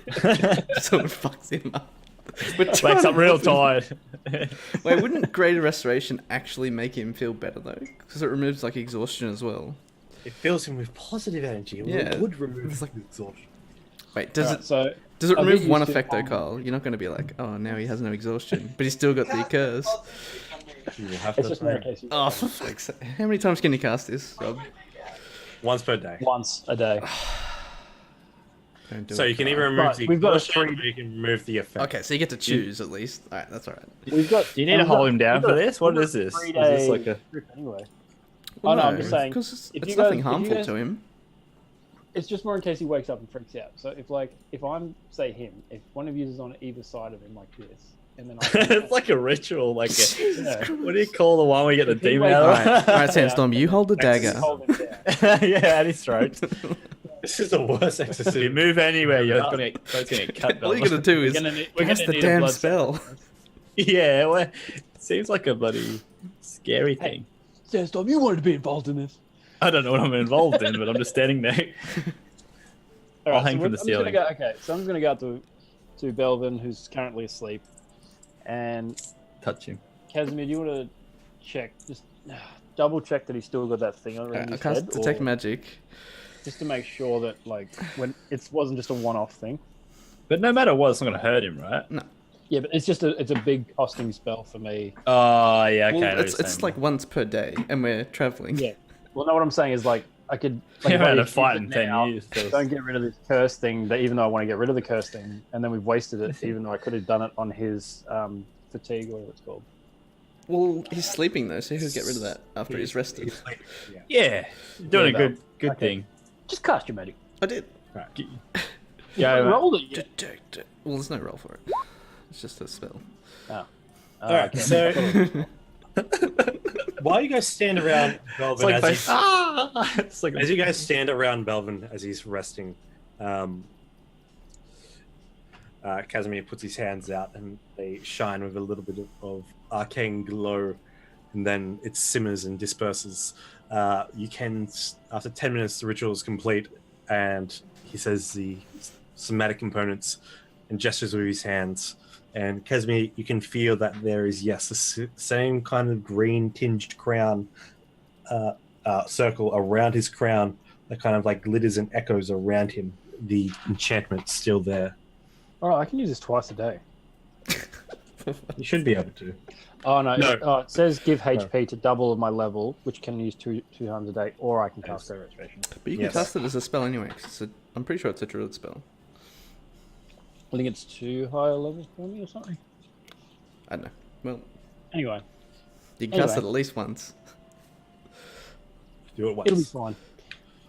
So it fucks him up. We're Wakes trying up to real help him. tired. Wait, wouldn't Greater Restoration actually make him feel better though? Because it removes like exhaustion as well. It fills him with positive energy. It Yeah. would remove It's like- exhaustion. Wait, does Alright, it so does it I'll remove get one used to effect though, it. Carl? You're not going to be like, oh, now he has no exhaustion, but he's still got the curse. You will have it's to just more in case you Oh, for fuck's sake! How many times can you cast this, Rob? once per day. once a day. Don't do So it, you can Carl. either remove Right, the we've got a exhaustion three- or you can remove the effect. Okay, so you get to choose at least. All right, that's all right. We've got. Do you need to we've got- hold him down we've for got- this? What we've is got this? Is 3 this day like a? trip anyway? Well, Oh, no, I'm just saying, because if it's you nothing guys- if you harmful guys- to him. It's just more in case he wakes up and freaks out. So if I'm say him, if one of you is on either side of him like this, and then It's like a ritual, like a. Yeah. What do you call the one where you get the If he demon wakes out All of right, all right, Sandstorm, you hold the just dagger. hold him down. yeah, at his throat. This is the worst If you exorcism. move anywhere, you're gonna get cut. All you got to do is We're gonna need cast the a damn blood spell. sacrifice. Yeah, well, it seems like a bloody scary thing. Sandstorm, you wanted to be involved in this. I don't know what I'm involved in, but I'm just standing there. All I'll hang so from the I'm just gonna ceiling. go, okay, so I'm just gonna go out to Belvin, who's currently asleep, and Touch him. Casimir, do you want to check, just double check that he's still got that thing on Alright, his I'll head, cast Detect or Magic. just to make sure that like when it wasn't just a one-off thing. But no matter what, it's not gonna hurt him, right? Yeah, but it's a big costing spell for me. Oh, yeah, okay. I know Well, what it's you're it's saying. like once per day, and we're traveling. Yeah. Well, no, what I'm saying is like I could. Like, Yeah, if I had a use fight it in 10 now, years. so- Don't get rid of this curse thing. That even though I want to get rid of the curse thing, and then we've wasted it, even though I could have done it on his fatigue or whatever it's called. Well, he's sleeping though, so he'll get rid of that after he's rested. Yeah, doing Yeah, a good okay. thing. Just cast your medic. I did. Yeah, I mate. rolled it. Yet. Detect. Well, there's no roll for it. It's just a spell. Alright, okay. so while you guys stand around Belvin, It's like, as, face- it's like as you guys stand around Belvin as he's resting, Casimir puts his hands out and they shine with a little bit of arcane glow and then it simmers and disperses. You can, after 10 minutes, the ritual is complete, and he says the somatic components and gestures with his hands. And Casimir, you can feel that there is, yes, the same kind of green tinged crown circle around his crown that kind of like glitters and echoes around him. The enchantment's still there. All right, I can use this twice a day. You should be able to. Oh no! No. It says give HP to double my level, which can use two times a day, or I can cast Great Restoration. But you can cast it as a spell anyway. 'Cause I'm pretty sure it's a druid spell. I think it's 2 higher levels for me or something. I don't know. Well, Anyway, you can cast it at least once. Do it once. it'll be fine.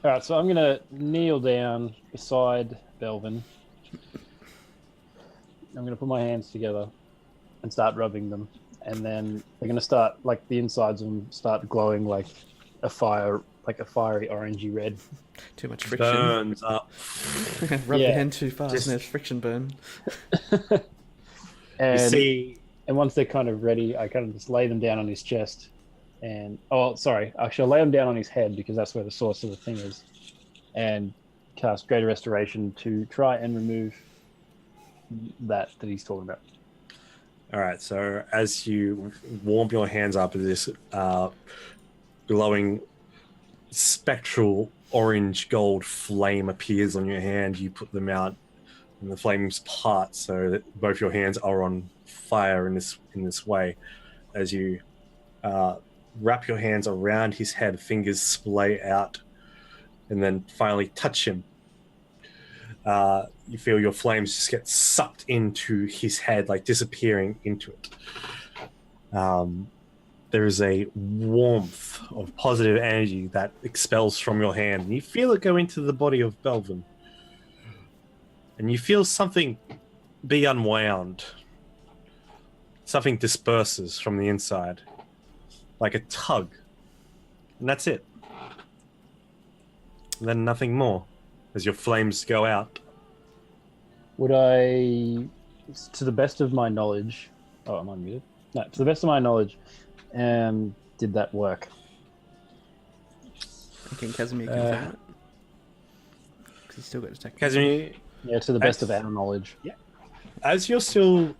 All right, so I'm gonna kneel down beside Belvin. I'm gonna put my hands together and start rubbing them, and then they're gonna start, like, the insides of them start glowing like a fiery orangey red. Too much friction. Burns up. Rub Yeah. your hand too fast Just- and there's friction burn. You And see, and once they're kind of ready, I kind of just lay them down on his chest, and actually I'll lay them down on his head because that's where the source of the thing is, and cast Greater Restoration to try and remove that he's talking about. all right. So as you warm your hands up, this glowing spectral orange gold flame appears on your hand. You put them out, and the flames part so that both your hands are on fire in this way. As you wrap your hands around his head, fingers splay out, and then finally touch him. You feel your flames just get sucked into his head, like disappearing into it. There is a warmth of positive energy that expels from your hand, and you feel it go into the body of Belvin. And you feel something be unwound. Something disperses from the inside, like a tug. And that's it. And then nothing more, as your flames go out. Would I, to the best of my knowledge, am I muted? No, to the best of my knowledge, did that work? Can Casimir confirm it? Because he's still got to take. Casimir, Yeah, to the best of our knowledge. as you're still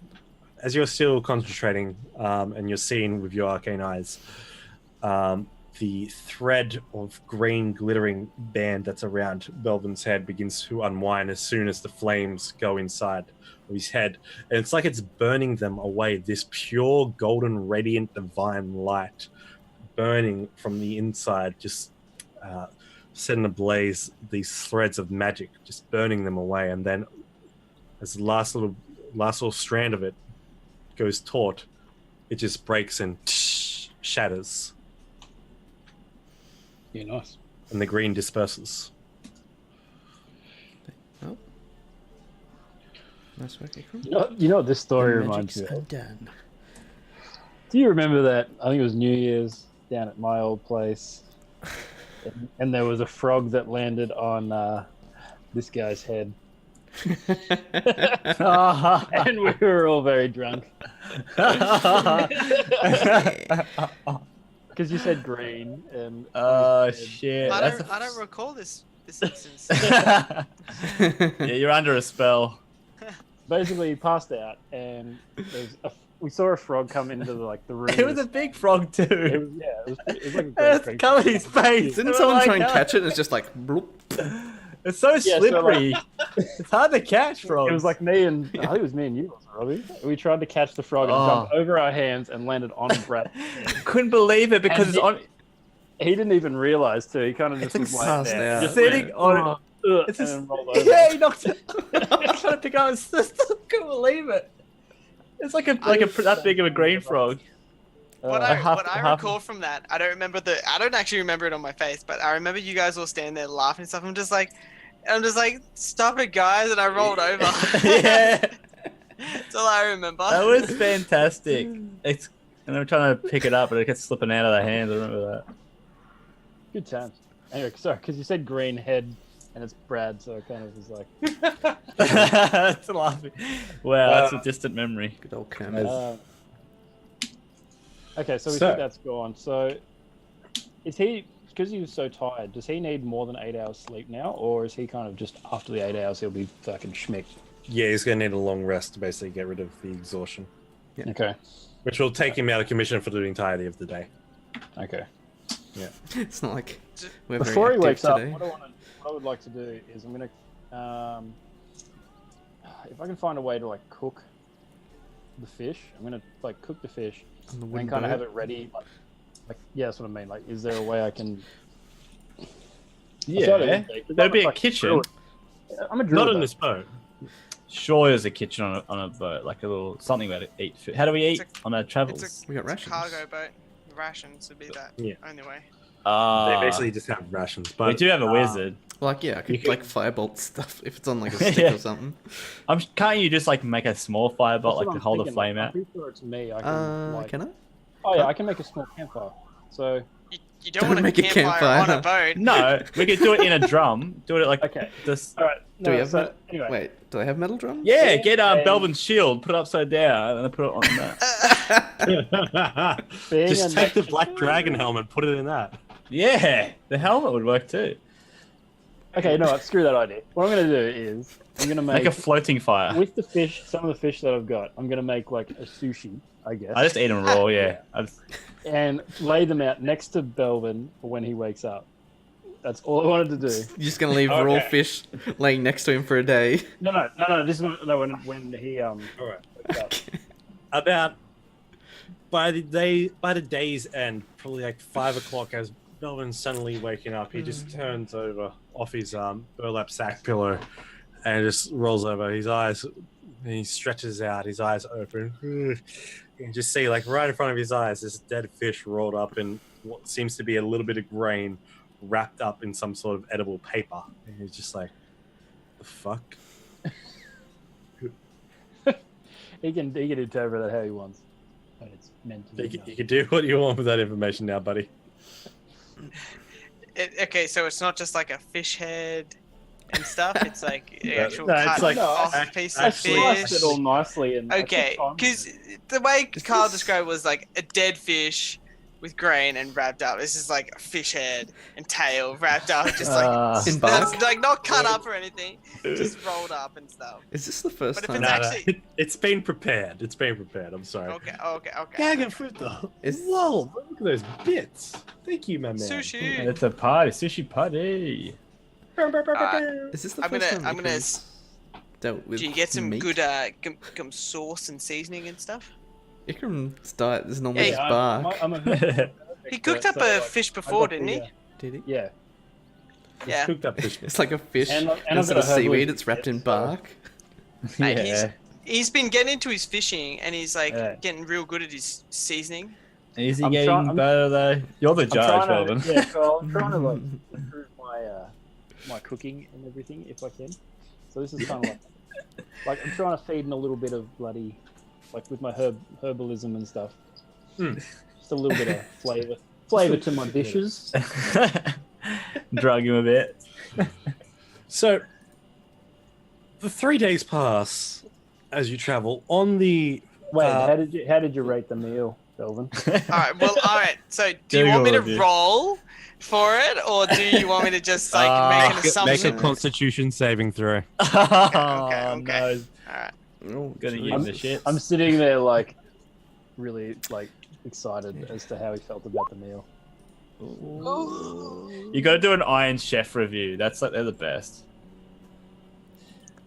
concentrating, and you're seeing with your arcane eyes, the thread of green glittering band that's around Belvin's head begins to unwind as soon as the flames go inside of his head. And it's like it's burning them away, this pure golden radiant divine light burning from the inside, just setting ablaze these threads of magic, just burning them away. And then as the last little strand of it goes taut, it just breaks and shatters, Yeah, nice. and the green disperses. Oh. Nice work, Ikram. You know what this story The reminds magic's me of? undone. Do you remember that? I think it was New Year's down at my old place, and there was a frog that landed on this guy's head, and we were all very drunk because you said green and Oh shit! I That's don't recall this instance. yeah, you're under a spell. basically he passed out, and we saw a frog come into the room. It was a big frog too. It was like a great It's frog. covered his face. Didn't It someone was try and like, catch it and it's just like bloop? It's so so, slippery. It's hard to catch frogs. It was like me and I think it was me and you, Robbie. We tried to catch the frog and Oh. jumped over our hands and landed on Brad. couldn't believe it because And it's on. He didn't even realize too. He kind of just was like Passed there. out. You're sitting on. It's It's and just, then rolled over. yeah, he knocked it. Trying to pick up. I couldn't believe it. It's like that big of a green frog. What Uh, I recall from that, I don't actually remember it on my face, but I remember you guys all standing there laughing and stuff. I'm just like, stop it, guys, and I rolled over. Yeah, That's all I remember. that was fantastic. And I'm trying to pick it up, but it kept slipping out of the hands. I remember that. Good times. Anyway, sorry, because you said green head and it's Brad, so it kind of was like. That's laughing. Wow, that's a distant memory. Good old Kermit. Uh, Okay, so we So- think that's gone. So, is he, because he was so tired, does he need more than 8 hours sleep now? Or is he kind of just after the 8 hours, he'll be fucking schmicked? Yeah, he's going to need a long rest to basically get rid of the exhaustion, Okay. which will take him out of commission for the entirety of the day. Okay. It's not like we're Before very he wakes active up, today. what I would like to do is I'm gonna, if I can find a way to like cook the fish, I'm gonna like cook the fish On the and wooden kind of boat. have it ready. Like yeah, that's what I mean. Like, is there a way I can? I thought it would be, 'cause There'd I'm be a like kitchen. driller. I'm a driller. Not in though. this boat. Sure, there's a kitchen on a boat, like a little something where to eat food. How do we eat It's on our travels? It's We got a rations. cargo boat. Rations would be that Yeah. only way. They basically just have rations. But we do have a wizard. Like yeah, I could You like could- firebolt stuff if it's on like a stick Yeah. or something. Can't you just like make a small firebolt, That's like what to I'm hold the thinking, flame like, out? I'm pretty sure it's me. I can. Like, Can I? oh yeah, I can make a small campfire. So You don't Don't want to make a make a campfire on a boat. No, we could do it in a drum. Do it like okay, this. all right. Do we No, have so anyway, Wait, do I have metal drums? Yeah, get And- Belvin's shield, put it upside down, and then put it on that. being just a take the natural- black dragon helmet, put it in that. Yeah, the helmet would work too. Okay, no, screw that idea. What I'm gonna do is I'm gonna Make make a floating fire. with the fish, some of the fish that I've got. I'm gonna make like a sushi, I guess, I just eat them raw. Yeah, and lay them out next to Belvin for when he wakes up. That's all I wanted to do. You're just gonna leave raw Okay. fish laying next to him for a day. No. This is no when he All right. wakes up. About by the day's end, probably like 5 o'clock, as Melvin's suddenly waking up, he just turns over off his burlap sack pillow and just rolls over his eyes. And he stretches out, his eyes open. You can just see, like right in front of his eyes, this dead fish rolled up in what seems to be a little bit of grain, wrapped up in some sort of edible paper. And he's just like, "The fuck." He can interpret that how he wants. But it's meant to be. You can do what you want with that information now, buddy. Okay, so it's not just like a fish head and stuff. It's like an actual No, it's cut like- off act- piece I of sliced fish. it all nicely and Okay, because the way Carl described was like a dead fish with grain and wrapped up. This is like a fish head and tail wrapped up, just like In that's bark? like not cut up or anything, just rolled up and stuff. Is this the first But if time? it's No, actually- it's been prepared. It's been prepared. I'm sorry. Okay. Gagging fruit though. Is- Whoa, look at those bits. Thank you, my man. Sushi. It's a party, sushi party. Is this the I'm first gonna. time I'm gonna. Icarus dealt with Do you get some meat? good sauce and seasoning and stuff? Ikram's diet is normally Hey, just bark. He cooked up a fish before, didn't he? Did he? Yeah. Yeah. Cooked up fish. It's like a fish And I've instead got of a herbal seaweed. It's wrapped in so- bark. Mate, Yeah, He's been getting into his fishing and he's like Yeah. getting real good at his seasoning. is he I'm getting trying- I'm- better though? You're the I'm judge, trying Melvin. to, yeah, so I'm trying to like improve my cooking and everything if I can. So this is kind of like I'm trying to feed in a little bit of bloody like with my herbalism and stuff. Just a little bit of flavor to my dishes. Drug him a bit. So, the 3 days pass as you travel on the. Wait, how did you rate the meal, Delvin? Alright, so do you want me to roll for it or do you want me to just like make an Make assumption? a Constitution saving throw. Oh, okay. no. Alright. Oh, Gonna jeez. use the shit. I'm sitting there like really like excited as to how he felt about the meal. You got to do an Iron Chef review. That's like they're the best.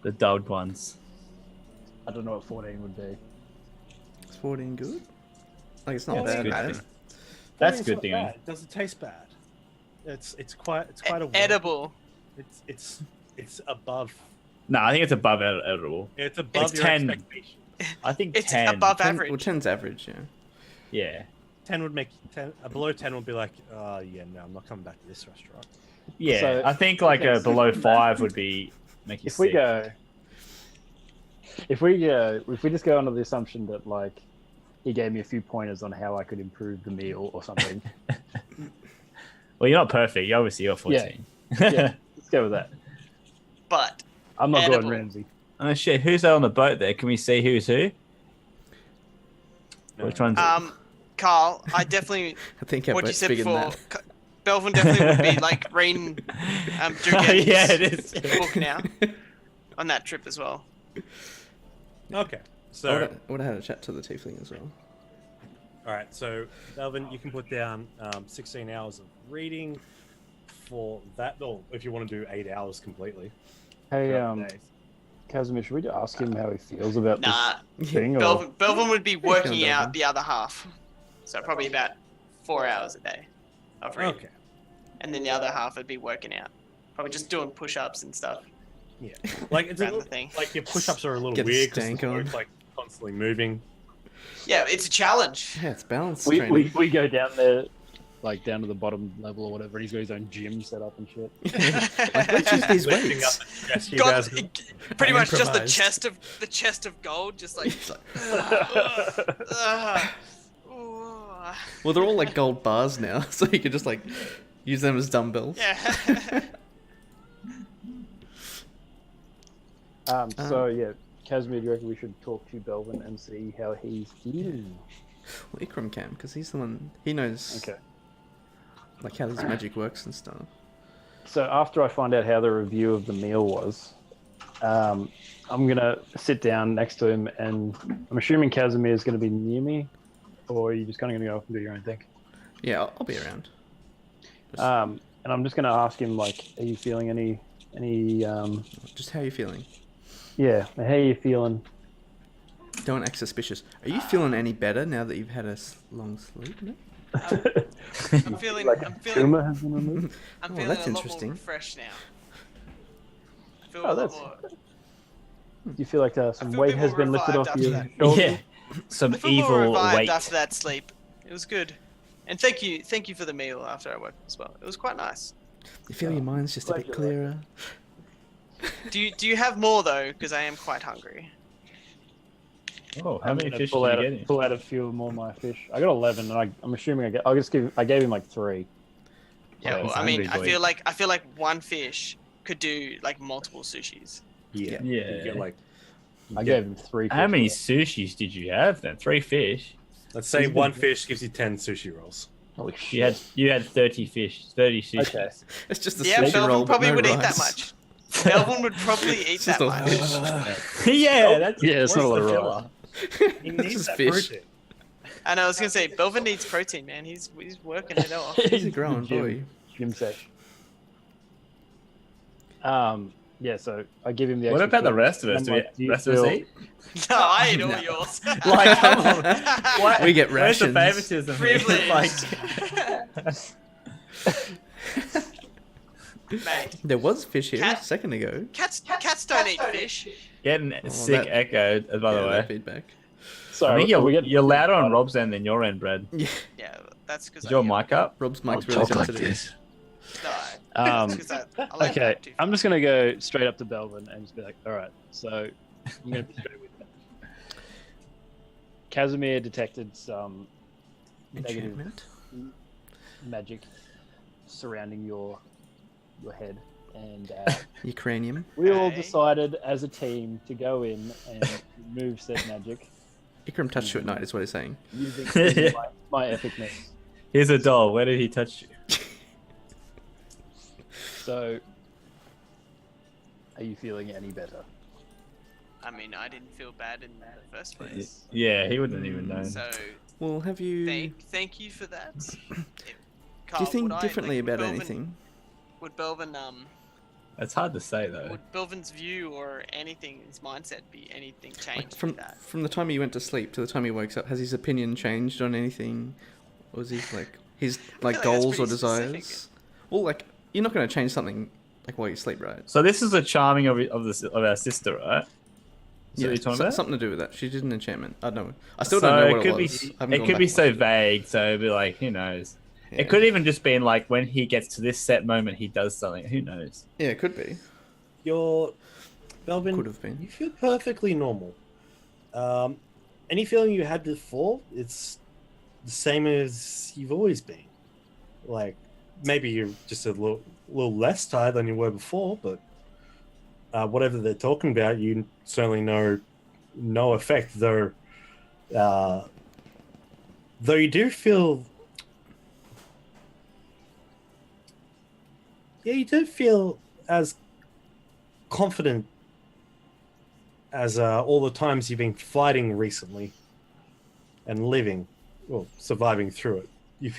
The dubbed ones. I don't know what 14 would be. Is 14 good? Like it's not Yeah, it's bad. good. bad. That's It's good not thing. bad. It doesn't taste bad. It's quite a Edible. It's above. No, I think it's above edible. It's above It's your 10. expectation. I think It's 10. above 10, average. well, 10's average, yeah. Yeah. 10 would make 10. Below 10 would be like, oh yeah, no, I'm not coming back to this restaurant. Yeah. So- I think like okay, a so below from 5 would be make you If we sick. go, if we just go under the assumption that like he gave me a few pointers on how I could improve the meal or something, Well, you're not perfect. You obviously you're 14. yeah, let's go with that. But I'm not Edible. Gordon Ramsay. Oh shit! Who's that on the boat there? Can we see who's who? No. Which one's? Carl, I definitely I think what you Everett's said bigger than before. that. Belvin definitely would be like reading Dugan's Yeah, it is. book now on that trip as well. Okay. I So, would have had a chat to the tiefling as well. all right. So, Melvin, you can put down 16 hours of reading for that. Or if you want to do 8 hours completely. Hey, throughout the days. Casimir, should we ask him how he feels about Nah, this thing? Or... Belvin would be working Belvin. out the other half. So probably about 4 hours a day of reading. Okay. And then the other half would be working out. Probably just doing push-ups and stuff. Yeah. Like it's a Around the little, thing. like your push-ups are a little Get a weird because stank on. it's like constantly moving. Yeah, it's a challenge. Yeah, it's balance we, training. we go down there, like down to the bottom level or whatever, and he's got his own gym set up and shit. Let's use these Lifting weights. up the chest, you God, guys. pretty much just the improvised. chest of gold, just like. Well, they're all like gold bars now, so you can just like use them as dumbbells. Yeah. So yeah, Casimir, do you reckon we should talk to Belvin and see how he's feeling? Well, Ikram can, because he's the one, he knows Okay. like how this magic works and stuff. So after I find out how the review of the meal was, I'm gonna sit down next to him, and I'm assuming Casimir is gonna be near me, or are you just kind of gonna go off and do your own thing? Yeah, I'll be around. And I'm just gonna ask him like, are you feeling any Just how you feeling? yeah, how are you feeling? Don't act suspicious. Are you feeling any better now that you've had a long sleep? No? I'm feeling. Like a I'm feeling. tumor has been removed? I'm Oh, feeling that's a lot interesting. more refreshed now. I feel Oh, a lot that's- more. Do you feel like some feel a weight bit has more been lifted revived off after your that. shoulders? Yeah. Some I feel more evil revived weight. after that sleep. It was good. And thank you for the meal after I worked as well. It was quite nice. You feel your mind's just a glad bit you clearer. Do you have more though? Because I am quite hungry. Oh, how I'm many gonna fish pull did out you a, get in? pull out a few more of my fish. I got 11, and I'm assuming I gave him like 3. Yeah, Oh, well, it's I mean, hungry I feel like one fish could do like multiple sushis. Yeah. Yeah. You get like. you I get- gave him 3. How fish many for sushis did you have then? 3 fish. Let's say He's been- one fish gives you 10 sushi rolls. that. Holy shit! You had 30 fish, 30 sushis. Okay. It's just a Yeah, sushi roll, Belvin but probably no would eat that rice. much. Belvin would probably eat It's that just a much. fish. Yeah, that's Yeah, it's not a lot of filler. rice. He It's needs just that fish. protein. And I was gonna say, Belvin needs protein, man. He's working it off. He's a growing Gym- boy. Gym sesh. Yeah, so I give him the. What extra about the food, rest of us? and Do I'm we like, do you rest of us feel- eat? No, I ate all yours. Like, come on. What? We get Where's the rations. favoritism? here? Privilege. Mate, There was fish here Cat- a second ago. cats don't eat fish. Getting sick that- echo, by the Yeah, way. that feedback. So I think are we getting- you're louder on Rob's end than your end, Brad. Yeah, Yeah, that's because Is your mic up? Rob's I'll mic's really talk like sensitive. this. Okay, I'm just gonna go straight up to Belvin and just be like, all right, so I'm gonna be straight with that. Casimir detected some negative Enchantment. magic surrounding your head, and Your cranium. we all Okay. decided as a team to go in and remove said magic Ikram touched you at night, is what he's saying. using Yeah. my epicness. Here's a doll. Where did he touch you? So, are you feeling any better? I mean, I didn't feel bad in the first place. Yeah, he wouldn't even know. So Well, have you? thank you for that. Do you think differently about Belvin, anything? Would Belvin It's hard to say though. would Belvin's view or anything, his mindset be anything changed Like with from that? from the time he went to sleep to the time he wakes up, has his opinion changed on anything? Or is he like his like like that's goals or pretty desires? specific. Well, like you're not going to change something like while you sleep, right? So this is a charming of our sister, right? Is that what you're talking about? something to do with that. She did an enchantment. I don't know. I still So don't know what it it could was. I haven't be. It gone could back be and so watched it. vague. So it'd be like, who knows? Yeah. It could even just been like when he gets to this set moment, he does something. Who knows? Yeah, it could be. You're. Belvin, Could have been. you feel perfectly normal. Any feeling you had before, it's the same as you've always been. Like, maybe you're just a little less tired than you were before, but whatever they're talking about, you certainly know no effect, though Though you do feel, you do feel as confident as all the times you've been fighting recently and living, well, surviving through it. You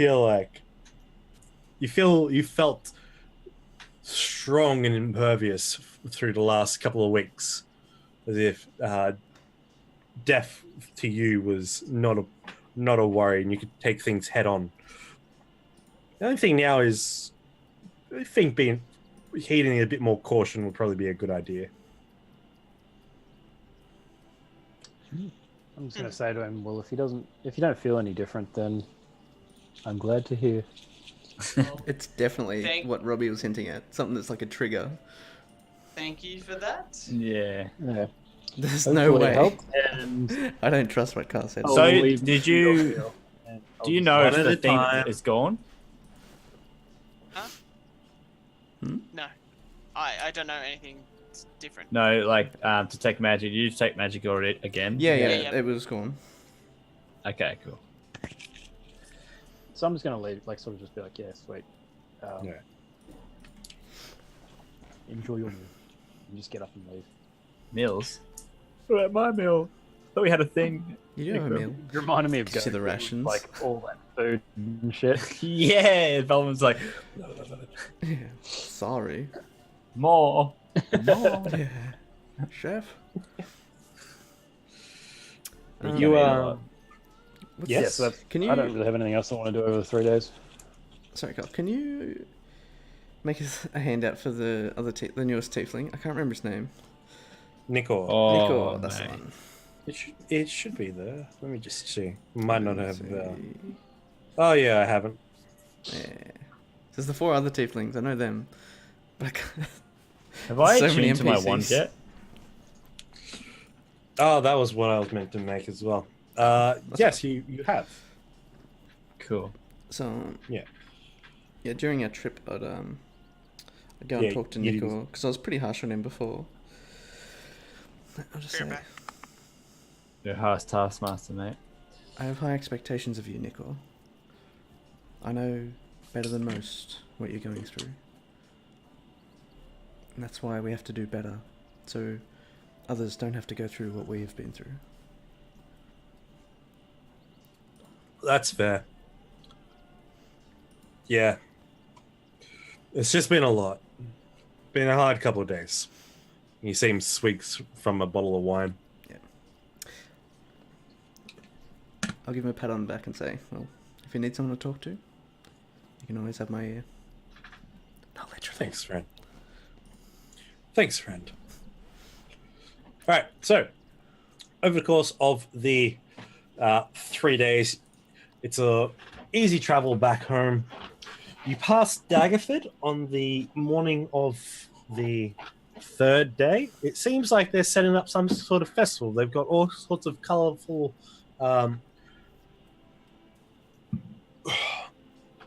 felt strong and impervious through the last couple of weeks, as if death to you was not a worry, and you could take things head on. The only thing now is, I think heeding a bit more caution would probably be a good idea. I'm just gonna say to him, well, if you don't feel any different, then I'm glad to hear. It's definitely what Robbie was hinting at. Something that's like a trigger. Thank you for that. Yeah. Yeah. There's Hopefully no it way. helped, and I don't trust what Carl said. So, I'll leave did your you? feel, and I'll Do you just- know One if at the a thing time. is gone? No, I don't know anything different. No, like to take magic. Did you take magic already again? Yeah, Yeah. it was gone. Okay, cool. So I'm just gonna leave, like, sort of just be like, yeah, sweet. Yeah. Enjoy your meal. And just get up and leave. Meals. What about my meal? Thought we had a thing. You do have a meal. You reminded me of Did you see the going through, rations? like all that food and shit. Yeah, Velman's like Yeah. Sorry. more. Yeah. Chef. You what's- yes. So that's, Can you? I don't really have anything else I want to do over the 3 days. Sorry, Carl. Can you make us a handout for the the newest tiefling? I can't remember his name. Nicor. Oh, Nico, that's the mate. one. It should be there. Let me just see. Might not have. See. Oh yeah, I haven't. Yeah. There's the 4 other tieflings. I know them. But I can't... Have I So many tuned to my one NPCs. yet? Oh, that was what I was meant to make as well. Yes, you have. Cool. So Yeah. yeah. During our trip, I'd go Yeah, and talk to you Nico didn't- because I was pretty harsh on him before. I'll just Fair say, back. Your harsh taskmaster, mate. I have high expectations of you, Nico. I know better than most what you're going through. And that's why we have to do better, so others don't have to go through what we have been through. That's fair. Yeah. It's just been a lot. Been a hard couple of days. He seems swigs from a bottle of wine. I'll give him a pat on the back and say, well, if you need someone to talk to, you can always have my ear. Not literally. Thanks, friend. Thanks, friend. All right, so over the course of the 3 days, it's a easy travel back home. You pass Daggerford on the morning of the 3rd day. It seems like they're setting up some sort of festival. They've got all sorts of colourful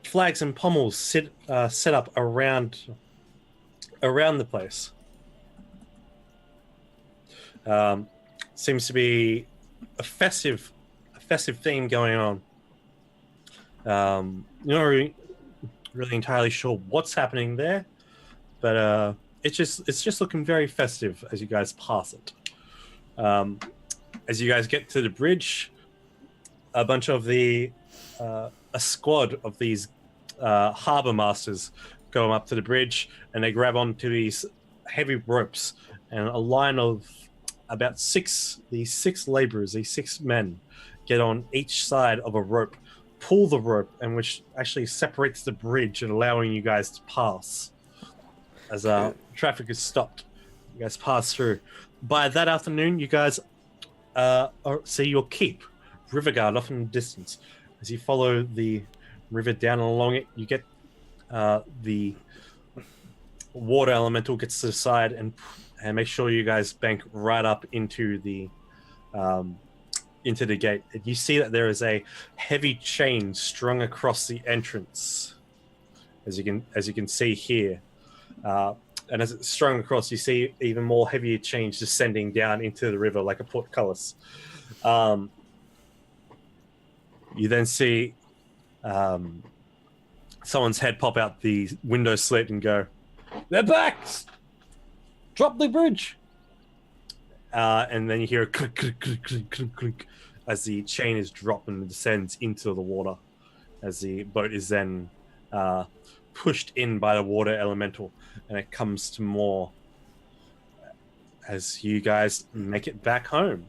flags and pommels set up around the place. Seems to be a festive theme going on. You're not really entirely sure what's happening there, but it's just looking very festive as you guys pass it. As you guys get to the bridge, a bunch of a squad of these harbor masters go up to the bridge, and they grab onto these heavy ropes, and a line of about six laborers, these 6 men, get on each side of a rope, pull the rope, and which actually separates the bridge and allowing you guys to pass. As traffic is stopped, you guys pass through. By that afternoon, you guys see your keep, Riverguard, off in the distance. As you follow the river down and along it, you get the water elemental gets to the side and make sure you guys bank right up into the gate. And you see that there is a heavy chain strung across the entrance, as you can see here. And as it's strung across, you see even more heavier chains descending down into the river like a portcullis. You then see someone's head pop out the window slit and go, "They're back! Drop the bridge!" And then you hear a clink, clink, clink, clink, clink, clink, as the chain is dropped and descends into the water, as the boat is then pushed in by the water elemental, and it comes to more as you guys make it back home.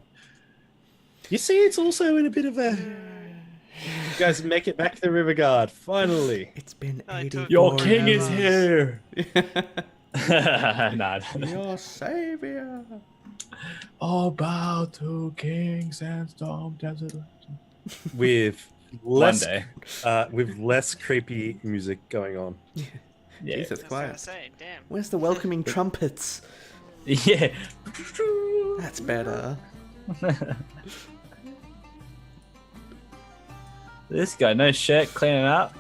You see, it's also in a bit of a... You guys make it back to the River Guard, finally. It's been I 80 took- Your king is forever. here. Nah. Your savior. Oh, bow to King Sandstorm Desert. With One less, day. with less creepy music going on. Yeah. Jesus, I was gonna quiet. say, damn. Where's the welcoming trumpets? Yeah. That's better. This guy, no shirt, cleaning up.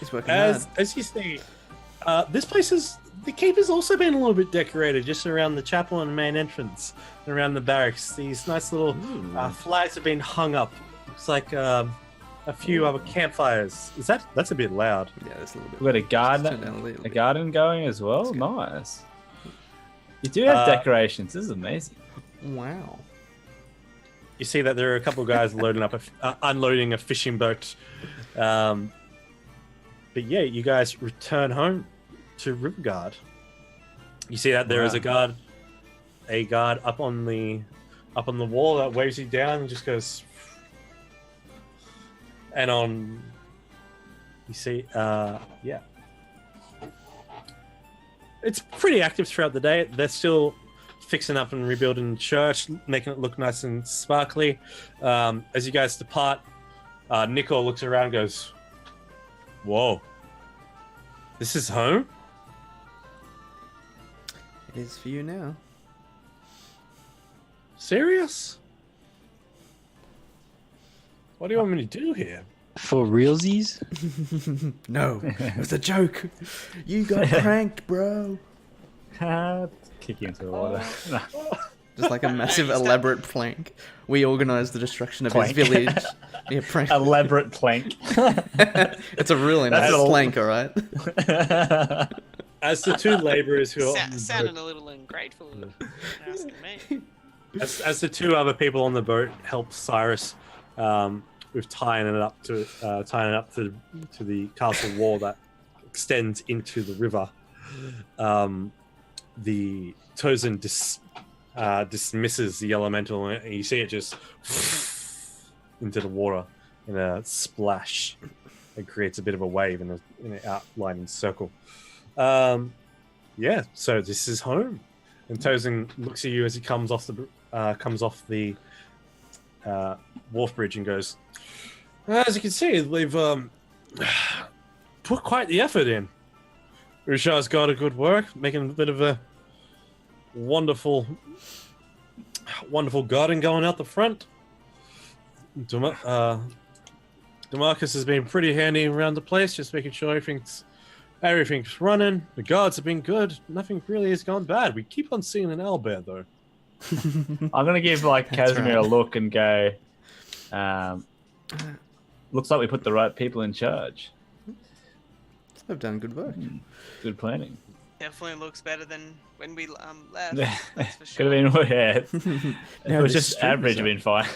He's working hard. As you see, this place is... The keep has also been a little bit decorated, just around the chapel and the main entrance, and around the barracks. These nice little flags have been hung up. Looks like a few other campfires. That's a bit loud. Yeah, that's a little bit. We've got a Let's turn garden, down a little a bit. garden going as well. That's good. Nice. You do have Uh, decorations. This is amazing. Wow. You see that there are a couple of guys loading up, unloading a fishing boat. But yeah, you guys return home to Riverguard. You see that there is a guard up on the wall that waves you down and just goes. And on, you see, yeah, it's pretty active throughout the day. They're still fixing up and rebuilding the church, making it look nice and sparkly. As you guys depart, Nico looks around and goes, "Whoa, this is home?" It is for you now. Serious? What do you want me to do here? For realsies? No, it was a joke. You got pranked, bro. Kick you into the water. Just like a massive he's done- elaborate plank. We organized the destruction of Plank. his village. Yeah, prank. Elaborate plank. It's a really nice That's all- plank, all right. As the two laborers who are on the Sounding a little ungrateful. if you're asking me. as the two other people on the boat help Cyrus with tying it up to the castle wall that extends into the river. The Tozan dismisses the elemental, and you see it just into the water in a splash. It creates a bit of a wave in an outlining circle. Yeah, so this is home. And Tozan looks at you as he comes off the wharf bridge and goes, "As you can see, we've put quite the effort in. Rishar's got a good work, making a bit of a wonderful garden going out the front. Demarcus has been pretty handy around the place, just making sure everything's running. The guards have been good. Nothing really has gone bad. We keep on seeing an owlbear though." I'm gonna give That's Casimir right. a look and go. Looks like we put the right people in charge. I've done good work. Good planning. Definitely looks better than when we left. Could That's for have sure. been if Now it was this just stream average, is it'd been fine.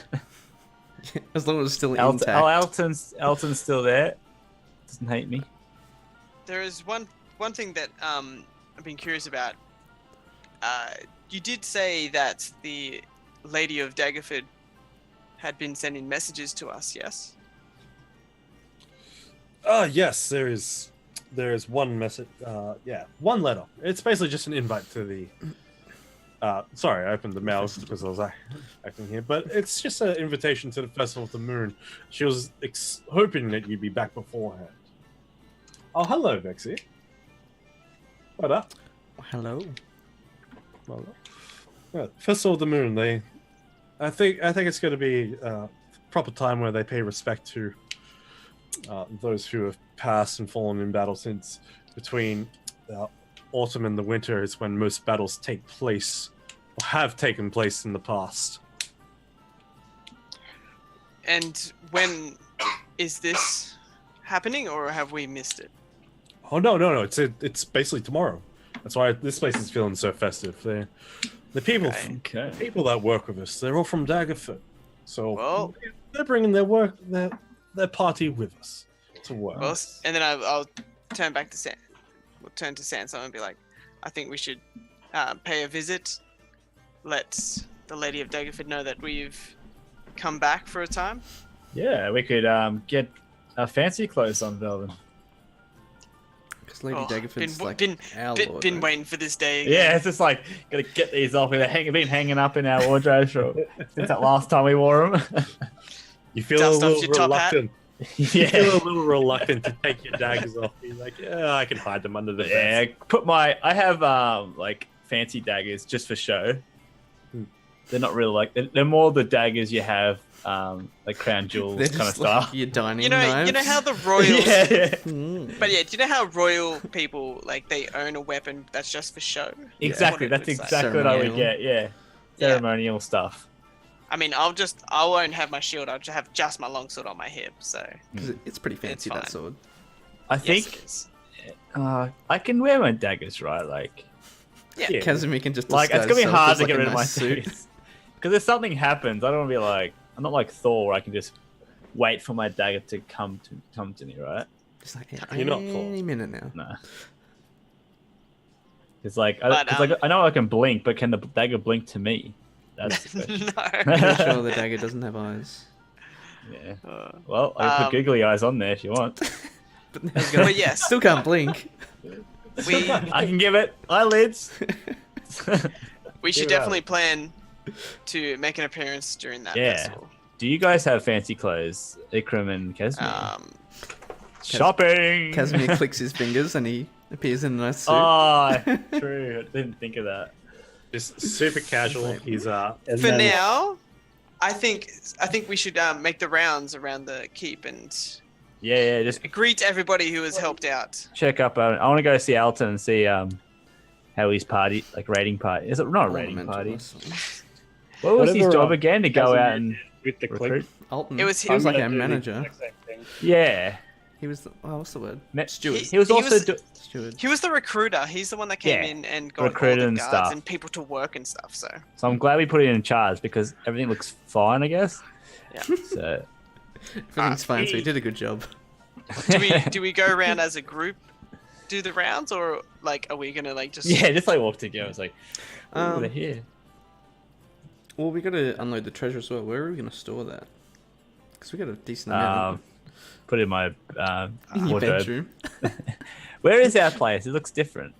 As long as it's still Elton's intact. Elton's still there. Doesn't hate me. There is one thing that I've been curious about. You did say that the Lady of Daggerford had been sending messages to us, yes? Yes, there is one message. One letter. It's basically just an invite to the. Sorry, I opened the mail because I was acting here, but it's just an invitation to the Festival of the Moon. She was hoping that you'd be back beforehand. Oh, hello, Vexy. What up? Hello. Well, yeah, Festival of the Moon. I think it's going to be a proper time where they pay respect to those who have passed and fallen in battle, since between autumn and the winter is when most battles take place or have taken place in the past. And when is this happening, or have we missed it? Oh no! It's basically tomorrow. That's why this place is feeling so festive. The people, Okay. people that work with us, they're all from Daggerford, so Well- they're bringing their party with us to work. Well, and then I'll turn back to San. We'll turn to Sansa and be like, I think we should pay a visit. Let the Lady of Daggerford know that we've come back for a time. Yeah, we could get fancy clothes on Velvin. Because Lady Oh, Daggerford's been- like been- our Been, lord, been right? waiting for this day. Again. Yeah, it's just like gotta get these off. They've been hanging up in our wardrobe since that last time we wore them. You feel Dust a off little your top hat. reluctant. You feel yeah, a little reluctant to take your daggers off. You're like, yeah, I can hide them under the yeah. bed. I have like fancy daggers just for show. They're not really like they're more the daggers you have like crown jewels They're kind of just like stuff. your dining You know knives. how the royals. yeah, yeah. Mm. But yeah, do you know how royal people like they own a weapon that's just for show? Exactly. What it That's looks like. exactly what I would Ceremonial. get. Yeah, Yeah. ceremonial stuff. I mean, I won't have my shield. I'll just have just my longsword on my hip. So 'Cause it's pretty fancy, that fine. sword. I yes, think it is. I can wear my daggers, right? Like. Yeah. Casimir can just Like it's disguise gonna be self hard as, to like, get a rid of my nice suit. suit because if something happens, I don't want to be like I'm not like Thor where I can just wait for my dagger to come to me, right? Just like You're not any full. minute now. No, it's like But, I know I can blink, but can the dagger blink to me? That's the question. No. I'm sure the dagger doesn't have eyes. Yeah. Uh, Well, I can put googly eyes on there if you want. But, now it's gonna- But yes. still can't blink. we I can give it eyelids. we should Give it out. definitely plan to make an appearance during that Yeah. festival. Do you guys have fancy clothes, Ikram and Casimir? Shopping. Casimir clicks his fingers and he appears in a nice suit. Oh, true. I didn't think of that. Just super casual. He's and For then- now, I think we should make the rounds around the keep and Yeah, just greet everybody who has helped out. check up. I want to go see Alton and see how his party, like raiding party. Is it not a raiding Ornamental party? or something. What was his Whatever, job again? To go Casimir out and with the click. recruit? Alton. It was- he was I'm like gonna a do the manager. exact same thing. Yeah, He was the, what's the word? Ma- Steward. he was He also. was- Steward. He was the recruiter. He's the one that came Yeah, in and got all recruiter the and guards stuff. and people to work and stuff. So So I'm glad we put him in charge because everything looks fine, I guess. Yeah. So Everything's fine, so he did a good job. do we go around as a group, do the rounds, or like are we gonna like just? yeah, just like walk together. It's like, oh, Um, they're here. Well, we got to unload the treasure as well. Where are we going to store that? Because we got a decent amount Put it in my in your wardrobe. bedroom. Where is our place? It looks different.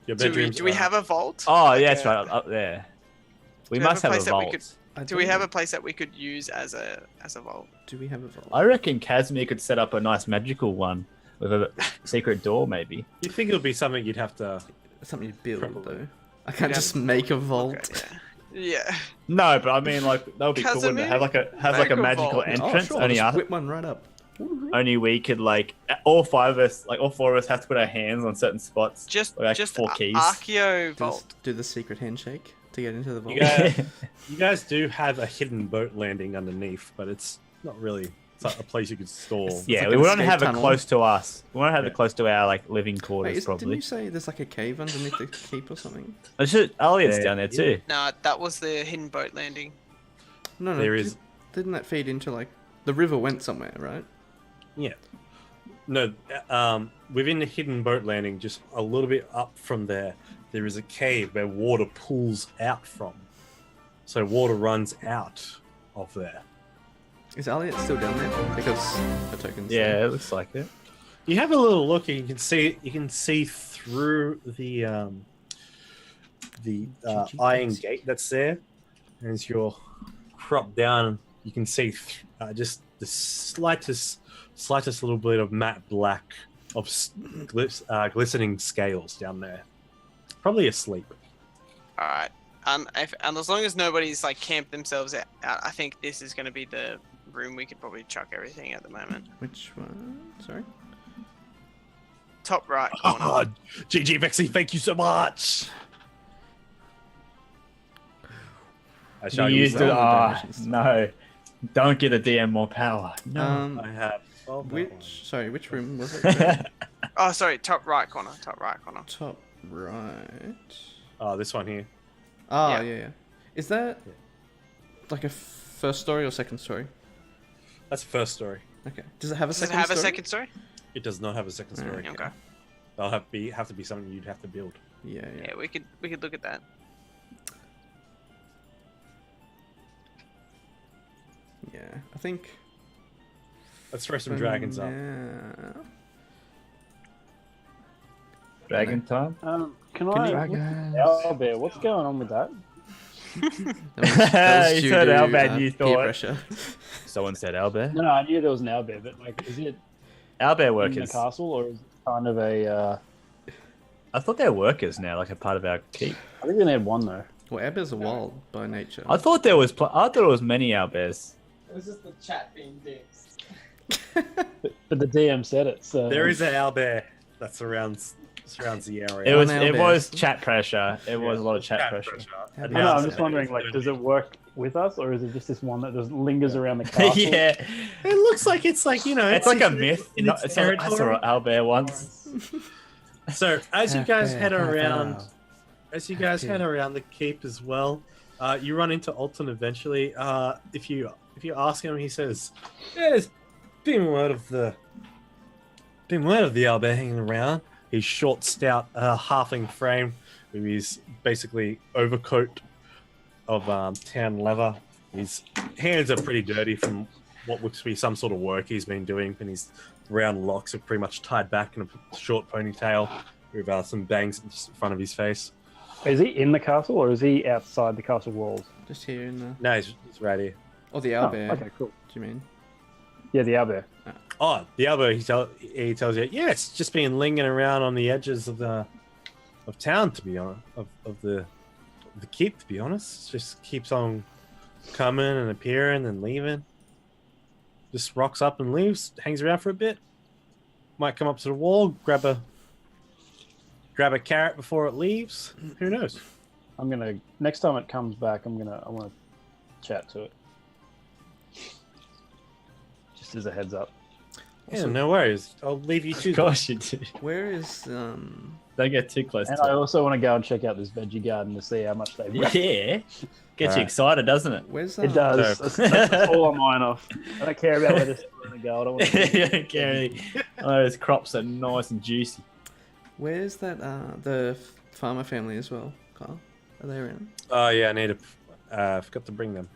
Your Do we, bedroom's do we have a vault? Oh, Like yeah, that's a- right, up there. We Do we have must a have a place that we vault. could- I Do we don't have know. a place that we could use as a vault? Do we have a vault? I reckon Casimir could set up a nice magical one with a secret door, maybe. You think it would be something you'd have to? Something you build, Probably. though. I can't Yeah. just make a vault. Okay, yeah. No, but I mean, like that would be cool. Wouldn't it? Casimir? Have like a Make a magical vault. entrance. Oh, sure, Only I'll us, just whip one right up. only we could like all five of us, like all four of us, have to put our hands on certain spots. Just Like just 4 keys. Archeo Do, vault. do the secret handshake to get into the vault. You guys, you guys do have a hidden boat landing underneath, but it's not really. It's not a place you could store. Yeah, like we an want to escape have tunnel. it close to us. We want to have Yeah. it close to our like living Wait, quarters, didn't probably. you say there's like a cave underneath the keep or something? Elliot's Yeah, down there yeah. too. No, that was the hidden boat landing. No, no. There is- Didn't that feed into like the river went somewhere, right? Yeah. No, within the hidden boat landing, just a little bit up from there, there is a cave where water pools out from. So water runs out of there. Is Elliot still down there? Because the tokens. Yeah, it looks like it. You have a little look, and you can see through the iron gate that's there. And as you're cropped down, you can see just the slightest little bit of matte black of glistening scales down there. Probably asleep. All right. And as long as nobody's like camped themselves out, I think this is going to be the room we could probably chuck everything at the moment. Which one? Sorry. Top right Oh, corner. GG Vexy, thank you so much. I shall You use used that. it. roll the Oh, damage and stuff. no. Don't get a DM more power. No. I have 12 that one. Which room was it? Oh, sorry, top right corner. Top right corner. Top right. Oh, this one here. Oh, Yeah. yeah. Is that like a first story or second story? That's the first story. Okay. Does it have a Does it second have story? a second story? It does not have a second story. Okay. That'll have to be something you'd have to build. Yeah. Yeah, we could look at that. Yeah. I think. Let's throw some dragons up. Yeah. Dragon time. Can you- Owlbear, what's going on with that? That was You due said to, Owlbear, you peer thought. pressure. Someone said owlbear. No, I knew there was an owlbear, but like, is it Owlbear in the workers. castle or is it kind of a? I thought they're workers now, like a part of our keep. I think we only had one though. Well, Ebba's a wild by nature. I thought there was. I thought there was many owlbears. It was just the chat being dicks. But the DM said it, so There is an owlbear that surrounds the area. It was. One It owlbear. was chat pressure. It was a lot of chat pressure. I know, I'm just wondering, like, does it work with us, or is it just this one that just lingers around the castle? Yeah, It looks like it's like, you know, it's like a myth. in Not- its It's not, I saw territory. an owlbear once. So as you guys head Half around, hour. head around the keep as well, you run into Alton eventually. If you ask him, he says, "Yeah, there's been word of the owlbear hanging around. He's short, stout, halfling frame with his basically overcoat of tan leather. His hands are pretty dirty from what looks to be some sort of work he's been doing, and his brown locks are pretty much tied back in a short ponytail with some bangs in front of his face. Is he in the castle or is he outside the castle walls? Just here in the. No, he's right here. Oh, the Oh, owlbear. okay, cool. Do you mean? Yeah, the owlbear. Oh, the owlbear, he tells you, yeah, it's just been lingering around on the edges of town, to be honest, of the keep, to be honest. It just keeps on coming and appearing and leaving. Just rocks up and leaves, hangs around for a bit. Might come up to the wall, grab a carrot before it leaves. Who knows? I'm gonna next time it comes back. I want to chat to it. Just as a heads up. Yeah, no worries. I'll leave you to Of course you do. Where is Don't get too close And to I it. also want to go and check out this veggie garden to see how much they've got. Yeah, gets you Alright. excited, doesn't it? Where's It does. That's all I'm eyeing off. I don't care about where this is going to go. I don't want to. You don't care anything. Oh, those crops are nice and juicy. Where's that the farmer family as well, Kyle? Are they around? Oh yeah, I need to. Forgot to bring them.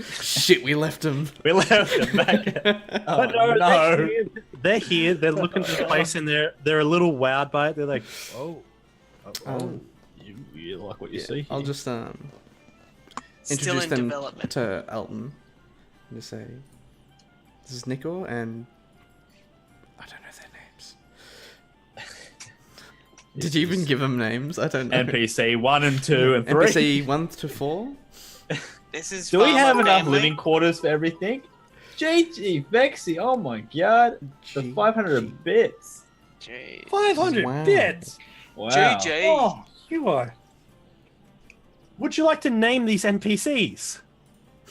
Shit, we left them. We left them back. Oh, no, no. They're here. They're looking for the place, and they're a little wowed by it. They're like, oh, You like what you Yeah, see? I'll just Still introduce in them development. to Alton and just say, "This is Nico," and I don't know their names. Did you even give them names? I don't know. NPC 1 and 2 and 3. NPC 1 to 4. This is. Do we Farmer have enough family. living quarters for everything? GG, Vexy, oh my god. The 500 bits. Jeez. 500 Wow. bits. Wow. GG. Oh, you are. Would you like to name these NPCs?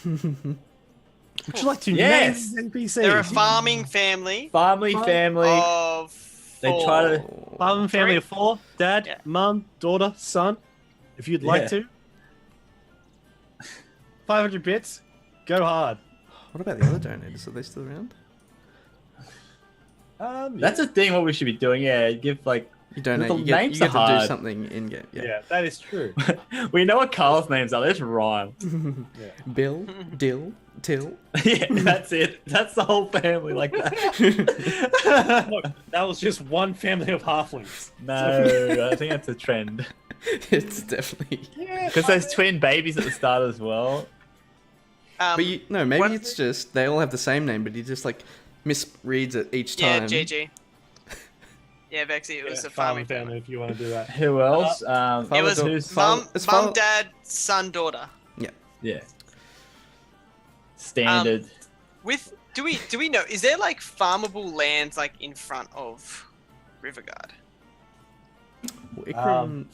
Would you like to Yes. name these NPCs? They're a farming family Family. of. They Four. try to. Farming family Three. of 4: dad, Yeah. mum, daughter, son. If you'd like Yeah. to. 500 bits. Go hard. What about the other donators? Are they still around? That's a thing what we should be doing, yeah. Give like. You donate. The You get, names you get to are do hard. something in game. yeah, that is true. We know what Carl's names are, let's rhyme. Bill, Dill, Till. Yeah, that's it. That's the whole family like that. Look, that was just one family of halflings. No, I think that's a trend. It's definitely. Yeah. Because there's twin babies at the start as well. But maybe one it's just they all have the same name, but he just like misreads it each Yeah, time. JJ. Yeah, Vexy, it was a farming family. if you want to do that. Who else? It was who's- mum, it's mum, father- dad, son, daughter. Yeah. Standard. Do we know? Is there like farmable lands like in front of Riverguard? Well, Ikram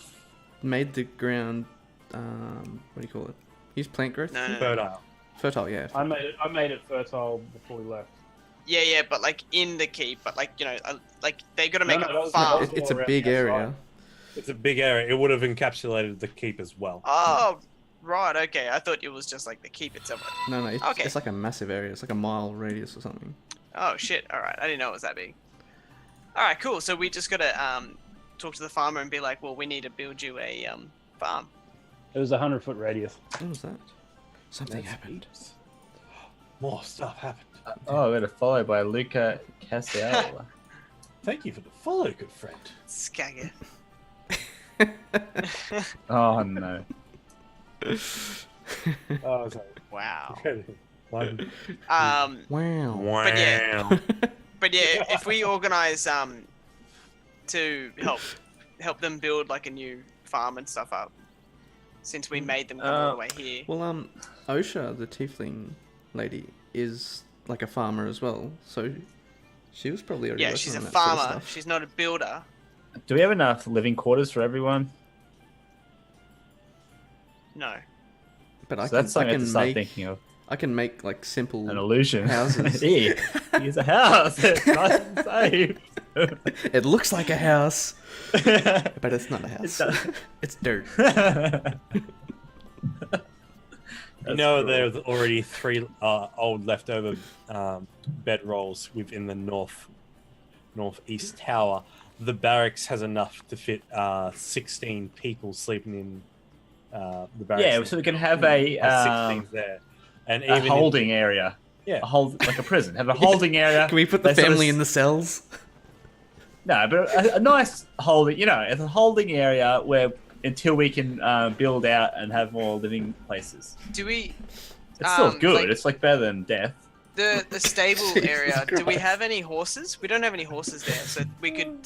made the ground. What do you call it? Use plant growth. No. Fertile. Fertile, yeah. I made it fertile before we left. Yeah, but like in the keep, but like like they got to make No, that a was- farm. that was- It's a around big the outside. area. It's a big area. It would have encapsulated the keep as well. Oh, right. Okay, I thought it was just like the keep itself. No, it's, Okay. it's like a massive area. It's like a mile radius or something. Oh shit! All right, I didn't know it was that big. All right, cool. So we just gotta talk to the farmer and be like, well, we need to build you a farm. It was a 100-foot radius. What was that? Something happened. Heaps. More stuff happened. Oh, we got followed by Luca Casiel. Thank you for the follow, good friend. Skagger. Oh no. Oh, sorry. Wow. One. Wow. But yeah. But yeah, if we organize to help them build like a new farm and stuff up, since we made them come all the way here. Well, Osha, the tiefling lady, is like a farmer as well. So she was probably already Yeah, working she's a on that sort of farmer. stuff. She's not a builder. Do we have enough living quarters for everyone? No. But I So can, that's something I have to start make thinking of. I can make like simple An illusion. houses. Yeah, here's a house. It's nice and safe. It looks like a house, but it's not a house. It's dirt. You know, there's already 3 old leftover bedrolls within the northeast tower. The barracks has enough to fit 16 people sleeping in the barracks. Yeah, so we can have a 16 there, and a even holding area. Yeah. Like a prison. Have a holding area. Can we put the They sort of family in the cells? No, but a nice holding. You know, it's a holding area where until we can build out and have more living places. Do we It's still good. like- It's like better than death. the stable Jesus area? Do we Christ. have any horses? We don't have any horses there, so we could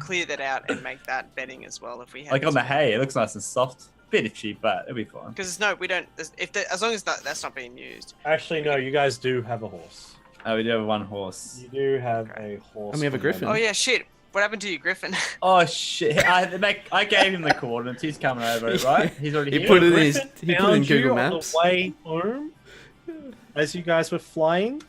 clear that out and make that bedding as well if we had. Like on the hay, it looks nice and soft. Bit itchy, but it'll be fine. Because no, we don't. As long as that's not being used. Actually, no, you guys do have a horse. Oh, we do have one horse. You do have a horse. And we have a from griffin. them. Oh yeah, shit. What happened to you, Griffin? Oh shit! I gave him the coordinates. He's coming over, right? He's already He here. put it in his. Griffin He put it in found you Google on Maps. the way home as you guys were flying,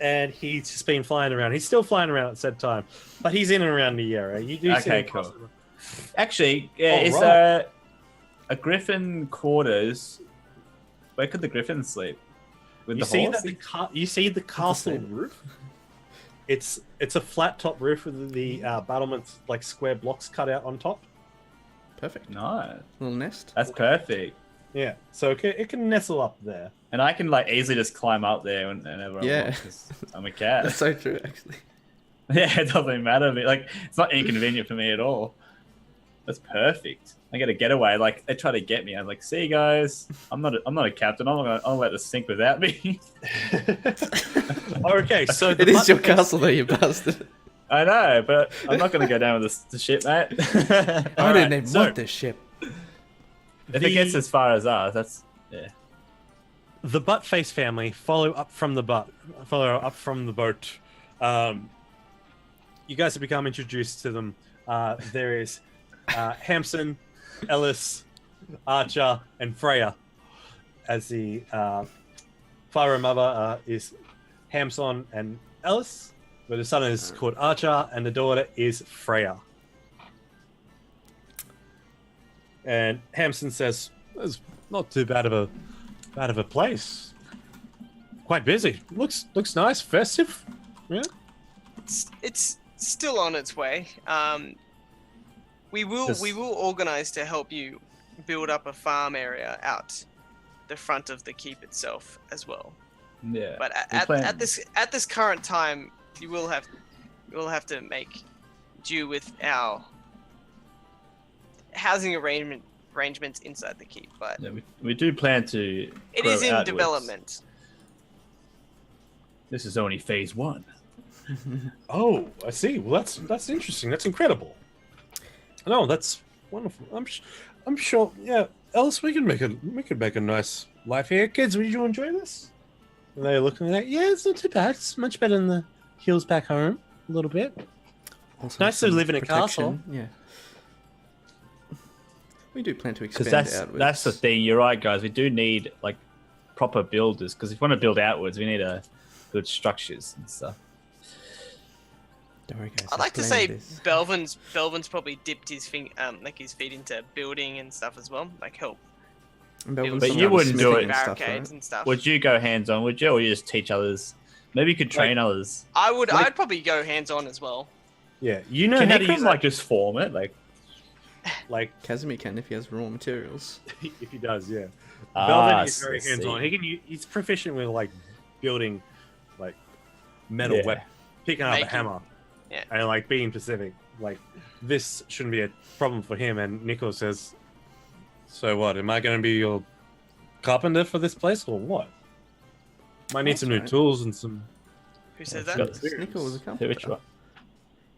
and he's just been flying around. He's still flying around at said time, but he's in and around the area. You do see Okay, him cool. cross the- Actually, yeah, Oh, is right. a griffin quarters? Where could the griffin sleep? With You the see horse? that you see the castle stable. roof. It's a flat top roof with the battlements like square blocks cut out on top. Perfect. No, Little nest. that's perfect. Yeah, so it can nestle up there. And I can like easily just climb up there whenever I Yeah. want because I'm a cat. That's so true, actually. Yeah, it doesn't matter. Like, it's not inconvenient for me at all. That's perfect. I get a getaway. Like, they try to get me. I'm like, see you guys. I'm not a captain. I'll let this sink without me. Okay, so the It is button your castle, though, you bastard. I know, but I'm not going to go down with the ship, mate. I Alright, didn't even so- want this ship. If it gets as far as us, that's yeah. The Buttface family follow up from the boat. You guys have become introduced to them. There is Hamson, Ellis, Archer, and Freya. As the father and mother is Hamson and Ellis, where the son is called Archer, and the daughter is Freya. And Hamson says, "It's not too bad of a place. Quite busy. Looks nice, festive. Yeah. It's still on its way. We will organize to help you build up a farm area out the front of the keep itself as well. Yeah. But We plan- at this current time, you will have to make do with our housing arrangements inside the keep. But Yeah, we do plan to. it grow is in outwards. development. This is only phase 1. Oh, I see. Well, that's interesting. That's incredible. No, that's wonderful. I'm sure. Yeah, Ellis, we could make a nice life here. Kids, would you enjoy this? And they're looking at, yeah, it's not too bad. It's much better than the hills back home. A little bit. Also Nice to some live in a castle. Yeah. We do plan to Because expand that's outwards. the thing. You're right, guys. We do need like proper builders, because if we want to build outwards, we need to build structures and stuff. Don't worry, guys. I'd like to I'll say plan this. Belvin's probably dipped his his feet into building and stuff as well, like help. And Belvin's But some you kind of wouldn't do smithing it. and stuff, Barricades right? and stuff. Would you go hands on? Would you, or you just teach others? Maybe you could train others. I'd probably go hands on as well. Yeah, you know Can how he to use like just form it? like Casimir can if he has raw materials. if he does, yeah. Ah, Belvin is very I see. hands-on. He's proficient with like building like metal Yeah. weapons, picking up a Making- hammer, yeah. and like being Pacific. Like this shouldn't be a problem for him. And Nico says, "So what? Am I going to be your carpenter for this place, or what? Might need That's some new right. tools and some." Who says Got that? this. Nico was a Which carpenter. one?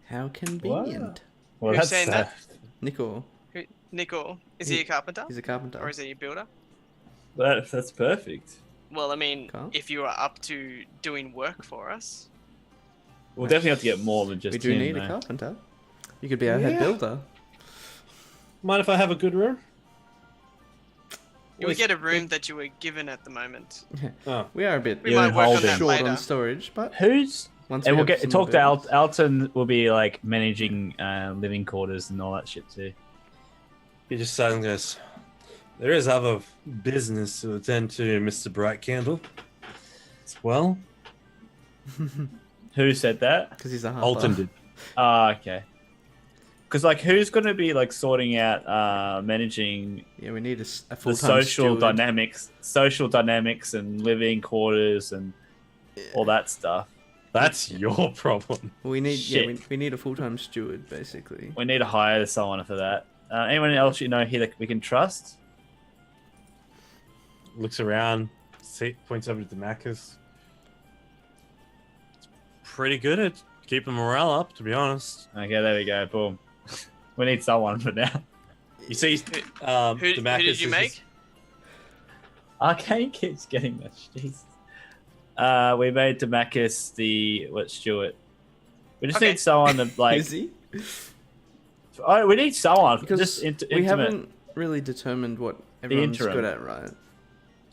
How convenient. Well, Who's that's saying that? Nico, Nico, is he a carpenter he's a carpenter. or is he a builder? that's perfect. Well, I mean, Carl? if you are up to doing work for us, We'll definitely have to get more than just we do him, need though. a carpenter. You could be our head Yeah. builder. Mind if I have a good room? you would get a room that you were given at the moment. Oh, We are a bit We Yeah, might work on that short later. on storage, but Who's once and we we'll have get some talk to buildings- Alton. Will be like managing living quarters and all that shit too. he just silent goes. There is other business to attend to, Mr. Bright Candle. As well, Who said that? Because he's a harper. Alton did. Ah, okay. Because like, who's going to be like sorting out, managing Yeah, we need a the full-time social steward. dynamics, and living quarters and all that stuff? That's your problem. We need Shit. we need a full-time steward basically. We need to hire someone for that. Anyone else you know here that we can trust? Looks around, points over to Damascus. It's pretty good at keeping morale up, to be honest. Okay, there we go. Boom. We need someone for now. You see, Who Damascus did you is make? just- Arcane keeps getting that. Jeez. We made Damascus the Stuart. We just Okay. need someone to like. Is he? Oh, we need someone Because just we intimate. haven't really determined what everyone's interim. good at, right?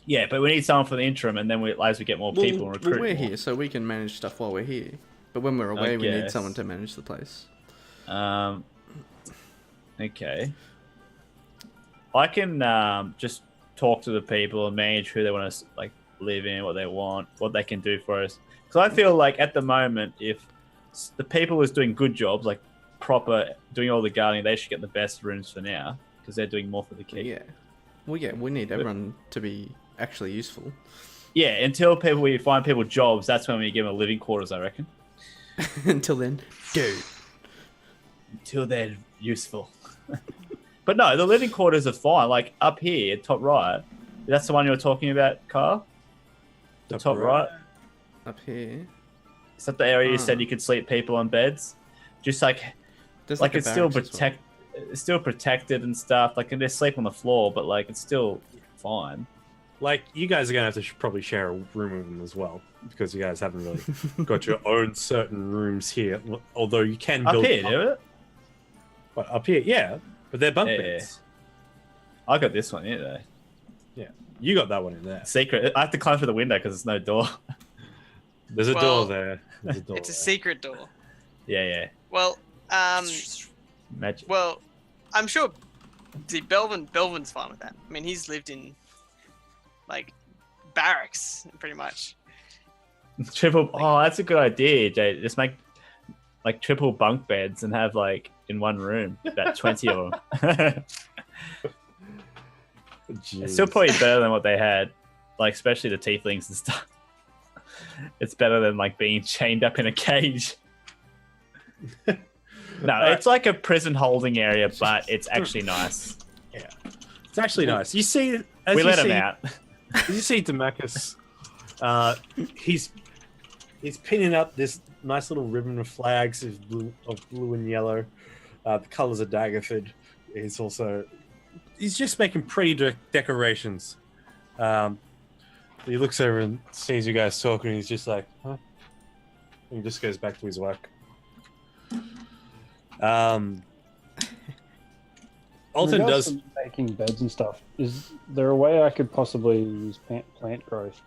Yeah, but we need someone for the interim, and then as we get more people, and recruit. Well, we're more. here, so we can manage stuff while we're here. But when we're away, we need guess. someone to manage the place. Okay. I can just talk to the people and manage who they want to like live in, what they want, what they can do for us. Because I feel like at the moment, if the people who's doing good jobs, like proper doing all the gardening, they should get the best rooms for now because they're doing more for the keep. Yeah. Well, yeah, we need everyone to be actually useful. Yeah, until we find people jobs, that's when we give them living quarters, I reckon. Until then, dude. Until they're useful. But no, the living quarters are fine. Like up here, top right. That's the one you were talking about, Carl? The top right? Up here. Is that the area you Ah. said you could sleep people on beds? Just like There's like a it's still barracks as well. it's still protected and stuff. Like, and they sleep on the floor, but like it's still fine. Like, you guys are going to have to probably share a room with them as well, because you guys haven't really got your own certain rooms here. Although you can Up build here, do it? But up here, yeah. But they're bunk Yeah. beds. I got this one here though. You got that one in there. Secret. I have to climb through the window because there's no door. There's a Well, door there. There's a door It's a there. secret door. Yeah. Well, Magic. well, I'm sure. See, Belvin's fine with that. I mean, he's lived in like barracks pretty much. Triple. Oh, that's a good idea, Jay. Just make like triple bunk beds and have like in one room about 20 of them. It's still Jeez. probably better than what they had, like especially the tieflings and stuff. It's better than like being chained up in a cage. No, it's like a prison holding area, but it's actually nice. It's actually nice. You see, as We you let see, him out. as you see Damascus, he's pinning up this nice little ribbon of flags of blue and yellow. The colors of Daggerford. He's just making pretty decorations. He looks over and sees you guys talking, and he's just like, huh? And he just goes back to his work. Alton regards does. to making beds and stuff. Is there a way I could possibly use plant growth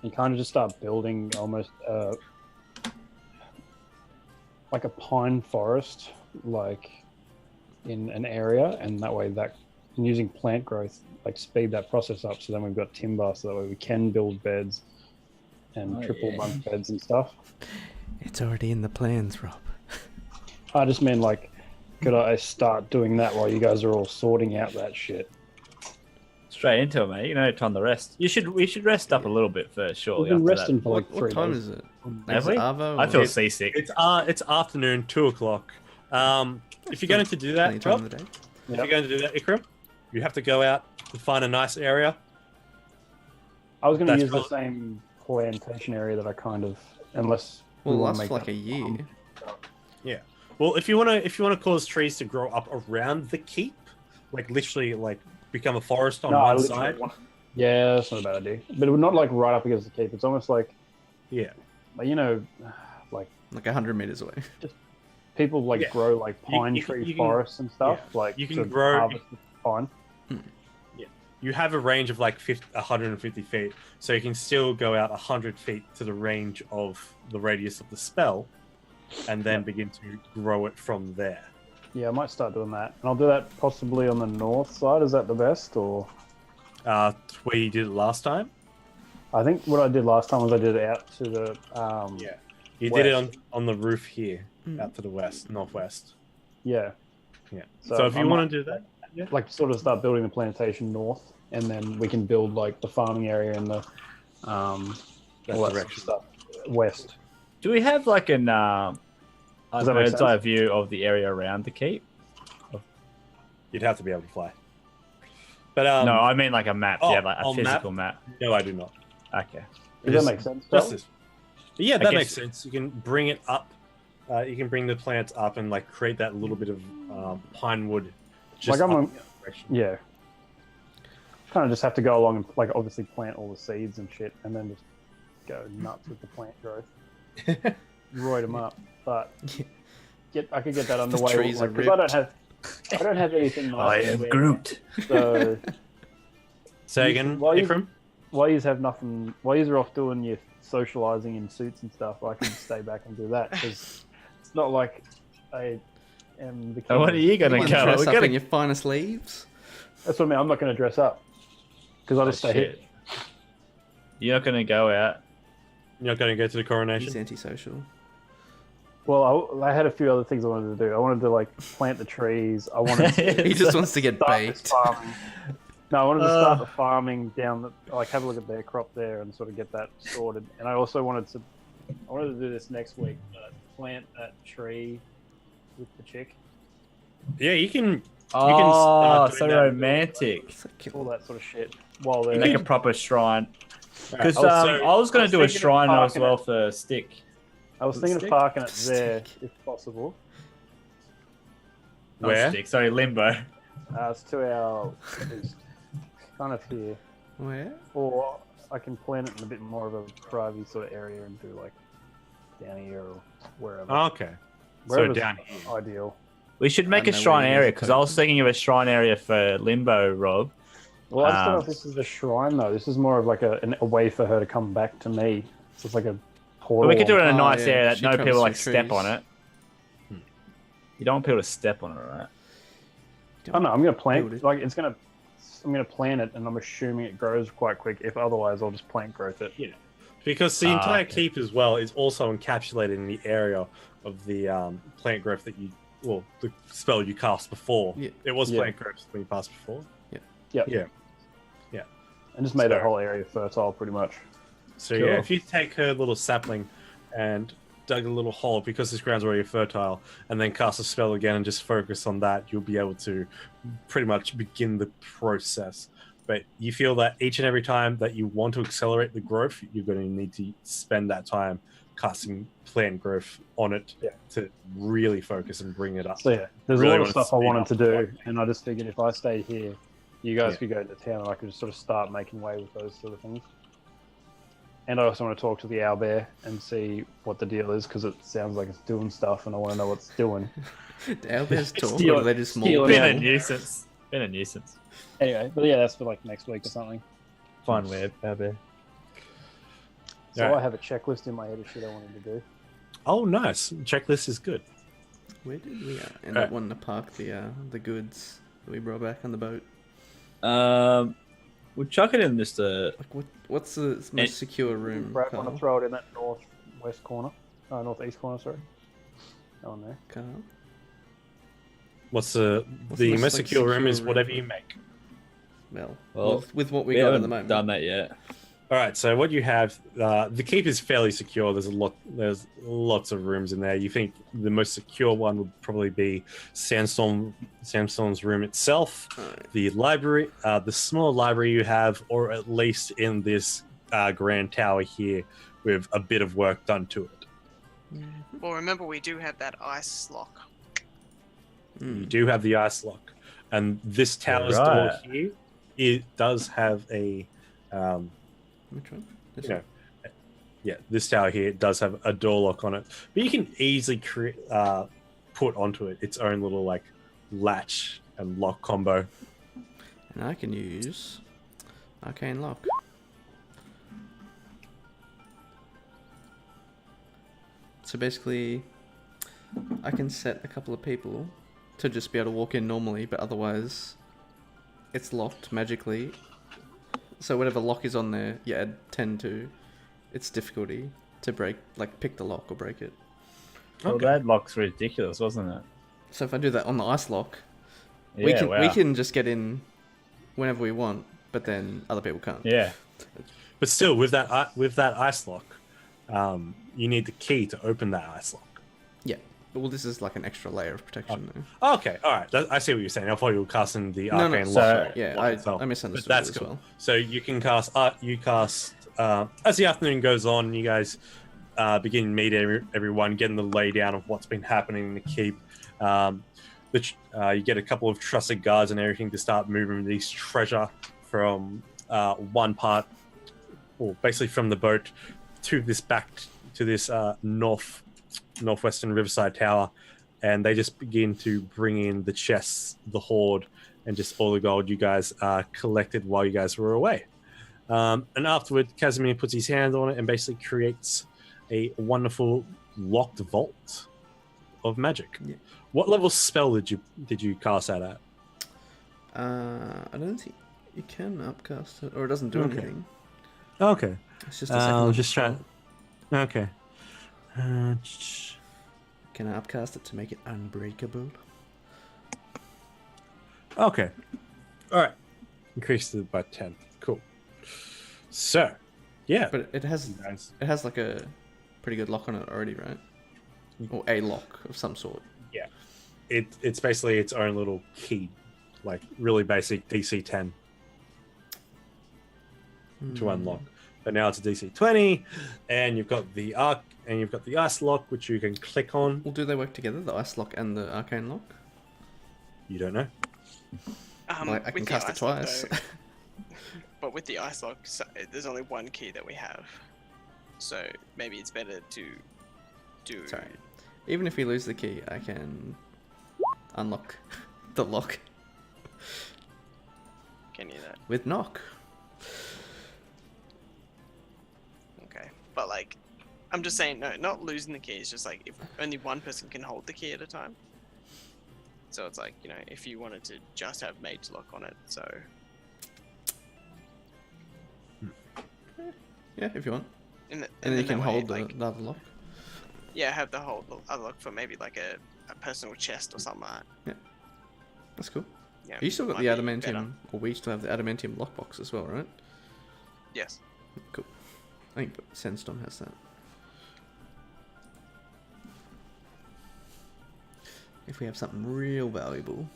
and kind of just start building almost like a pine forest, like in an area, and that way and using plant growth like speed that process up, so then we've got timber, so that way we can build beds and triple bunk beds and stuff. It's already in the plans, Rob. I just mean like, could I start doing that while you guys are all sorting out that shit? Straight into it, mate. You know, time to rest. We should rest up a little bit first, surely. We've been after resting that. for like What 3 time days. is it? Have Is we? it Arvo I or- feel seasick. It's afternoon, 2:00. If you're going to do Plenty that, of time Rob, in the day. if you're going to do that, Ikram, you have to go out and find a nice area. I was going to That's use the probably- same plantation area that I kind of, unless we Well, it wanna lasts make for like that a year. Well, if you want to cause trees to grow up around the keep, like literally like become a forest on No, I one literally side. Yeah, that's not a bad idea. But it would not like right up against the keep. It's almost like, Yeah. you know, like Like 100 meters away. people like Yeah. grow like pine you can- tree you can- forests and stuff. yeah. Like You can to grow- harvest the pine. You have a range of like 150 feet, so you can still go out 100 feet to the range of the radius of the spell, and then begin to grow it from there. Yeah, I might start doing that, and I'll do that possibly on the north side. Is that the best, or? Where you did it last time. I think what I did last time was I did it out to the Yeah. You did it west. on the roof here, out to the northwest. Yeah. Yeah. So So if I you might- want to do that, like sort of start building the plantation north, and then we can build like the farming area in the that all that sort of direction. stuff west. Do we have like a that make bird's sense? eye view of the area around the keep? You'd have to be able to fly. But No, I mean like a map. oh, Yeah, like a on physical map. no, I do not. Okay. Does Just- that make sense? Just Charles? this. Yeah, I that guess- makes sense. You can bring it up. You can bring the plants up and like create that little bit of pine wood. Just Like, I'm up a- in that direction. Yeah. Kind of just have to go along and like obviously plant all the seeds and shit, and then just go nuts with the plant growth, roid them up. But I could get that underway. trees are Because I don't have anything nice. I to am wear. Groot. So Say again, Why you- Ikram? while you have nothing, while you're off doing your socializing in suits and stuff, I can stay back and do that because it's not like I am the king. So what are you You gonna can go? dress We're up gonna in your finest leaves. That's what I mean. I'm not going to dress up because I'll just stay here. Shit. You're not gonna go out. You're not going to go to the He's coronation? antisocial. Well, I had a few other things I wanted to do. I wanted to like plant the trees. I wanted to He just wants to get start this baked. farming. No, I wanted to start the farming down the, like have a look at their crop there and sort of get that sorted. And I also wanted to do this next week. Plant that tree with the chick. Yeah, you can. Oh, doing so that. romantic. It's like- All that sort of shit. While they're Make a proper shrine. Because Also, I was going I was to do a thinking of shrine as parking well it. for Stick. I was thinking of Stick? parking it there if possible. Not Where? Stick, sorry, Limbo. It's to our east, kind of here. Where? Or I can plant it in a bit more of a private sort of area and do like down here or wherever. Okay. So Wherever's down here. ideal. We should make I a know shrine where you area guys because are I was thinking of a shrine area for Limbo, Rob. Well, I just don't know Um, if this is a shrine though. This is more of like a way for her to come back to me. So it's like a portal. But we could do it in a Oh, nice yeah, area that she no travels people like through step trees. on it. You don't want people to step on it, right? Oh no, I'm gonna plant Build it. like it's gonna. I'm gonna plant it, and I'm assuming it grows quite quick. If otherwise, I'll just plant growth it. Yeah. Because the entire okay. keep as well is also encapsulated in the area of the plant growth that the spell you cast before. Yeah. It was Yeah. plant growth when you cast before. Yep. Yeah. And just made that So- whole area fertile, pretty much. So Cool. yeah, if you take her little sapling and dug a little hole because this ground's already fertile, and then cast a spell again and just focus on that, you'll be able to pretty much begin the process. But you feel that each and every time that you want to accelerate the growth, you're going to need to spend that time casting plant growth on it Yeah. to really focus and bring it up. So yeah, there's Really a lot of wanted to stuff I speed wanted up to the do, work. and I just figured if I stayed here, you guys Yeah. could go to town, and I could just sort of start making way with those sort of things. And I also want to talk to the owlbear and see what the deal is because it sounds like it's doing stuff, and I want to know what it's doing. The owlbears talk, Steal or it. they're just Steal more. it. Been a Yeah. nuisance. Been a nuisance. Anyway, but yeah, that's for like next week or something. Fine web, Bear. So Alright. I have a checklist in my head of shit I wanted to do. Oh, nice. Checklist is good. Where did we end up wanting to park the goods that we brought back on the boat? We'll chuck it in just a. Like what's the most secure room? Brad want to Carl? throw it in that northwest corner. Northeast corner, sorry. That one there. Carl? What's the What's the most most, like, secure room is secure whatever room? you make. Well, with what we We got at haven't the moment. done that yet. All right, so what you have, the keep is fairly secure. There's lots of rooms in there. You think the most secure one would probably be Sandstorm's room itself, Alright. the library, the small library you have, or at least in this grand tower here, with a bit of work done to it. Well, remember we do have that ice lock. You do have the ice lock, and this tower's door Right. here, it does have a. Which one? This You know, one? yeah, this tower here does have a door lock on it, but you can easily put onto it its own little like latch and lock combo. And I can use arcane lock. So basically, I can set a couple of people to just be able to walk in normally, but otherwise, it's locked magically. So whatever lock is on there, you add 10 to its difficulty to break, like pick the lock or break it. Well, that lock's ridiculous, wasn't it? So if I do that on the ice lock, Yeah, we wow. can just get in whenever we want, but then other people can't. Yeah. But still, with that ice lock, you need the key to open that ice lock. Yeah. Well, this is like an extra layer of protection, though. Okay, all right. I see what you're saying. I thought you were casting the No, arcane so, lock. yeah, lock I itself. misunderstood But that's it as cool. well. So you can cast. As the afternoon goes on, you guys begin meeting everyone, getting the laydown of what's been happening in the keep. You get a couple of trusted guards and everything to start moving this treasure from one part, or basically from the boat, to this northwestern Riverside Tower, and they just begin to bring in the chests, the hoard, and just all the gold you guys collected while you guys were away. And afterward, Casimir puts his hand on it and basically creates a wonderful locked vault of magic. Yeah. What level spell did you cast that at? I don't think you can upcast it, or it doesn't do Okay. anything. Okay. It's just a second level just spell. trying. Okay. Can I upcast it to make it unbreakable? Okay. All right. Increased it by 10. Cool. So, yeah. But it has Nice. like a pretty good lock on it already, right? Or a lock of some sort. It's basically its own little key, like really basic DC 10 to unlock. But now it's a DC 20, and you've got the ice lock, which you can click on. Well, do they work together, the ice lock and the arcane lock? You don't know. Like, I can with the cast it ice lock, twice. though- but with the ice lock, there's only one key that we have, so maybe it's better to do. Sorry. Even if we lose the key, I can unlock the lock Can you that? with knock. Okay, but like, I'm just saying, no, not losing the key. It's just like if only one person can hold the key at a time. So it's like, if you wanted to just have mage lock on it, so Yeah, if you want. and And then you that can way, hold like, the other lock. yeah, have the whole other lock for maybe like a personal chest or something like that. That's cool. Yeah, You still got might the be adamantium, better. or we still have the adamantium lockbox as well, right? Yes. Cool. I think Sandstorm has that. If we have something real valuable.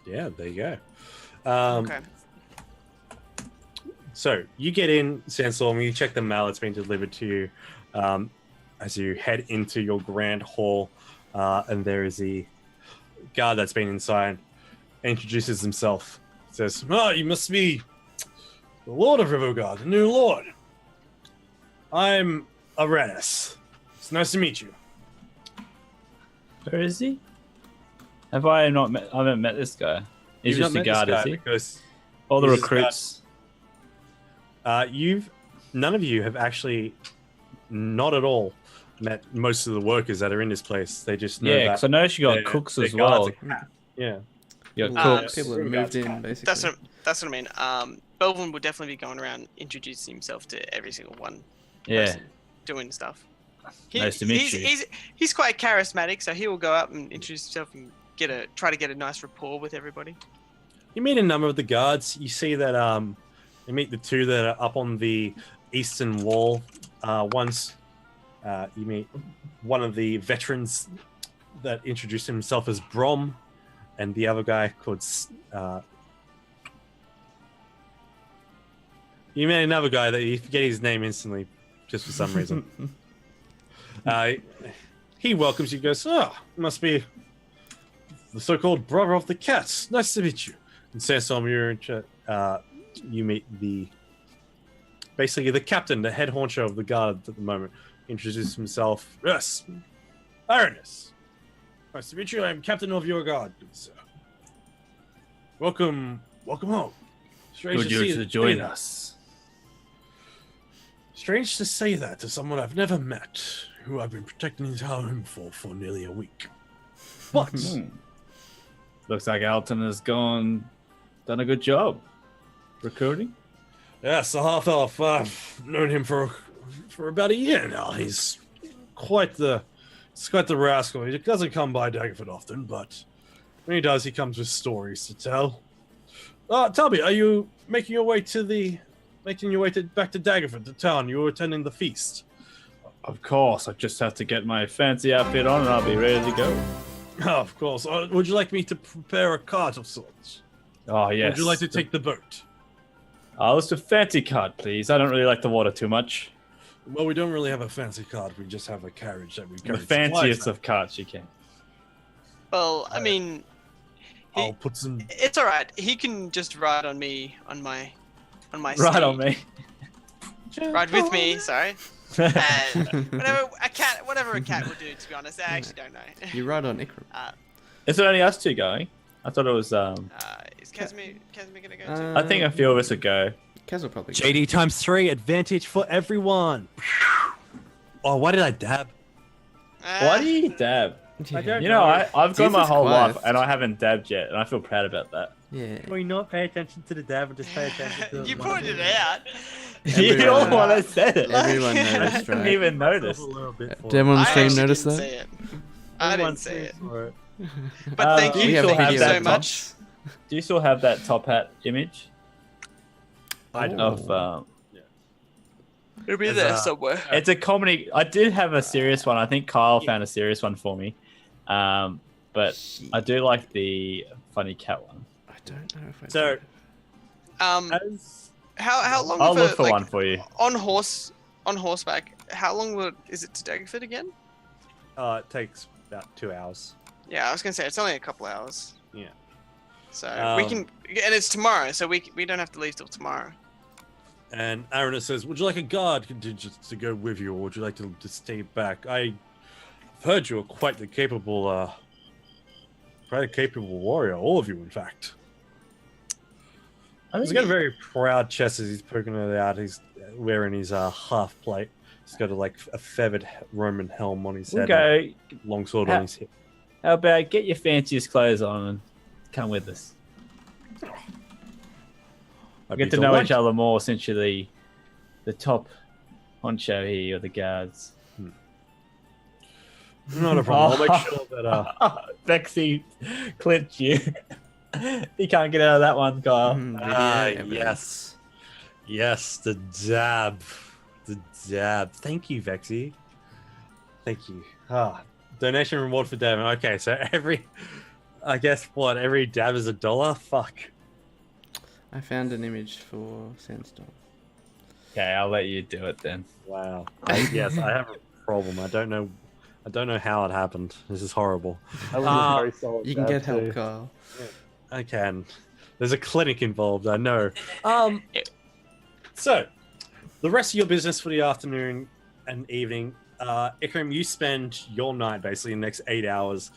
Yeah, there you go. Okay. So you get in Sandstorm, you check the mail that's been delivered to you as you head into your grand hall, and there is the guard that's been inside, introduces himself, says, "Oh, you must be the Lord of Riverguard, the new Lord. I'm Arenis. It's nice to meet you." Where is he? Have I not met? I haven't met this guy. He's You've just not a met this guard, guy is he? because All the he's just a guard. recruits. None of you have actually, not at all, met most of the workers that are in this place. They just know Yeah, that. because I noticed you got their- cooks their as guards well. are cat. Yeah. You People- got cooks. People that Room moved guards. in, basically. That's what I mean. Belvin will definitely be going around introducing himself to every single one. Yeah. person doing stuff. Nice to meet you. He's quite charismatic, so he will go up and introduce himself and try to get a nice rapport with everybody. You meet a number of the guards. You see that you meet the two that are up on the eastern wall. You meet one of the veterans that introduced himself as Brom, and the other guy called. You met another guy that you forget his name instantly, just for some reason. He welcomes you. Goes, must be the so-called brother of the cats. Nice to meet you. And Sandstorm, you meet basically the captain, the head honcho of the guard at the moment. Introduces himself. Yes, Baroness. Nice to meet you. I am captain of your guard, good sir. Welcome home. Strange Good to you see to join us. us. Strange to say that to someone I've never met, who I've been protecting his home for nearly a week. But Looks like Alton has done a good job recruiting. yes, the half elf. I've known him for about a year now. He's quite the rascal. He doesn't come by Daggerford often, but when he does, he comes with stories to tell. Tell me, are you making your way back to Daggerford, the town? You were attending the feast. Of course, I just have to get my fancy outfit on and I'll be ready to go. Oh, of course. Would you like me to prepare a cart of sorts? Oh, yes. Would you like to take the boat? Let's do fancy cart, please. I don't really like the water too much. Well, we don't really have a fancy cart. We just have a carriage that we The carry. fanciest of carts you can. Well, I mean, I'll put some. it's all right. He can just ride on me on my Right steed. on me. Ride with me. Sorry. Whatever a cat would do. To be honest, I actually don't know. You ride on Ikram. Is it only us two going? I thought it was. Is Casimir gonna go too? I think a few of us would go. Kaz will probably go. JD times 3 advantage for everyone. Oh, why did I dab? Why do you dab? Yeah. You know, I've gone my Jesus whole life Christ. and I haven't dabbed yet, and I feel proud about that. Yeah. Will you not pay attention to the dab and just pay attention to You pointed it out. You're the only one that said it. Everyone I noticed, didn't right? even notice. Did everyone on the I stream actually notice didn't that? say it. I didn't say it. But Uh, thank do you. you still Thank have you that so top? much. Do you still have that top hat image I don't. of? It'll be As, there somewhere. It's a comedy. I did have a serious one. I think Kyle found a serious one for me, but I do like the funny cat one. I don't know if I So, do. How long? I'll of a, look for like, one for you. on horseback. How long is it to Daggerford again? it takes about 2 hours. Yeah, I was gonna say it's only a couple hours. Yeah. So we can, and it's tomorrow, so we don't have to leave till tomorrow. And Aaron says, "Would you like a guard contingent to go with you, or would you like to stay back? I've heard you are quite a capable warrior. All of you, in fact." He's got a very proud chest as he's poking it out. He's wearing his half plate. He's got a feathered Roman helm on his We'll head, go. longsword on his hip. How about get your fanciest clothes on and come with us? I'd Get be to know each delighted. other more since you're the top honcho here. You're the guards. Not a problem. I'll make sure that. Vexy clinched you. You can't get out of that one, Kyle. Video evidence. Yes, the dab. Thank you, Vexy. Thank you. Donation reward for dabbing. Okay, so every dab is $1? Fuck. I found an image for Sandstorm. Okay, I'll let you do it then. Wow. Yes, I have a problem. I don't know how it happened. This is horrible. That was a very solid You can dab get help, too. Carl. I can. There's a clinic involved, I know. So, the rest of your business for the afternoon and evening, Ikram, you spend your night, basically, the next 8 hours,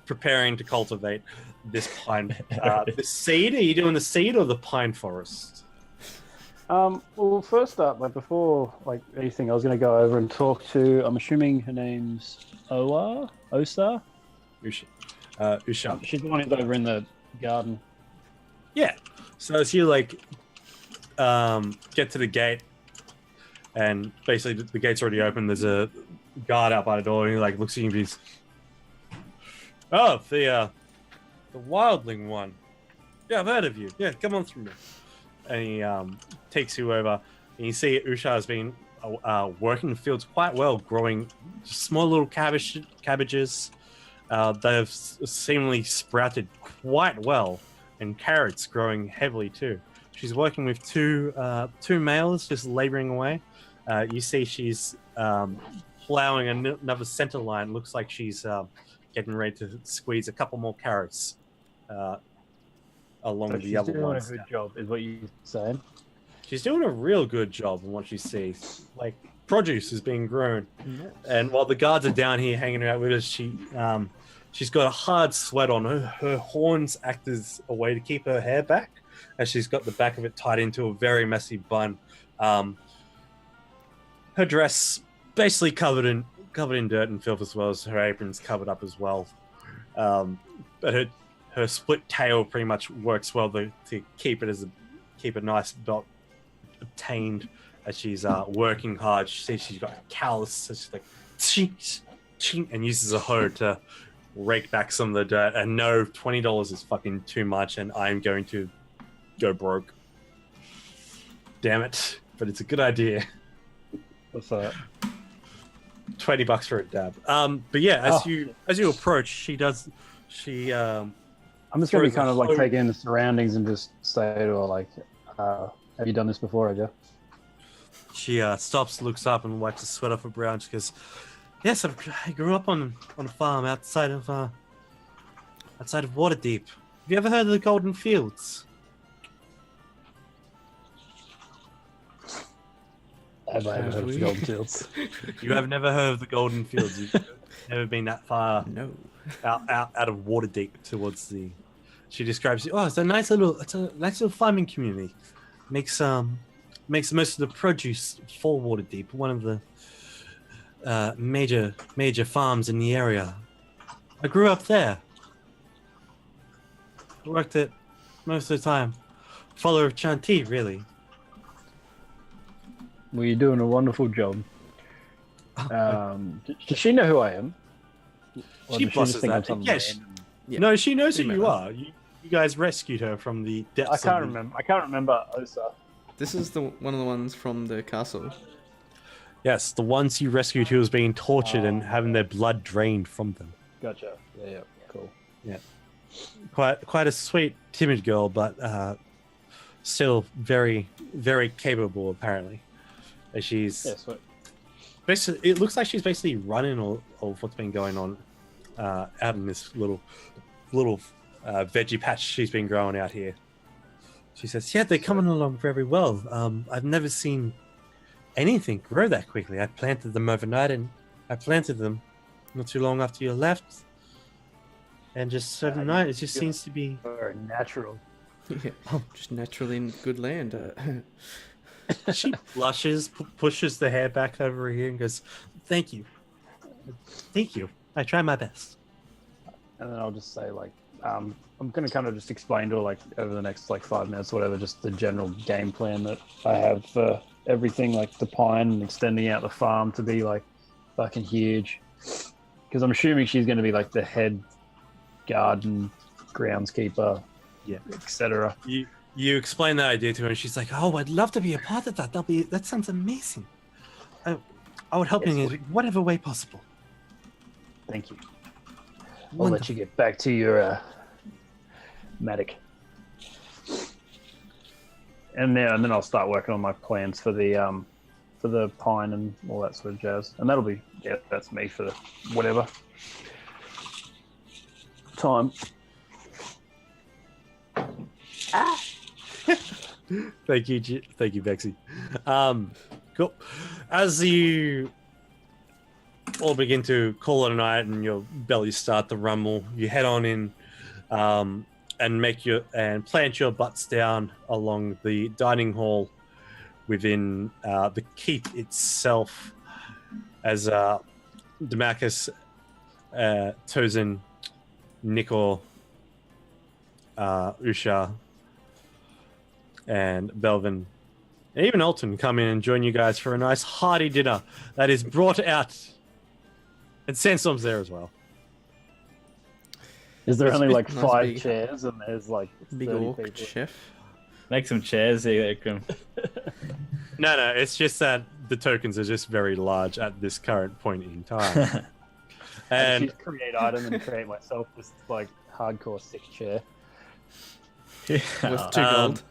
preparing to cultivate this pine. The seed? Are you doing the seed or the pine forest? Well, first up, like before, like anything, I was going to go over and talk to. I'm assuming her name's Osa. Usha. She's the one who's over in the garden. Yeah. So as you like get to the gate, and basically the gate's already open. There's a guard out by the door, and he like looks at you and he's, "Oh, the wildling one. Yeah, I've heard of you. Yeah, come on through." And he takes you over, and you see Usha has been working the fields quite well, growing small little cabbages. They have seemingly sprouted quite well, and carrots growing heavily too. She's working with two males just laboring away. You see she's plowing another center line. Looks like she's getting ready to squeeze a couple more carrots along the other ones. She's doing a good job, is what you're saying. She's doing a real good job in what she sees. Like, produce is being grown. And while the guards are down here hanging out with us, she's got a hard sweat on her. Her horns act as a way to keep her hair back, as she's got the back of it tied into a very messy bun. Her dress basically covered in dirt and filth, as well as her apron's covered up as well. But her split tail pretty much works well to keep it keep a nice belt obtained as she's working hard. She's got a callus, so she's like ching, ching, and uses a hoe to rake back some of the dirt. And no, $20 is fucking too much, and I'm going to go broke. Damn it! But it's a good idea. What's that? $20 for a dab. But yeah, as you approach, she. I'm just gonna be kind of like taking in the surroundings and just say to her like, "Have you done this before, have you?" She stops, looks up, and wipes the sweat off her brow. And she goes, "Yes, I grew up on a farm outside of Waterdeep. Have you ever heard of the Golden Fields?" Have I ever heard of the Golden Fields? You have never heard of the Golden Fields. You've never been that far. No. Out of Waterdeep towards the. She describes it. Oh, it's a nice little farming community. Makes most of the produce for Waterdeep. One of the major farms in the area. I grew up there. Worked it most of the time. Follower of Chanti, really. Well, you're doing a wonderful job. Does she know who I am? Or She does blusses just think that. I'm some Yes. random- Yeah. No, she knows who She you met are. You guys rescued her from the depths. I can't remember. I can't remember Osa. This is one of the ones from the castle. Yes, the ones you rescued who was being tortured and having their blood drained from them. Gotcha. Yeah, cool. Quite a sweet, timid girl, but still very, very capable. Apparently, as she's sweet. basically. It looks like she's basically running all of what's been going on out in this little veggie patch she's been growing out here. She says, "Yeah, they're coming along very well. I've never seen anything grow that quickly. I planted them overnight, and I planted them not too long after you left. And just overnight, it just seems to be Very natural. Yeah, just naturally in good land. She blushes, pushes the hair back over here, and goes, "Thank you. I try my best." And then I'll just say like, I'm gonna kind of just explain to her like over the next like 5 minutes, or whatever, just the general game plan that I have for everything, like the pine and extending out the farm to be like fucking huge. Because I'm assuming she's gonna be like the head garden groundskeeper, Yeah. etc. You explain that idea to her, and she's like, "Oh, I'd love to be a part of that. That sounds amazing. I would help you in whatever way possible." Thank you. I'll let you get back to your medic. And then I'll start working on my plans for the pine and all that sort of jazz. And that'll be that's me for whatever time. Thank you, Bexy. Cool. As you all begin to call it a night, and your bellies start to rumble. You head on in, and plant your butts down along the dining hall within the keep itself, as Demacus, Tozin, Nikor, Usha, and Belvin, and even Alton come in and join you guys for a nice hearty dinner that is brought out. And Sandstorm's there as well. Is there only like nice 5 big- chairs and there's like Big 30 orc people? chef. Make some chairs here, Ikram. No, it's just that the tokens are just very large at this current point in time. I And just create item and create myself this like hardcore 6 chair. With 2 Um, gold.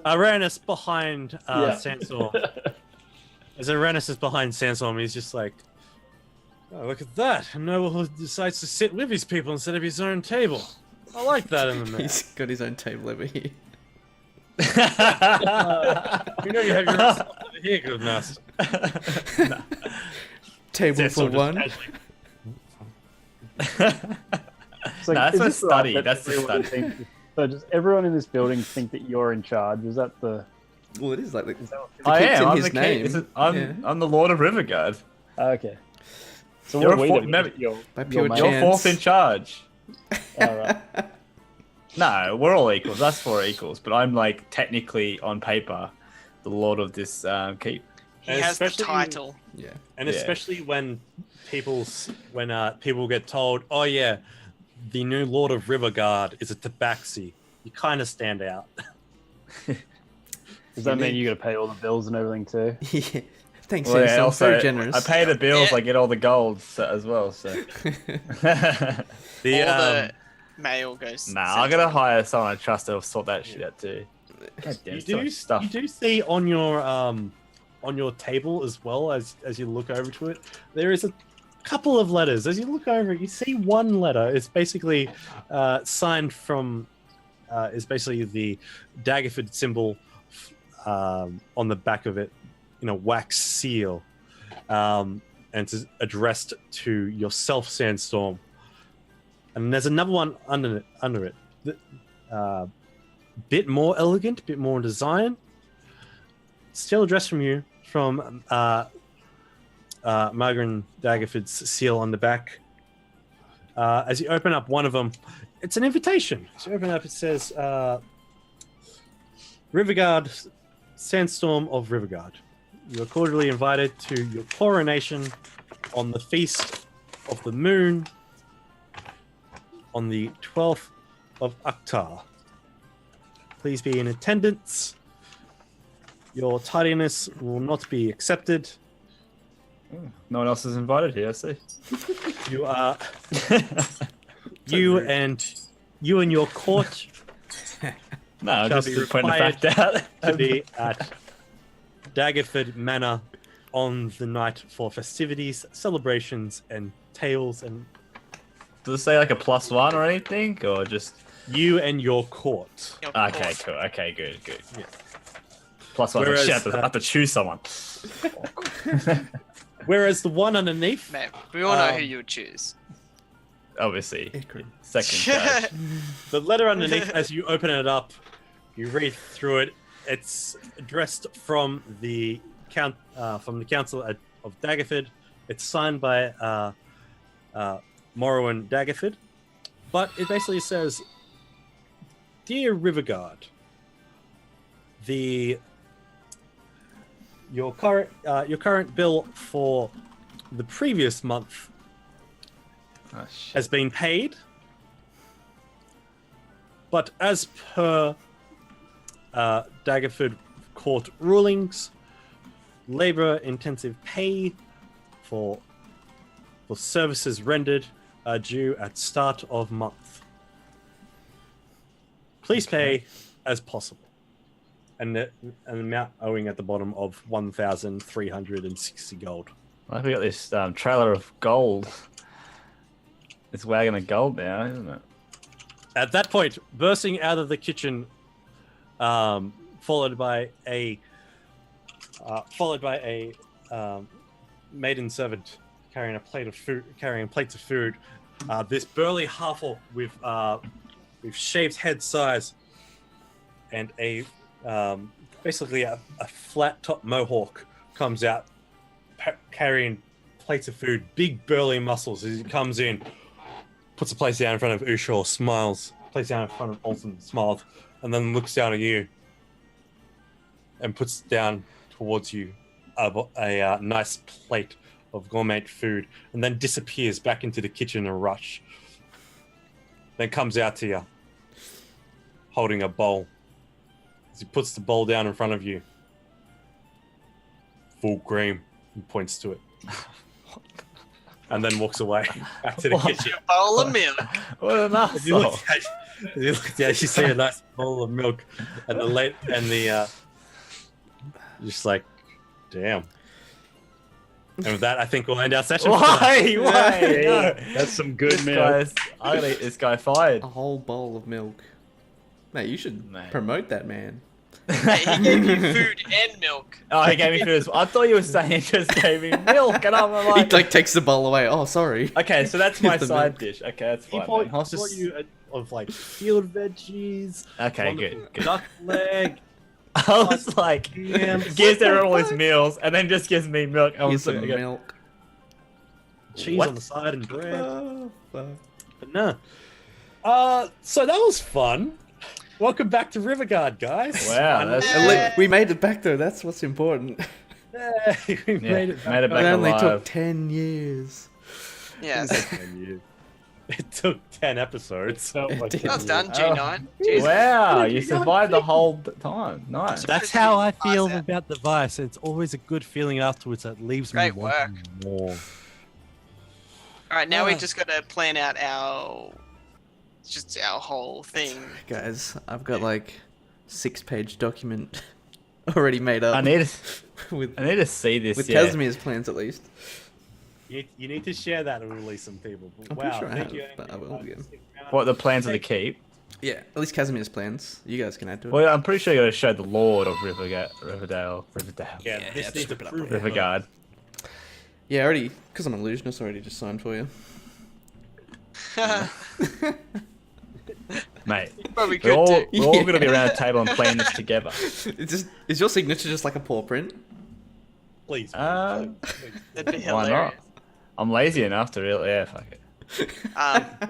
Aranus behind Yeah. Sandstorm. As Aranus is behind Sandstorm, he's just like, oh, look at that. A noble who decides to sit with his people instead of his own table. I like that in the man. He's got his own table over here. You know you have your own stuff over here, good master. Table for Sandstorm just one. casually- It's like, No, that's is a this right study, that that's a everyone study. thinks- So does everyone in this building think that you're in charge? Is that the... Well, it is like the Is that what... I keep's am. in I'm his the king. name. This is- Yeah. I'm the Lord of Riverguard. Okay. So You're what are we a doing? remember- You're, By you're pure my- chance. You're fourth in charge. All right. No, we're all equals. Us 4 are equals. But I'm like technically on paper the Lord of this keep. He And has the especially- title. Yeah. And Yeah. especially when people get told, oh yeah, the new Lord of Riverguard is a tabaxi, you kind of stand out. Does that mean you got to pay all the bills and everything too? Yeah. Thanks, Well, yeah, Sandstorm. also, Very generous. I pay the bills. Yeah. I get all the gold as well. So. The, All the mail goes. Nah, I'm gonna hire someone I trust to sort that shit out too. God damn, you so much stuff. you do see on your table as well, as you look over to it, there is a couple of letters. As you look over it, you see one letter. It's basically signed from is basically the Daggerford symbol on the back of it in a wax seal, and it's addressed to yourself, Sandstorm. And there's another one under it. Bit more elegant, bit more design. Still addressed from you, from Margaret Daggerford's seal on the back. As you open up one of them, it's an invitation. As you open it up, it says, Riverguard, Sandstorm of Riverguard. You are cordially invited to your coronation on the Feast of the Moon on the 12th of Akhtar. Please be in attendance. Your tardiness will not be accepted. No one else is invited here. I see. You are you and your court No, Shall just be to point the required fact out. to be at Daggerford Manor on the night for festivities, celebrations, and tales. And Does it say like a +1 or anything, or just? you and your court. Of Okay, course. cool. Okay, good. Yeah. +1. Whereas, Shit, I have to choose someone. Whereas the one underneath, Mate, we all know who Um, you would choose. Obviously, Ikram. second charge. the letter underneath, as you open it up, you read through it. It's addressed from the council of Daggerford. It's signed by Morrowind Daggerford, but it basically says, "Dear Riverguard, your current bill for the previous month Oh, shit. has been paid, but as per Daggerford court rulings, labor-intensive pay for services rendered are due at start of month. Please pay as possible." And an amount owing at the bottom of 1,360 gold. I think we got this trailer of gold. It's wagon of gold now, isn't it? At that point, bursting out of the kitchen, followed by a maiden servant, carrying plates of food. This burly half-orc with shaved head size and a basically a flat top mohawk comes out carrying plates of food, big burly muscles. As he comes in, puts a place down in front of Ushor, smiles, places down in front of Olsen, smiles, and then looks down at you and puts down towards you a nice plate of gourmet food, and then disappears back into the kitchen in a rush. Then comes out to you, holding a bowl. As he puts the bowl down in front of you, full cream, and points to it. And then walks away back to the kitchen. A bowl of milk. What an As you asshole. look at, you see a nice bowl of milk, and just like, damn. And with that, I think we'll end our session. Why? Why? No. That's some good This milk. guy's, I'm gonna get this guy fired. A whole bowl of milk. Mate, you should Mate. promote that man. Hey, he gave you food and milk. Oh, he gave me food as well. I thought you were saying he just gave me milk, and I'm He like, like takes the bowl away. Oh, sorry. okay, so that's my Here's the side milk. dish. Okay, that's He fine. bought, Man. I was bought just you of like field veggies. okay, wonderful good. Duck leg. I was like, Damn. gives everyone all his meals, and then just gives me milk. I Here's was some like, milk. Cheese What? on the side and bread. Oh, fuck. But no. So that was fun. Welcome back to Riverguard, guys. Wow, that's We made it back though. That's what's important. Yay, we yeah, made it back. made it It back only alive. took 10 years. Yes. It took 10 episodes. Felt like did. it Well was- done, G9. Jeez. Wow, you survived the whole time. Nice. That's how I feel Awesome. about the Vice. It's always a good feeling afterwards that leaves me Great wanting more. All right, now we just got to plan out our whole thing. Guys, I've got like 6-page document already made up. I need with to see this. with yeah. Casimir's plans at least. You need to share that and release some people. I'm wow, pretty sure I thank have, you. but I will again. What the plans of the keep? Yeah, at least Casimir's plans. You guys can add to it. Well, I'm pretty sure you got to show the Lord of Riverdale. Yeah, Yeah, this just needs to rip it up prove real it. Riverguard. Yeah, I already, because I'm an illusionist, I already just signed for you. Mate, Probably we're could all, do. we're all going to be around a table and playing this together. Is your signature just like a paw print? Please. Uh, please. That'd be Why hilarious. not? I'm lazy enough to really. Yeah, fuck it.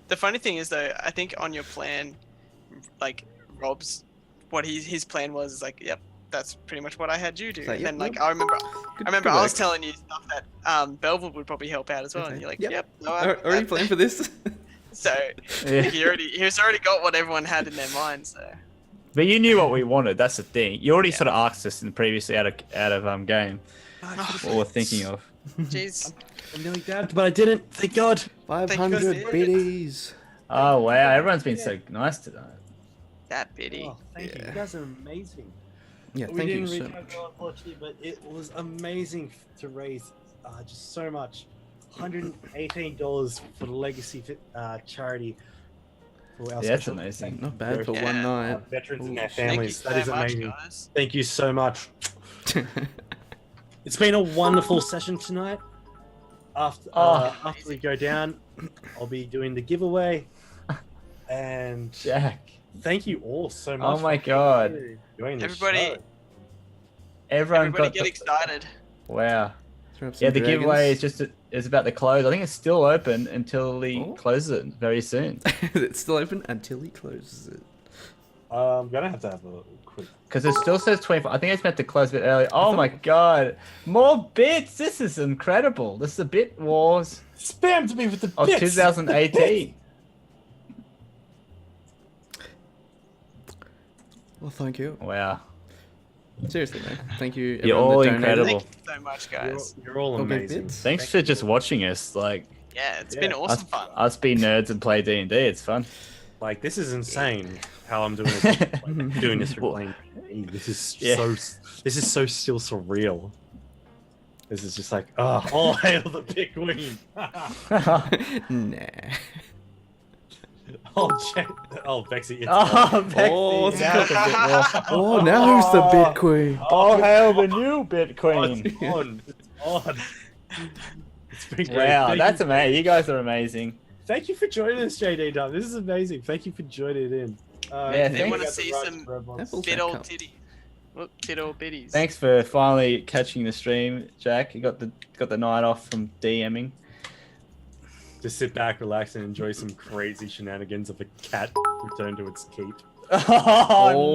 The funny thing is, though, I think on your plan, like Rob's, what his plan was is like, yep, that's pretty much what I had you do. It's like, And then, yep, like, yep. I remember Good I was work. telling you stuff that Belville would probably help out as well. Okay. And you're like, Yep. yep, no, Already planned for this? So Yeah. he's already got what everyone had in their mind. So But you knew what we wanted. That's the thing. You already sort of asked us in previously out of game what we're thinking of. jeez. I'm nearly dabbed, but I didn't. Thank God. 500 goodness. biddies. Oh wow, everyone's been so nice today. That biddy. Oh, thank you. Yeah. You guys are amazing. Yeah, We thank you didn't so reach our goal, unfortunately, but it was amazing to raise just so much. $118 for the Legacy charity. For our Yeah, that's special amazing. Not bad for Yeah. one night. veterans and their Thank you families. so That is much, amazing. guys. Thank you so much. It's been a wonderful session tonight. After we go down, I'll be doing the giveaway. And Jack, thank you all so much. oh my for god, doing this Everybody- show. everyone Everybody got get the, excited. wow. Throw up Yeah, some the giveaway is dragons. is about to close. I think it's still open until he Oh. closes it very soon. It's still open until he closes it. I'm gonna have to have a quick. Because it still says 24. I think it's meant to close a bit early. Oh my god, more bits! This is incredible. This is the Bit Wars Spam to me with the of bits. 2018. Well, thank you. Wow, Seriously, man. Thank you. You're everyone all that donated. incredible. Thank you so much, You're, guys. you're all All good amazing. bits. thanks for just watching us. Like Yeah, it's Yeah. been awesome us, fun. us be nerds and play D&D. It's fun. Like this is insane how I'm doing this. Doing this for playing. This is Yeah. This is so still surreal. This is just like all hail the big queen. Nah. Bexy. It's Oh, Becky, Oh, it's now the Bit War. Oh, now who's the bit queen? Oh, hail the new Bit on. Queen. It's on. It's on. It's been great. Wow, Thank that's you. amazing. You guys are amazing. Thank you for joining us, JD Dub. This is amazing. Thank you for joining in. Yeah, They thank want to you. see some Apples bit that old count. titties. Well, tit old bitties. Thanks for finally catching the stream, Jack. You got the night off from DMing. Just sit back, relax, and enjoy some crazy shenanigans of a cat returned to its keep. Oh,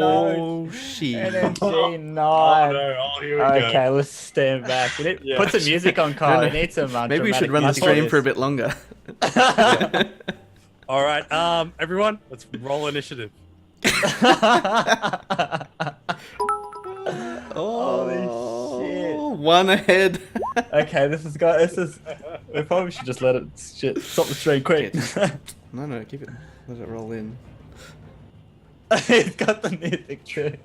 no. shit. NNG Oh 9. no! Oh, here we go. Okay, let's stand back. We need, Yeah. Put some music on, Carl. No, We need some. Maybe we should run the music stream for a this. bit longer. All right, everyone, let's roll initiative. Oh, shit. one ahead. Okay, this is. We probably should just let it stop the stream quick. No, keep it. Let it roll in. It's got the music too.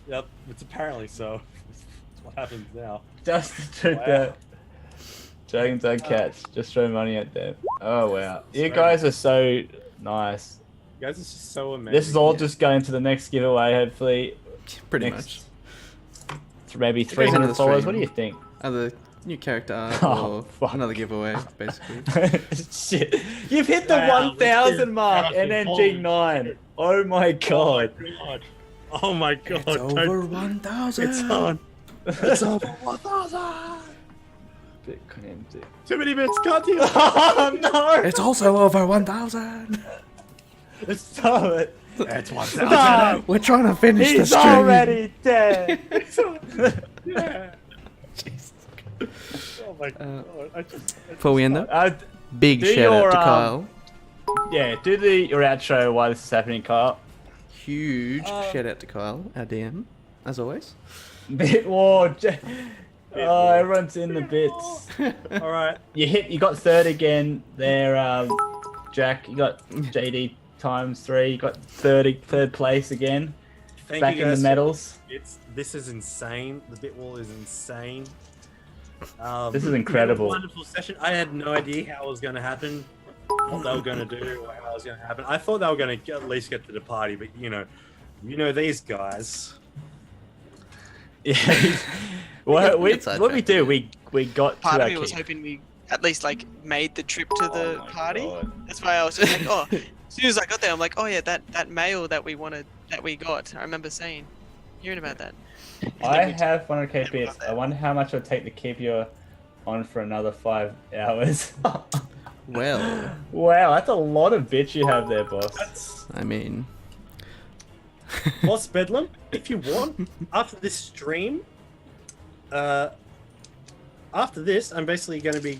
Yep, it's apparently so. That's what happens now. Just took Wow. that. Dragons and cats. Just throw money at them. Oh wow, you Sorry. guys are so nice. You guys are just so amazing. This is all just going to the next giveaway. Hopefully, Pretty next, much. maybe goes into 300 the followers. stream. What do you think? Either new character art Oh, or fuck. another giveaway, basically. Shit, you've hit the Wow, 1,000 this is mark. fucking NNG9. Oh my god. God. Oh my god. It's don't- over 1,000. It's on. It's over 1,000. Bitcoin empty. Too many bits, can't you? Oh no! It's also over 1,000. Stop it. It's 1,000. Stop! We're trying to finish the He's stream. already dead. Yeah. Oh my god. I just Before we end though, Uh, big Do shout out your, to Kyle. yeah, do your outro why this is happening, Kyle. Huge shout out to Kyle, our DM, as always. Bit war. Bit Oh, war. everyone's in the bits. All right. You got third again there, Jack. You got JD times 3. You got third place again. Thank Back you in the guys. medals. This is insane. The bit wall is insane. This is we had a incredible. wonderful session. I had no idea how it was going to happen, what they were going to do, or how it was going to happen. I thought they were going to at least get to the party, but you know these guys. Yeah. Well, Get what we do, we got Part to of our me was keep. hoping we at least like made the trip to the Oh my party. God. That's why I was just like, oh, as soon as I got there, I'm like, oh yeah, that mail that we got. I remember hearing about that. I have 100k bits. I wonder how much it'll take to keep you on for another 5 hours. Well, Wow, that's a lot of bits you have there, boss. That's I mean, Boss Bedlam. If you want, after this stream, after this, I'm basically going to be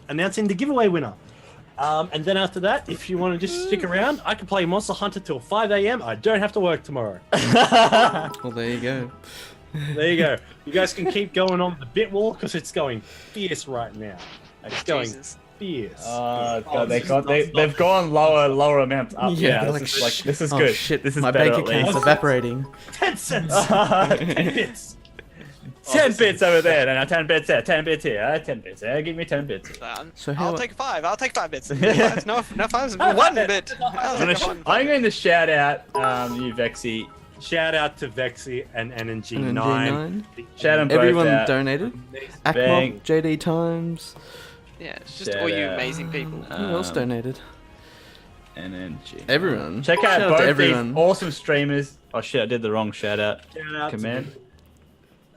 announcing the giveaway winner. And then after that, if you want to just stick around, I can play Monster Hunter till 5 a.m. I don't have to work tomorrow. well, there you go. There you go. You guys can keep going on the bit wall because it's going fierce right now. It's going Jesus. fierce. Oh Oh, god, this is non-stop. they've gone lower amounts up. Yeah, Yeah, like, this is oh good. shit, This is my better bank at account's least. evaporating. 10 cents. 10 bits. 10 bits over there, no, 10 bits there, 10 bits here, 10 bits there. Give me 10 bits. So I'll how? take 5. I'll take 5 bits. No 5s. One bit. I'm going to shout out you, Vexy. Shout out to Vexy and NNG9. NNG9. Shout 'em both Everyone out. donated. Bang. Akmok, JD Times. Yeah, it's just Shout all you out. amazing people. Who else donated? NNG. Everyone. Check out Shout out both to these everyone. awesome streamers. Oh shit, I did the wrong shout out. Shout out Command.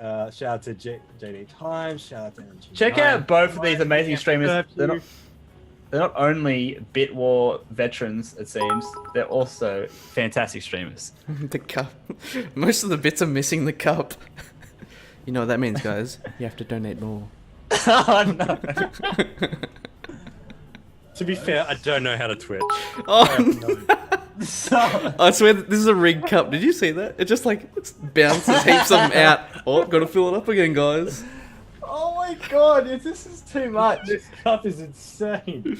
shout out to JD Times. Shout out to NNG9. Check out both of these amazing streamers. Curfew. They're not only Bit War veterans, it seems, they're also fantastic streamers. The cup. Most of the bits are missing the cup. You know what that means, guys? You have to donate more. Oh no. To be fair, I don't know how to Twitch. Oh, I swear this is a rigged cup. Did you see that? It just like bounces heaps of them out. Oh, gotta fill it up again, guys. Oh my god, this is too much. This cup is insane.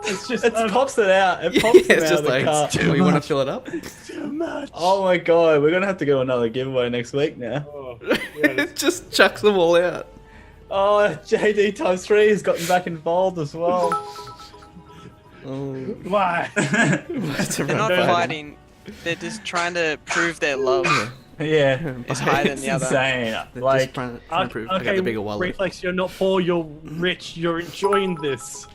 It's just It pops it out. It Yeah, pops it it's out just of the like, cup. oh, you want to fill it up? too much. Oh my god, we're gonna have to go another giveaway next week now. Oh, It just chucks them all out. Oh, JD times 3 has gotten back involved as well. Oh, why? it's a They're run not fight. fighting. They're just trying to prove their love. Yeah, is higher than it's the other. insane. They're Like, just trying to prove I got the bigger wallet. Reflex, you're not poor, you're rich, you're enjoying this.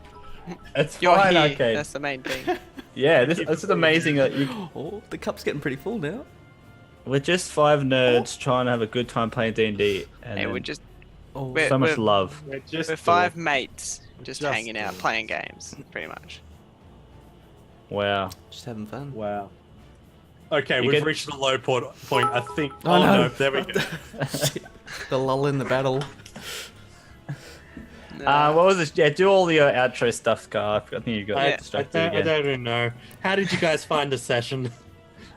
it's You're fine. here. Okay. That's the main thing. Yeah, this is amazing that you. Oh, the cup's getting pretty full now. We're just 5 nerds trying to have a good time playing D&D, and Hey, then we're just Oh, We're- so much love. We're just we're 5 mates just Just hanging out doing. playing games, pretty much. Wow. just having fun. Wow. Okay, You we've get- reached the low point, I think. Oh, Oh, no. no, there we go. The lull in the battle. What was this? Yeah, do all the outro stuff, Gar. I think you got Yeah, distracted I again. don't even know. How did you guys find the session?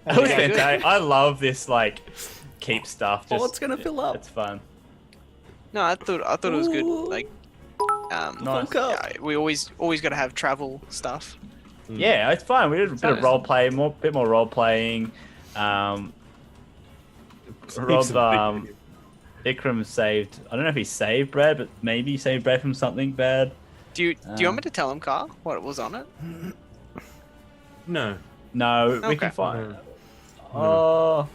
That was Yeah, good. fantastic. I love this, like, keep stuff. Oh, Just, it's gonna fill up. It's fun. No, I thought it was good. Ooh. Like, Nice. yeah, we always got to have travel stuff. Yeah, it's fun. We did a bit of Nice. role play, bit more role playing. Rob, Ikram saved. I don't know if he saved Brad, but maybe he saved Brad from something bad. Do you want me to tell him, Carl, what was on it? No. No, we Okay. can find. No. Oh,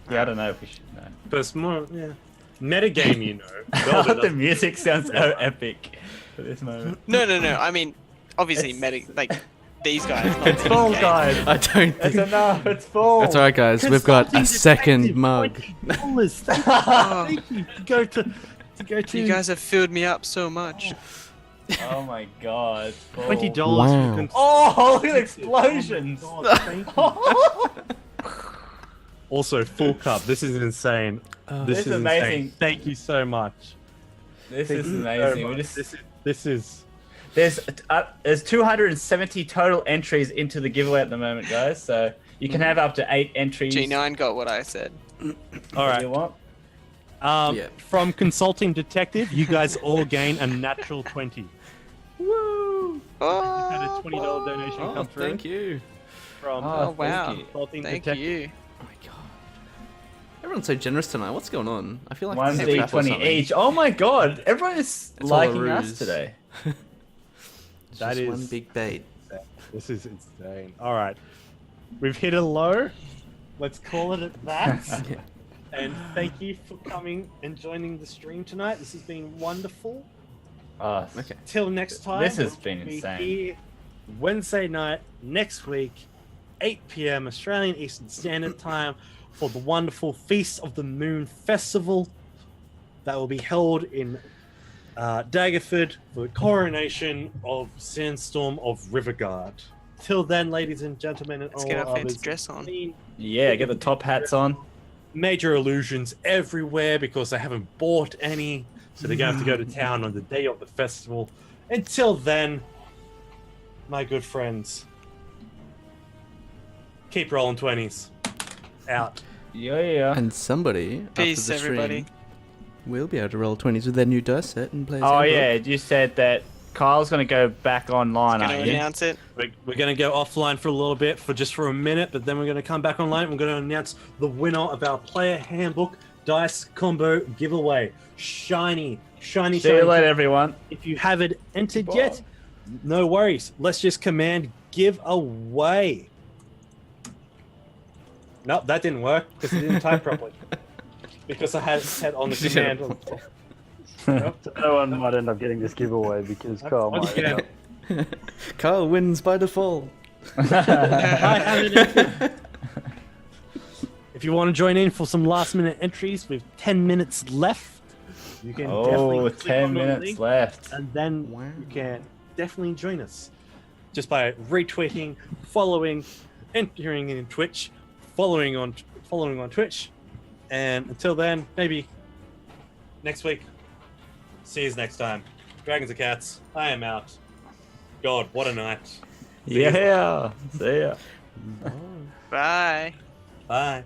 yeah, I don't know if we should know. But it's more, yeah. Metagame, you know. Zelda The doesn't- music sounds so epic at this moment. No. I mean, obviously, like these guys. Not It's the full, game. guys. I don't It's think. enough. It's full. That's alright, guys. We've got a Consulting second detective, mug. $20. Thank you. To go to You guys have filled me up so much. Oh my god. it's full. $20 Wow. for Oh, look at the explosions. Oh my God, thank you. Also, full cup. This is insane. This is amazing. Insane. Thank you so much. This Thank is you so amazing. We much. just, This is. there's 270 total entries into the giveaway at the moment, guys. So you can have up to 8 entries. G9 got what I said. All If you right. want. Yeah. From consulting detective, you guys all gain a natural 20. Woo! Had Oh, a $20 donation Oh, come through thank you. from Oh, wow. Thank you. consulting Thank detective. you. Oh my god. Everyone's so generous tonight. What's going on? I feel like One it's a trap or D20 something. each. Oh my god, everyone is It's all a liking us ruse. today. It's That just is- one big bait. This is insane. All right, we've hit a low. Let's call it at that. Yeah. And thank you for coming and joining the stream tonight. This has been wonderful. Oh, Okay. Till next time. This has we'll been be insane. Here Wednesday night next week, 8 p.m. Australian Eastern Standard Time for the wonderful Feast of the Moon Festival that will be held in Daggerford for the coronation of Sandstorm of Riverguard. Till then, ladies and gentlemen, and Let's all get our fancy others, dress on. Yeah, get the top hats on. major illusions everywhere because they haven't bought any, so they're going to have to go to town on the day of the festival. Until then, my good friends, keep rolling 20s. Out. Yeah. And somebody Peace, after the stream everybody. will be able to roll 20s with their new dice set and play. Oh Sandbox. yeah, you said that Kyle's gonna go back online, Gonna aren't you? announce it. We're going to go offline for a little bit, for a minute, but then we're going to come back online. We're going to announce the winner of our player handbook dice combo giveaway. Shiny. See you later, everyone. If you haven't entered Goodbye. yet, no worries. Let's just command give away. Nope, that didn't work because it didn't type properly. Because I had set on the command. Nope. No one might end up getting this giveaway because Kyle might end up. Kyle wins by default. I haven't entered. If you want to join in for some last minute entries with 10 minutes left, you can Oh, definitely click 10 on the minutes link, left. and then Wow. you can definitely join us just by retweeting, following, entering in Twitch, following on Twitch, and until then, maybe next week. See you next time. Dragons and Cats. I am out. God, what a night. Yeah. See ya. Bye. Bye.